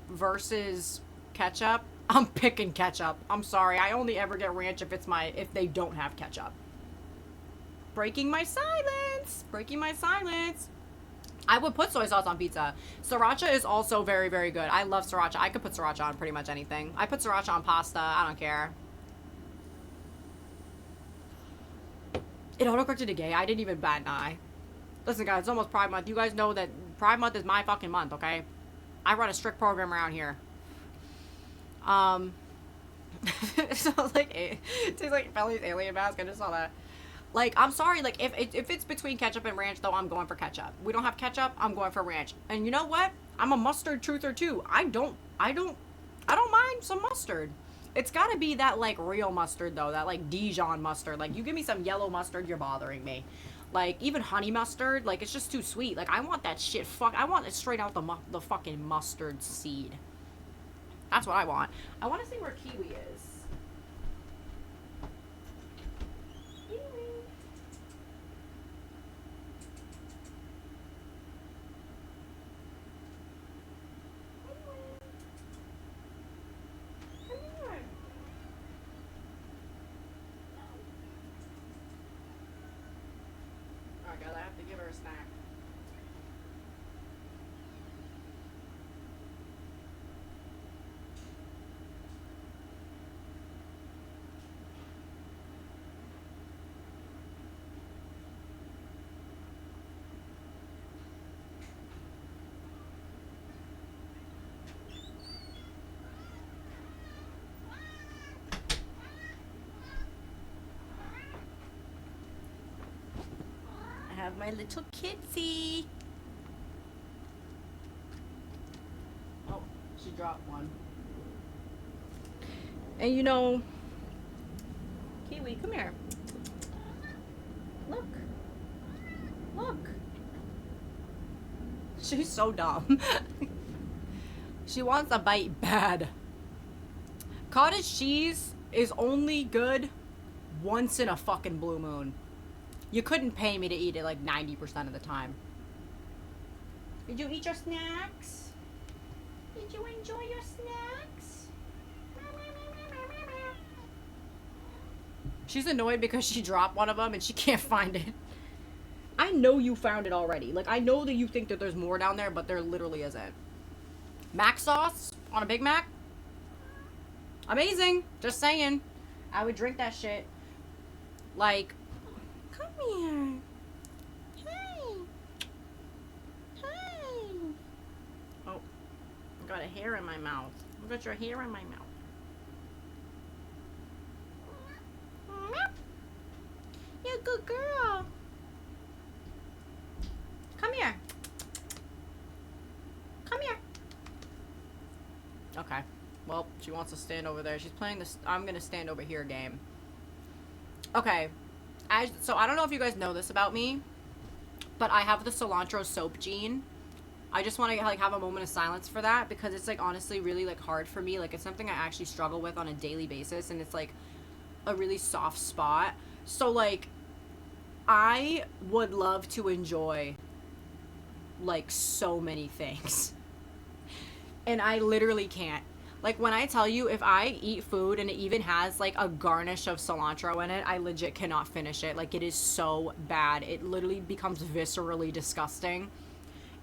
versus ketchup, I'm picking ketchup. I'm sorry, I only ever get ranch if they don't have ketchup. Breaking my silence. I would put soy sauce on pizza. Sriracha is also very, very good. I love sriracha. I could put sriracha on pretty much anything. I put sriracha on pasta. I don't care. It autocorrected to gay. I didn't even bat an eye. Listen, guys, it's almost Pride Month. You guys know that Pride Month is my fucking month, okay? I run a strict program around here. So, like, it tastes like Belly's alien mask. I just saw that. Like, I'm sorry, like, if it's between ketchup and ranch, though, I'm going for ketchup. We don't have ketchup, I'm going for ranch. And you know what? I'm a mustard truther, too. I don't mind some mustard. It's gotta be that, like, real mustard, though. That, like, Dijon mustard. Like, you give me some yellow mustard, you're bothering me. Like, even honey mustard, like, it's just too sweet. Like, I want that shit, I want it straight out the fucking mustard seed. That's what I want. I want to see where Kiwi is. I have to give her a snack. I have my little kitsy. Oh, she dropped one. And you know, Kiwi, come here. Look. She's so dumb. She wants a bite bad. Cottage cheese is only good once in a fucking blue moon. You couldn't pay me to eat it like 90% of the time. Did you eat your snacks? Did you enjoy your snacks? She's annoyed because she dropped one of them and she can't find it. I know you found it already. Like, I know that you think that there's more down there, but there literally isn't. Mac sauce on a Big Mac? Amazing. Just saying. I would drink that shit. Like, come here. Hi. Hi. Oh, I got a hair in my mouth. I got your hair in my mouth. You're a good girl. Come here. Come here. Okay. Well, she wants to stand over there. She's playing this I'm gonna stand over here game. Okay. So I don't know if you guys know this about me, but I have the cilantro soap gene. I just want to like have a moment of silence for that because it's like honestly really like hard for me. Like it's something I actually struggle with on a daily basis, and it's like a really soft spot. So like I would love to enjoy like so many things. And I literally can't. Like when I tell you if I eat food and it even has like a garnish of cilantro in it, I legit cannot finish it. Like it is so bad. It literally becomes viscerally disgusting.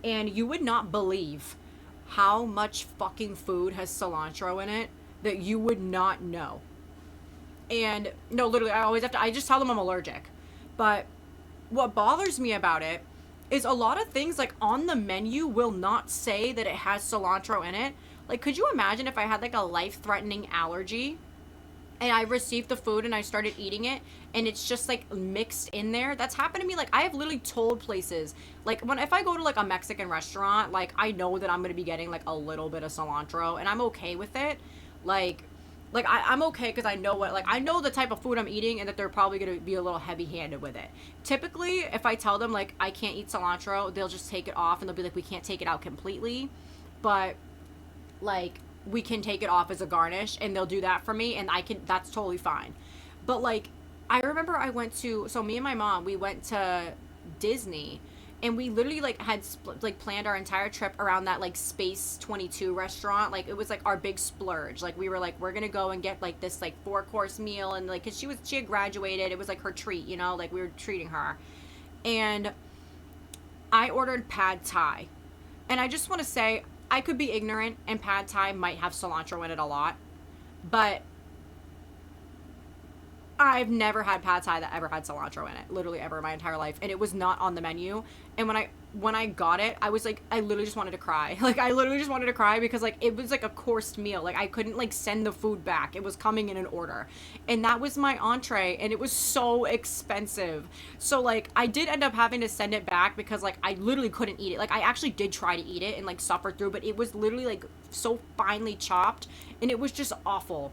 And you would not believe how much fucking food has cilantro in it that you would not know. And no, literally I just tell them I'm allergic. But what bothers me about it is a lot of things like on the menu will not say that it has cilantro in it. Like, could you imagine if I had like a life-threatening allergy and I received the food and I started eating it and it's just like mixed in there? That's happened to me. Like, I have literally told places, like if I go to like a Mexican restaurant, like I know that I'm going to be getting like a little bit of cilantro and I'm okay with it. I'm okay because I know I know the type of food I'm eating and that they're probably going to be a little heavy-handed with it. Typically, if I tell them, like, I can't eat cilantro, they'll just take it off and they'll be like, we can't take it out completely, but, like, we can take it off as a garnish, and they'll do that for me, and that's totally fine. But, like, I remember so me and my mom, we went to Disney, and we literally, like, had, planned our entire trip around that, like, Space 22 restaurant. Like, it was, like, our big splurge. Like, we were, like, we're gonna go and get, like, this, like, 4-course meal. And, like, 'cause she had graduated. It was, like, her treat, you know? Like, we were treating her. And I ordered pad thai. And I just want to say, I could be ignorant, and pad thai might have cilantro in it a lot. But I've never had pad thai that ever had cilantro in it, literally ever in my entire life, and it was not on the menu. And when I got it, I was like, I literally just wanted to cry. Like, I literally just wanted to cry because, like, it was like a coursed meal. Like, I couldn't, like, send the food back. It was coming in an order, and that was my entree, and it was so expensive. So, like, I did end up having to send it back because, like, I literally couldn't eat it. Like, I actually did try to eat it and, like, suffer through, but it was literally, like, so finely chopped, and it was just awful.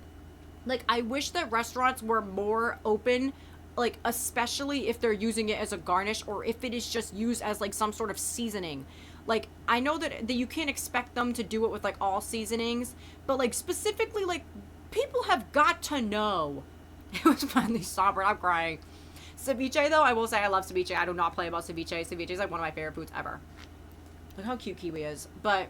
Like, I wish that restaurants were more open, like, especially if they're using it as a garnish or if it is just used as, like, some sort of seasoning. Like, I know that you can't expect them to do it with, like, all seasonings, but, like, specifically, like, people have got to know. It was finally somber. I'm crying. Ceviche, though, I will say I love ceviche. I do not play about ceviche. Ceviche is, like, one of my favorite foods ever. Look how cute Kiwi is. But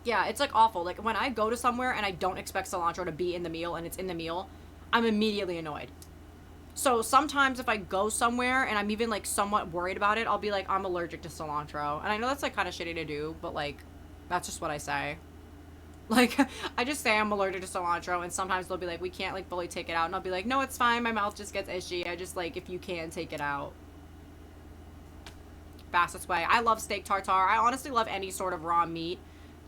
yeah, it's, like, awful. Like, when I go to somewhere and I don't expect cilantro to be in the meal and it's in the meal, I'm immediately annoyed. So sometimes if I go somewhere and I'm even, like, somewhat worried about it, I'll be like, I'm allergic to cilantro. And I know that's, like, kind of shitty to do, but, like, that's just what I say. Like, I just say I'm allergic to cilantro, and sometimes they'll be like, we can't, like, fully take it out. And I'll be like, no, it's fine. My mouth just gets itchy. I just, like, if you can, take it out. Fastest way. I love steak tartare. I honestly love any sort of raw meat.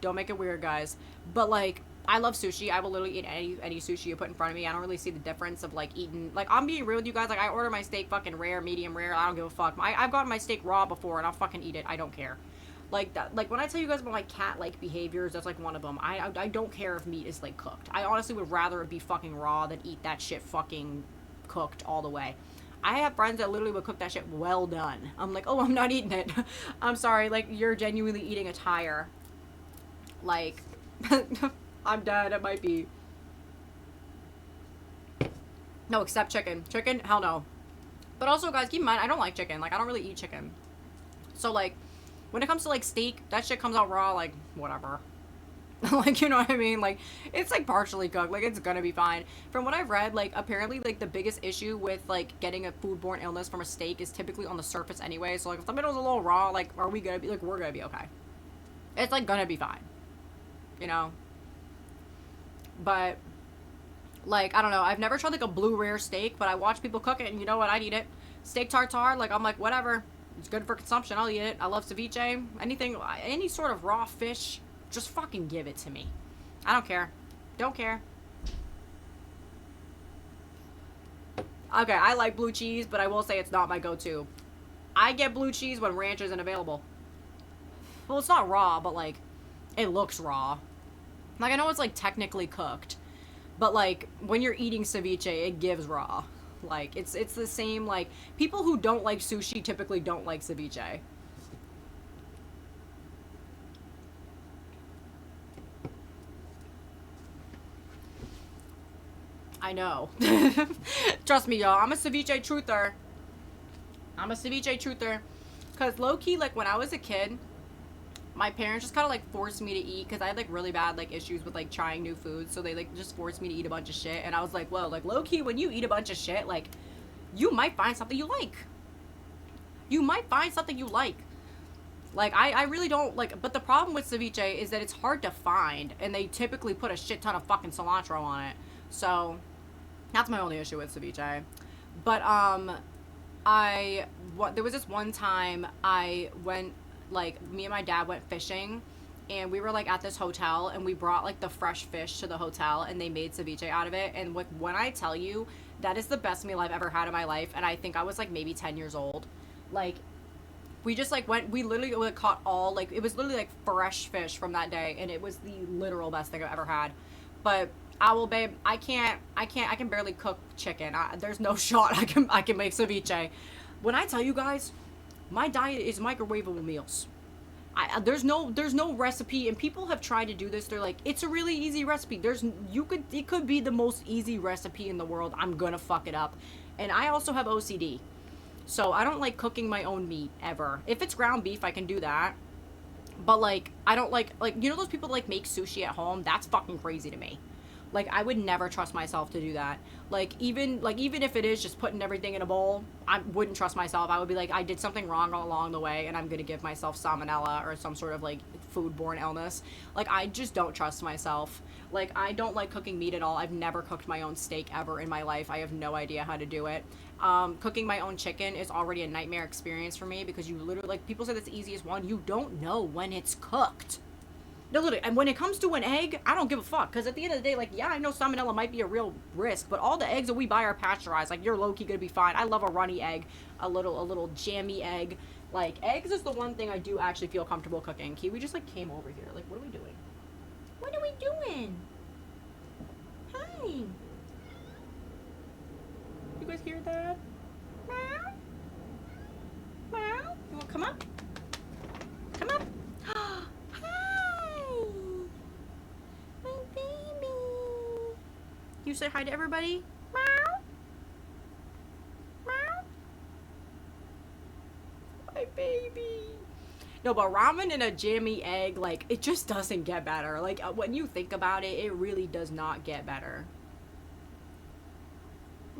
Don't make it weird, guys. But, like, I love sushi. I will literally eat any sushi you put in front of me. I don't really see the difference of, like, eating. Like, I'm being real with you guys. Like, I order my steak fucking rare, medium rare. I don't give a fuck. I've gotten my steak raw before, and I'll fucking eat it. I don't care. Like, that. Like, when I tell you guys about my cat-like behaviors, that's, like, one of them. I don't care if meat is, like, cooked. I honestly would rather it be fucking raw than eat that shit fucking cooked all the way. I have friends that literally would cook that shit well done. I'm like, oh, I'm not eating it. I'm sorry. Like, you're genuinely eating a tire. Like, I'm dead. It might be. No, except chicken. Chicken? Hell no. But also, guys, keep in mind, I don't like chicken. Like, I don't really eat chicken. So, like, When it comes to like steak, that shit comes out raw, like whatever. Like, you know what I mean? Like, it's like partially cooked. Like, it's gonna be fine. From what I've read, like, apparently, like, the biggest issue with, like, getting a foodborne illness from a steak is typically on the surface anyway. So, like, if the middle's a little raw, like, are we gonna be, like, we're gonna be okay. It's, like, gonna be fine. You know? But, like, I don't know. I've never tried, like, a blue rare steak, but I watch people cook it, and you know what? I'd eat it. Steak tartare, like, I'm like, whatever. It's good for consumption. I'll eat it. I love ceviche. Anything, any sort of raw fish. Just fucking give it to me. I don't care. Don't care. Okay, I like blue cheese, but I will say it's not my go-to. I get blue cheese when ranch isn't available. Well, it's not raw, but, like, it looks raw. Like, I know it's, like, technically cooked. But, like, when you're eating ceviche, it gives raw. Like, it's the same, like, people who don't like sushi typically don't like ceviche. I know. Trust me, y'all. I'm a ceviche truther. Because low-key, like, when I was a kid, my parents just kind of, like, forced me to eat. Because I had, like, really bad, like, issues with, like, trying new foods. So they, like, just forced me to eat a bunch of shit. And I was like, whoa, like, low-key, when you eat a bunch of shit, like, you might find something you like. Like, I really don't, like, but the problem with ceviche is that it's hard to find. And they typically put a shit ton of fucking cilantro on it. So... that's my only issue with ceviche. But, there was this one time I went, like, me and my dad went fishing, and we were, like, at this hotel, and we brought, like, the fresh fish to the hotel, and they made ceviche out of it, and when I tell you, that is the best meal I've ever had in my life, and I think I was, like, maybe 10 years old. Like, we just, like, we literally, like, caught all, like, it was literally, like, fresh fish from that day, and it was the literal best thing I've ever had. But... Owl babe, I can barely cook chicken. There's no shot I can make ceviche. When I tell you guys, my diet is microwavable meals. There's no recipe, and people have tried to do this. They're like, it's a really easy recipe. It could be the most easy recipe in the world. I'm gonna fuck it up. And I also have OCD. So I don't like cooking my own meat ever. If it's ground beef, I can do that. But like, I don't like, you know those people that, like, make sushi at home? That's fucking crazy to me. Like, I would never trust myself to do that. Like, even if it is just putting everything in a bowl, I wouldn't trust myself. I would be like, I did something wrong along the way, and I'm gonna give myself salmonella or some sort of, like, foodborne illness. Like, I just don't trust myself. Like, I don't like cooking meat at all. I've never cooked my own steak ever in my life. I have no idea how to do it. Cooking my own chicken is already a nightmare experience for me because you literally, like, people say that's the easiest one. You don't know when it's cooked. No, literally, and when it comes to an egg, I don't give a fuck, because at the end of the day, like, yeah, I know salmonella might be a real risk, but all the eggs that we buy are pasteurized. Like, you're low-key gonna be fine. I love a runny egg, a little jammy egg. Like, eggs is the one thing I do actually feel comfortable cooking. Kiwi just, like, came over here. Like, what are we doing? What are we doing? Hi. You guys hear that? Meow? Meow? You wanna come up? Come up. You say hi to everybody? Meow. Meow. My baby. No, but ramen and a jammy egg, like, it just doesn't get better. Like, when you think about it, it really does not get better.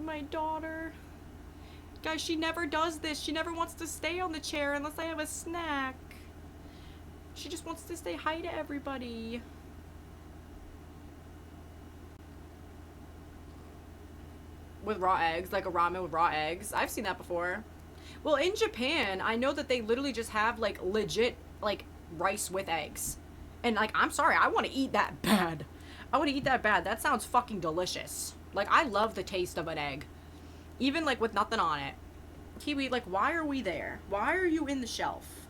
My daughter. Guys, she never does this. She never wants to stay on the chair unless I have a snack. She just wants to say hi to everybody. With raw eggs, like a ramen with raw eggs. I've seen that before. Well, in Japan, I know that they literally just have, like, legit, like, rice with eggs. And, like, I'm sorry, I want to eat that bad. That sounds fucking delicious. Like, I love the taste of an egg. Even, like, with nothing on it. Kiwi, like, why are we there? Why are you in the shelf?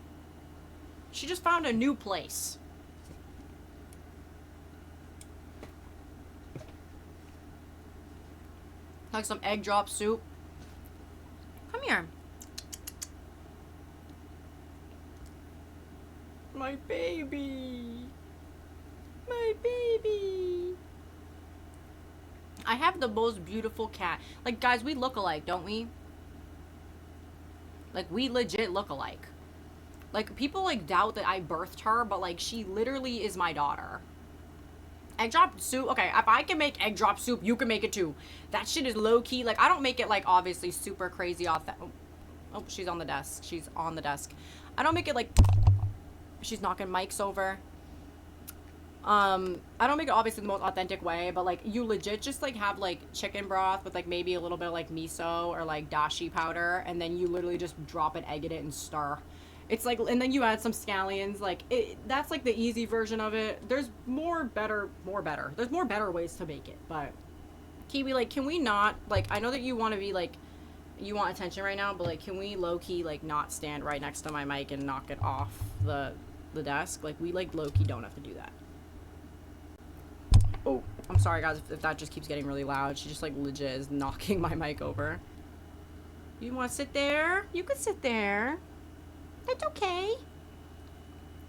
She just found a new place. Like some egg drop soup. Come here. My baby. My baby. I have the most beautiful cat. Like, guys, we look alike, don't we? Like, we legit look alike. Like, people, like, doubt that I birthed her, but, like, she literally is my daughter. Egg drop soup. Okay, if I can make egg drop soup, you can make it too. That shit is low-key. Like, I don't make it, like, obviously super crazy off that. Oh, she's on the desk. She's on the desk. I don't make it, like... She's knocking mics over. I don't make it obviously the most authentic way, but like you legit just like have like chicken broth with like maybe a little bit of like miso or like dashi powder, and then you literally just drop an egg in it and stir. It's like, and then you add some scallions. Like that's like the easy version of it. There's more better. There's more better ways to make it, but Kiwi, like, can we not, like, I know that you want to be like, you want attention right now, but like, can we low key like not stand right next to my mic and knock it off the desk? Like, we like low key don't have to do that. Oh, I'm sorry guys if that just keeps getting really loud. She just like legit is knocking my mic over. You want to sit there? You could sit there. That's okay.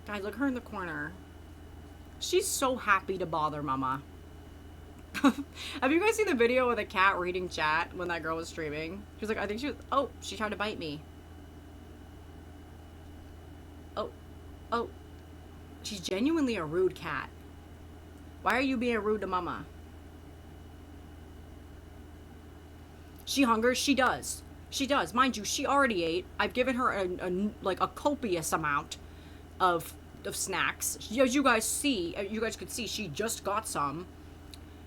Guys, look at her in the corner. She's so happy to bother mama. Have you guys seen the video with a cat reading chat when that girl was streaming? She was like, I think she was, oh, she tried to bite me. Oh. She's genuinely a rude cat. Why are you being rude to mama? She hungers? She does. She does. Mind you, she already ate. I've given her a copious amount of snacks. As you guys see, you guys could see, she just got some.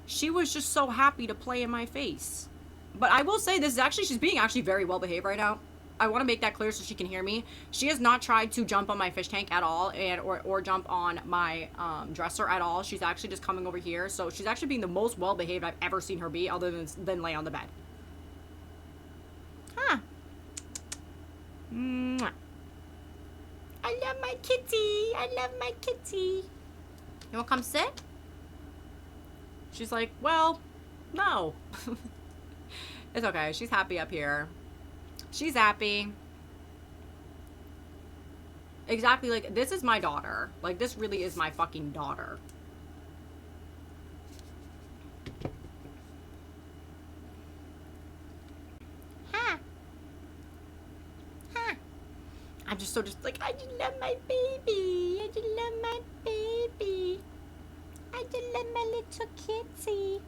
She was just so happy to play in my face. But I will say this is actually, she's being actually very well behaved right now. I want to make that clear so she can hear me. She has not tried to jump on my fish tank at all, and or jump on my dresser at all. She's actually just coming over here. So she's actually being the most well behaved I've ever seen her be, other than lay on the bed. Huh. Mwah. I love my kitty. I love my kitty. You want to come sit? She's like, well, no. It's okay. She's happy up here. She's happy. Exactly, like, this is my daughter. Like, this really is my fucking daughter. Huh. Huh. I'm just so like, I just love my baby. I just love my baby. I just love my little kitty.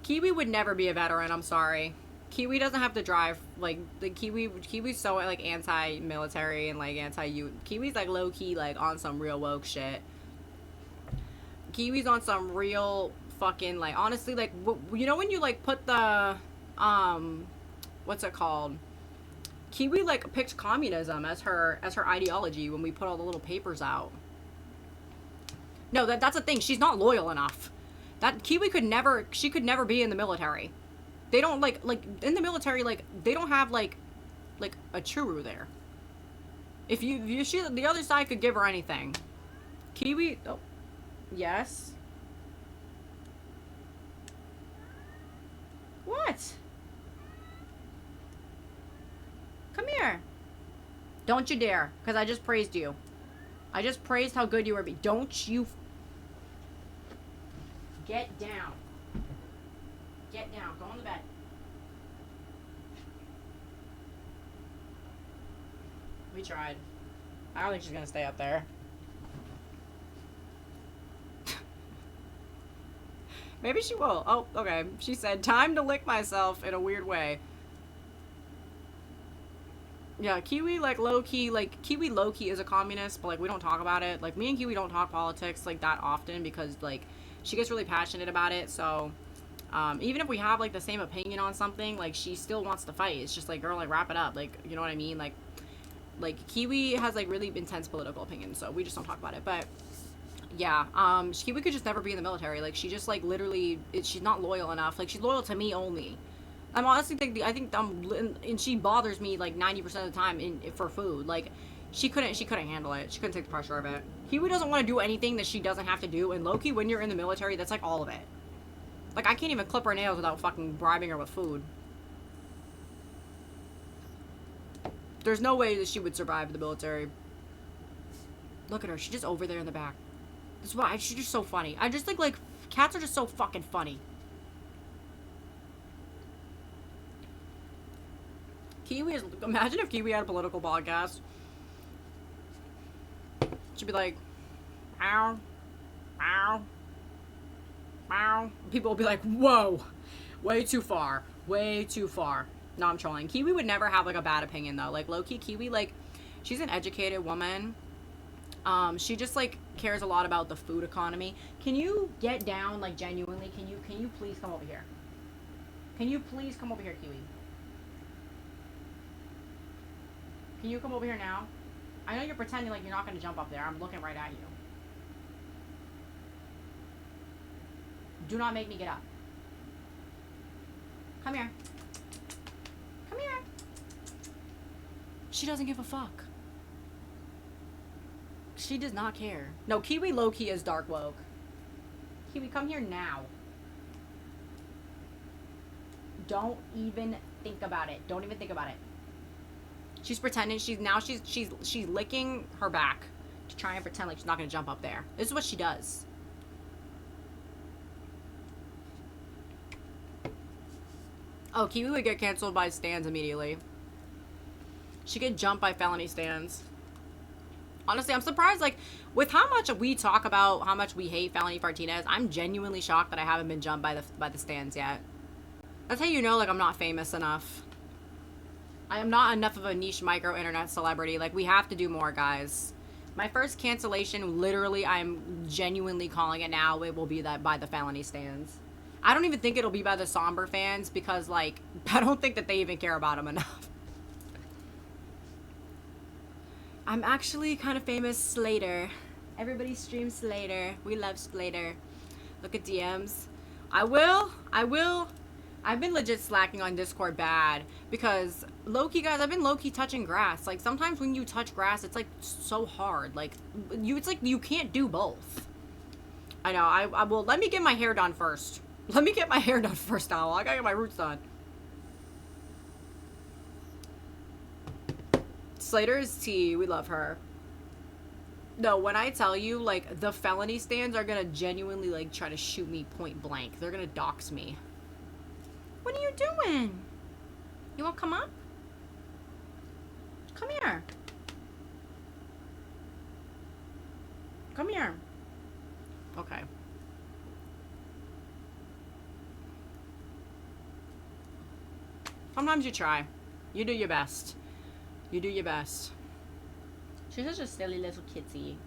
Kiwi would never be a veteran, I'm sorry. Kiwi doesn't have to drive, like, the Kiwi's so, like, anti-military and, like, anti-youth. Kiwi's, like, low-key, like, on some real woke shit. Kiwi's on some real fucking, like, honestly, like, you know when you, like, put the, what's it called? Kiwi, like, picked communism as her ideology when we put all the little papers out. No, that's the thing. She's not loyal enough. That Kiwi could never be in the military. They don't, like, in the military, like, they don't have, like a churu there. If she, the other side could give her anything. Kiwi, oh, yes. What? Come here. Don't you dare, because I just praised you. I just praised how good you were. Don't you get down. Get down. Go on the bed. We tried. I don't think she's gonna stay up there. Maybe she will. Oh, okay. She said, time to lick myself in a weird way. Yeah, Kiwi, like, low-key, like, Kiwi low-key is a communist, but, like, we don't talk about it. Like, me and Kiwi don't talk politics, like, that often because, like, she gets really passionate about it, so... even if we have, like, the same opinion on something, like, she still wants to fight. It's just like, girl, like, wrap it up. Like, you know what I mean? Like, Kiwi has, like, really intense political opinions, so we just don't talk about it. But, yeah, Kiwi could just never be in the military. Like, she just, like, literally, she's not loyal enough. Like, she's loyal to me only. I'm honestly and she bothers me, like, 90% of the time for food. Like, she couldn't handle it. She couldn't take the pressure of it. Kiwi doesn't want to do anything that she doesn't have to do, and low-key, when you're in the military, that's, like, all of it. Like, I can't even clip her nails without fucking bribing her with food. There's no way that she would survive the military. Look at her. She's just over there in the back. That's why she's just so funny. I just think, like, cats are just so fucking funny. Kiwi is... Imagine if Kiwi had a political podcast. she'd be like, ow, ow, ow. People will be like, whoa, way too far, way too far. No, I'm trolling. Kiwi would never have, like, a bad opinion, though. Like, low-key, Kiwi, like, she's an educated woman. She just, like, cares a lot about the food economy. Can you get down, like, genuinely? Can you please come over here? Can you please come over here, Kiwi? Can you come over here now? I know you're pretending like you're not going to jump up there. I'm looking right at you. Do not make me get up. Come here. Come here. She doesn't give a fuck. She does not care. No, Kiwi low-key is dark woke. Kiwi, come here now. Don't even think about it. Don't even think about it. She's pretending. She's licking her back to try and pretend like she's not gonna jump up there. This is what she does. Oh, Kiwi would get canceled by stands immediately. She could jump by felony stands. Honestly, I'm surprised, like, with how much we talk about how much we hate Felony Martinez, I'm genuinely shocked that I haven't been jumped by the stands yet. That's how you know, like, I'm not famous enough. I am not enough of a niche micro internet celebrity. Like, we have to do more, guys. My first cancellation, literally, I'm genuinely calling it now, it will be that by the felony stands. I don't even think it'll be by the somber fans because, like, I don't think that they even care about them enough. I'm actually kind of famous Slater. Everybody streams Slater. We love Slater. Look at DMs. I will. I've been legit slacking on Discord bad because low-key, guys, I've been low-key touching grass. Like, sometimes when you touch grass, it's, like, so hard. Like, it's like you can't do both. I know. I will. Let me get my hair done first. Let me get my hair done first, Owl. I gotta get my roots done. Slater is T. We love her. No, when I tell you, like, the felony stands are gonna genuinely, like, try to shoot me point blank. They're gonna dox me. What are you doing? You wanna come up? Come here. Come here. Okay. Sometimes you try. You do your best. You do your best. She's such a silly little kitty.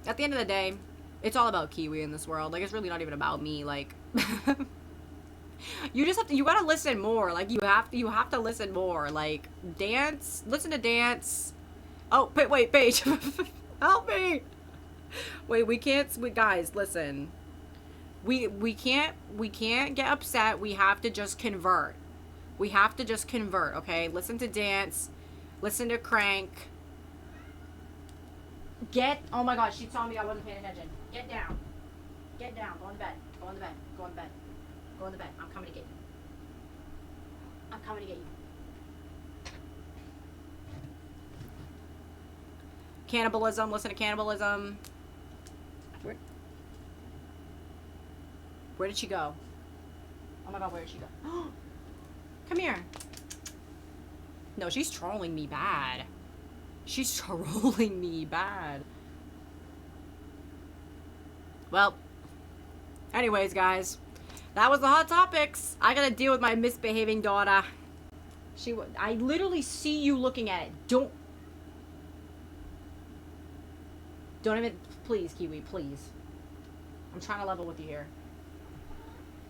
At the end of the day, it's all about Kiwi in this world. Like, it's really not even about me. Like, you just have to, you gotta listen more. Like, you have to listen more. Like, dance, listen to dance. Oh, wait, Paige. Help me. Wait, guys, listen. We can't get upset. We have to just convert. We have to just convert, okay? Listen to dance. Listen to crank. Oh my god, she told me I wasn't paying attention. Get down. Get down. Go in the bed. Go in the bed. Go in the bed. Go in the bed. I'm coming to get you. I'm coming to get you. Cannibalism. Listen to cannibalism. Where did she go? Oh my god, where did she go? Come here. No, she's trolling me bad. She's trolling me bad. Well, anyways, guys, that was the hot topics. I gotta deal with my misbehaving daughter. I literally see you looking at it. Don't even, please, Kiwi, please. I'm trying to level with you here.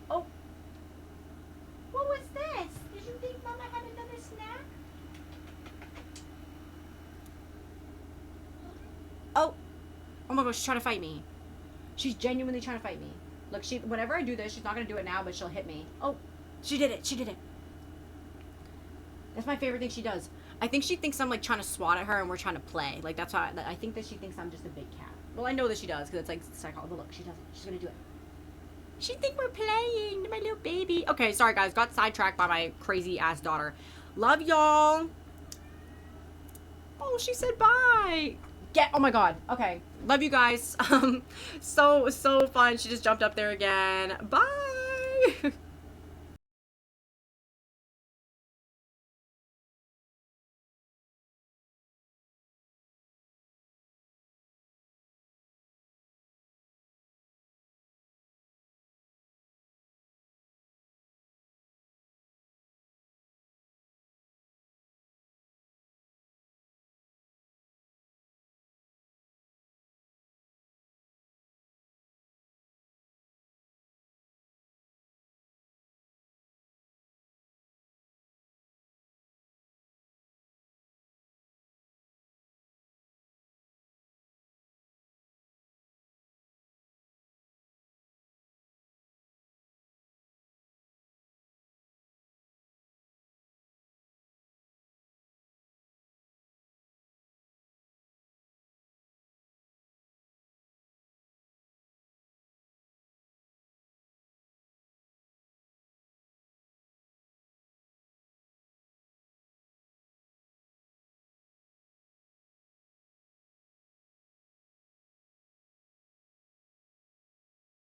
Oh. What was this? Did you think Mama had another snack? Oh my gosh, she's trying to fight me. She's genuinely trying to fight me. Look, whenever I do this, she's not going to do it now, but she'll hit me. Oh, she did it. That's my favorite thing she does. I think she thinks I'm, like, trying to swat at her and we're trying to play. Like, that's how I think that she thinks I'm just a big cat. Well, I know that she does, because it's, like, psychology. But look, she does it. She's going to do it. She think we're playing, my little baby. Okay, sorry, guys. Got sidetracked by my crazy-ass daughter. Love y'all. Oh, she said bye. Oh my god. Okay. Love you guys. So fun. She just jumped up there again. Bye.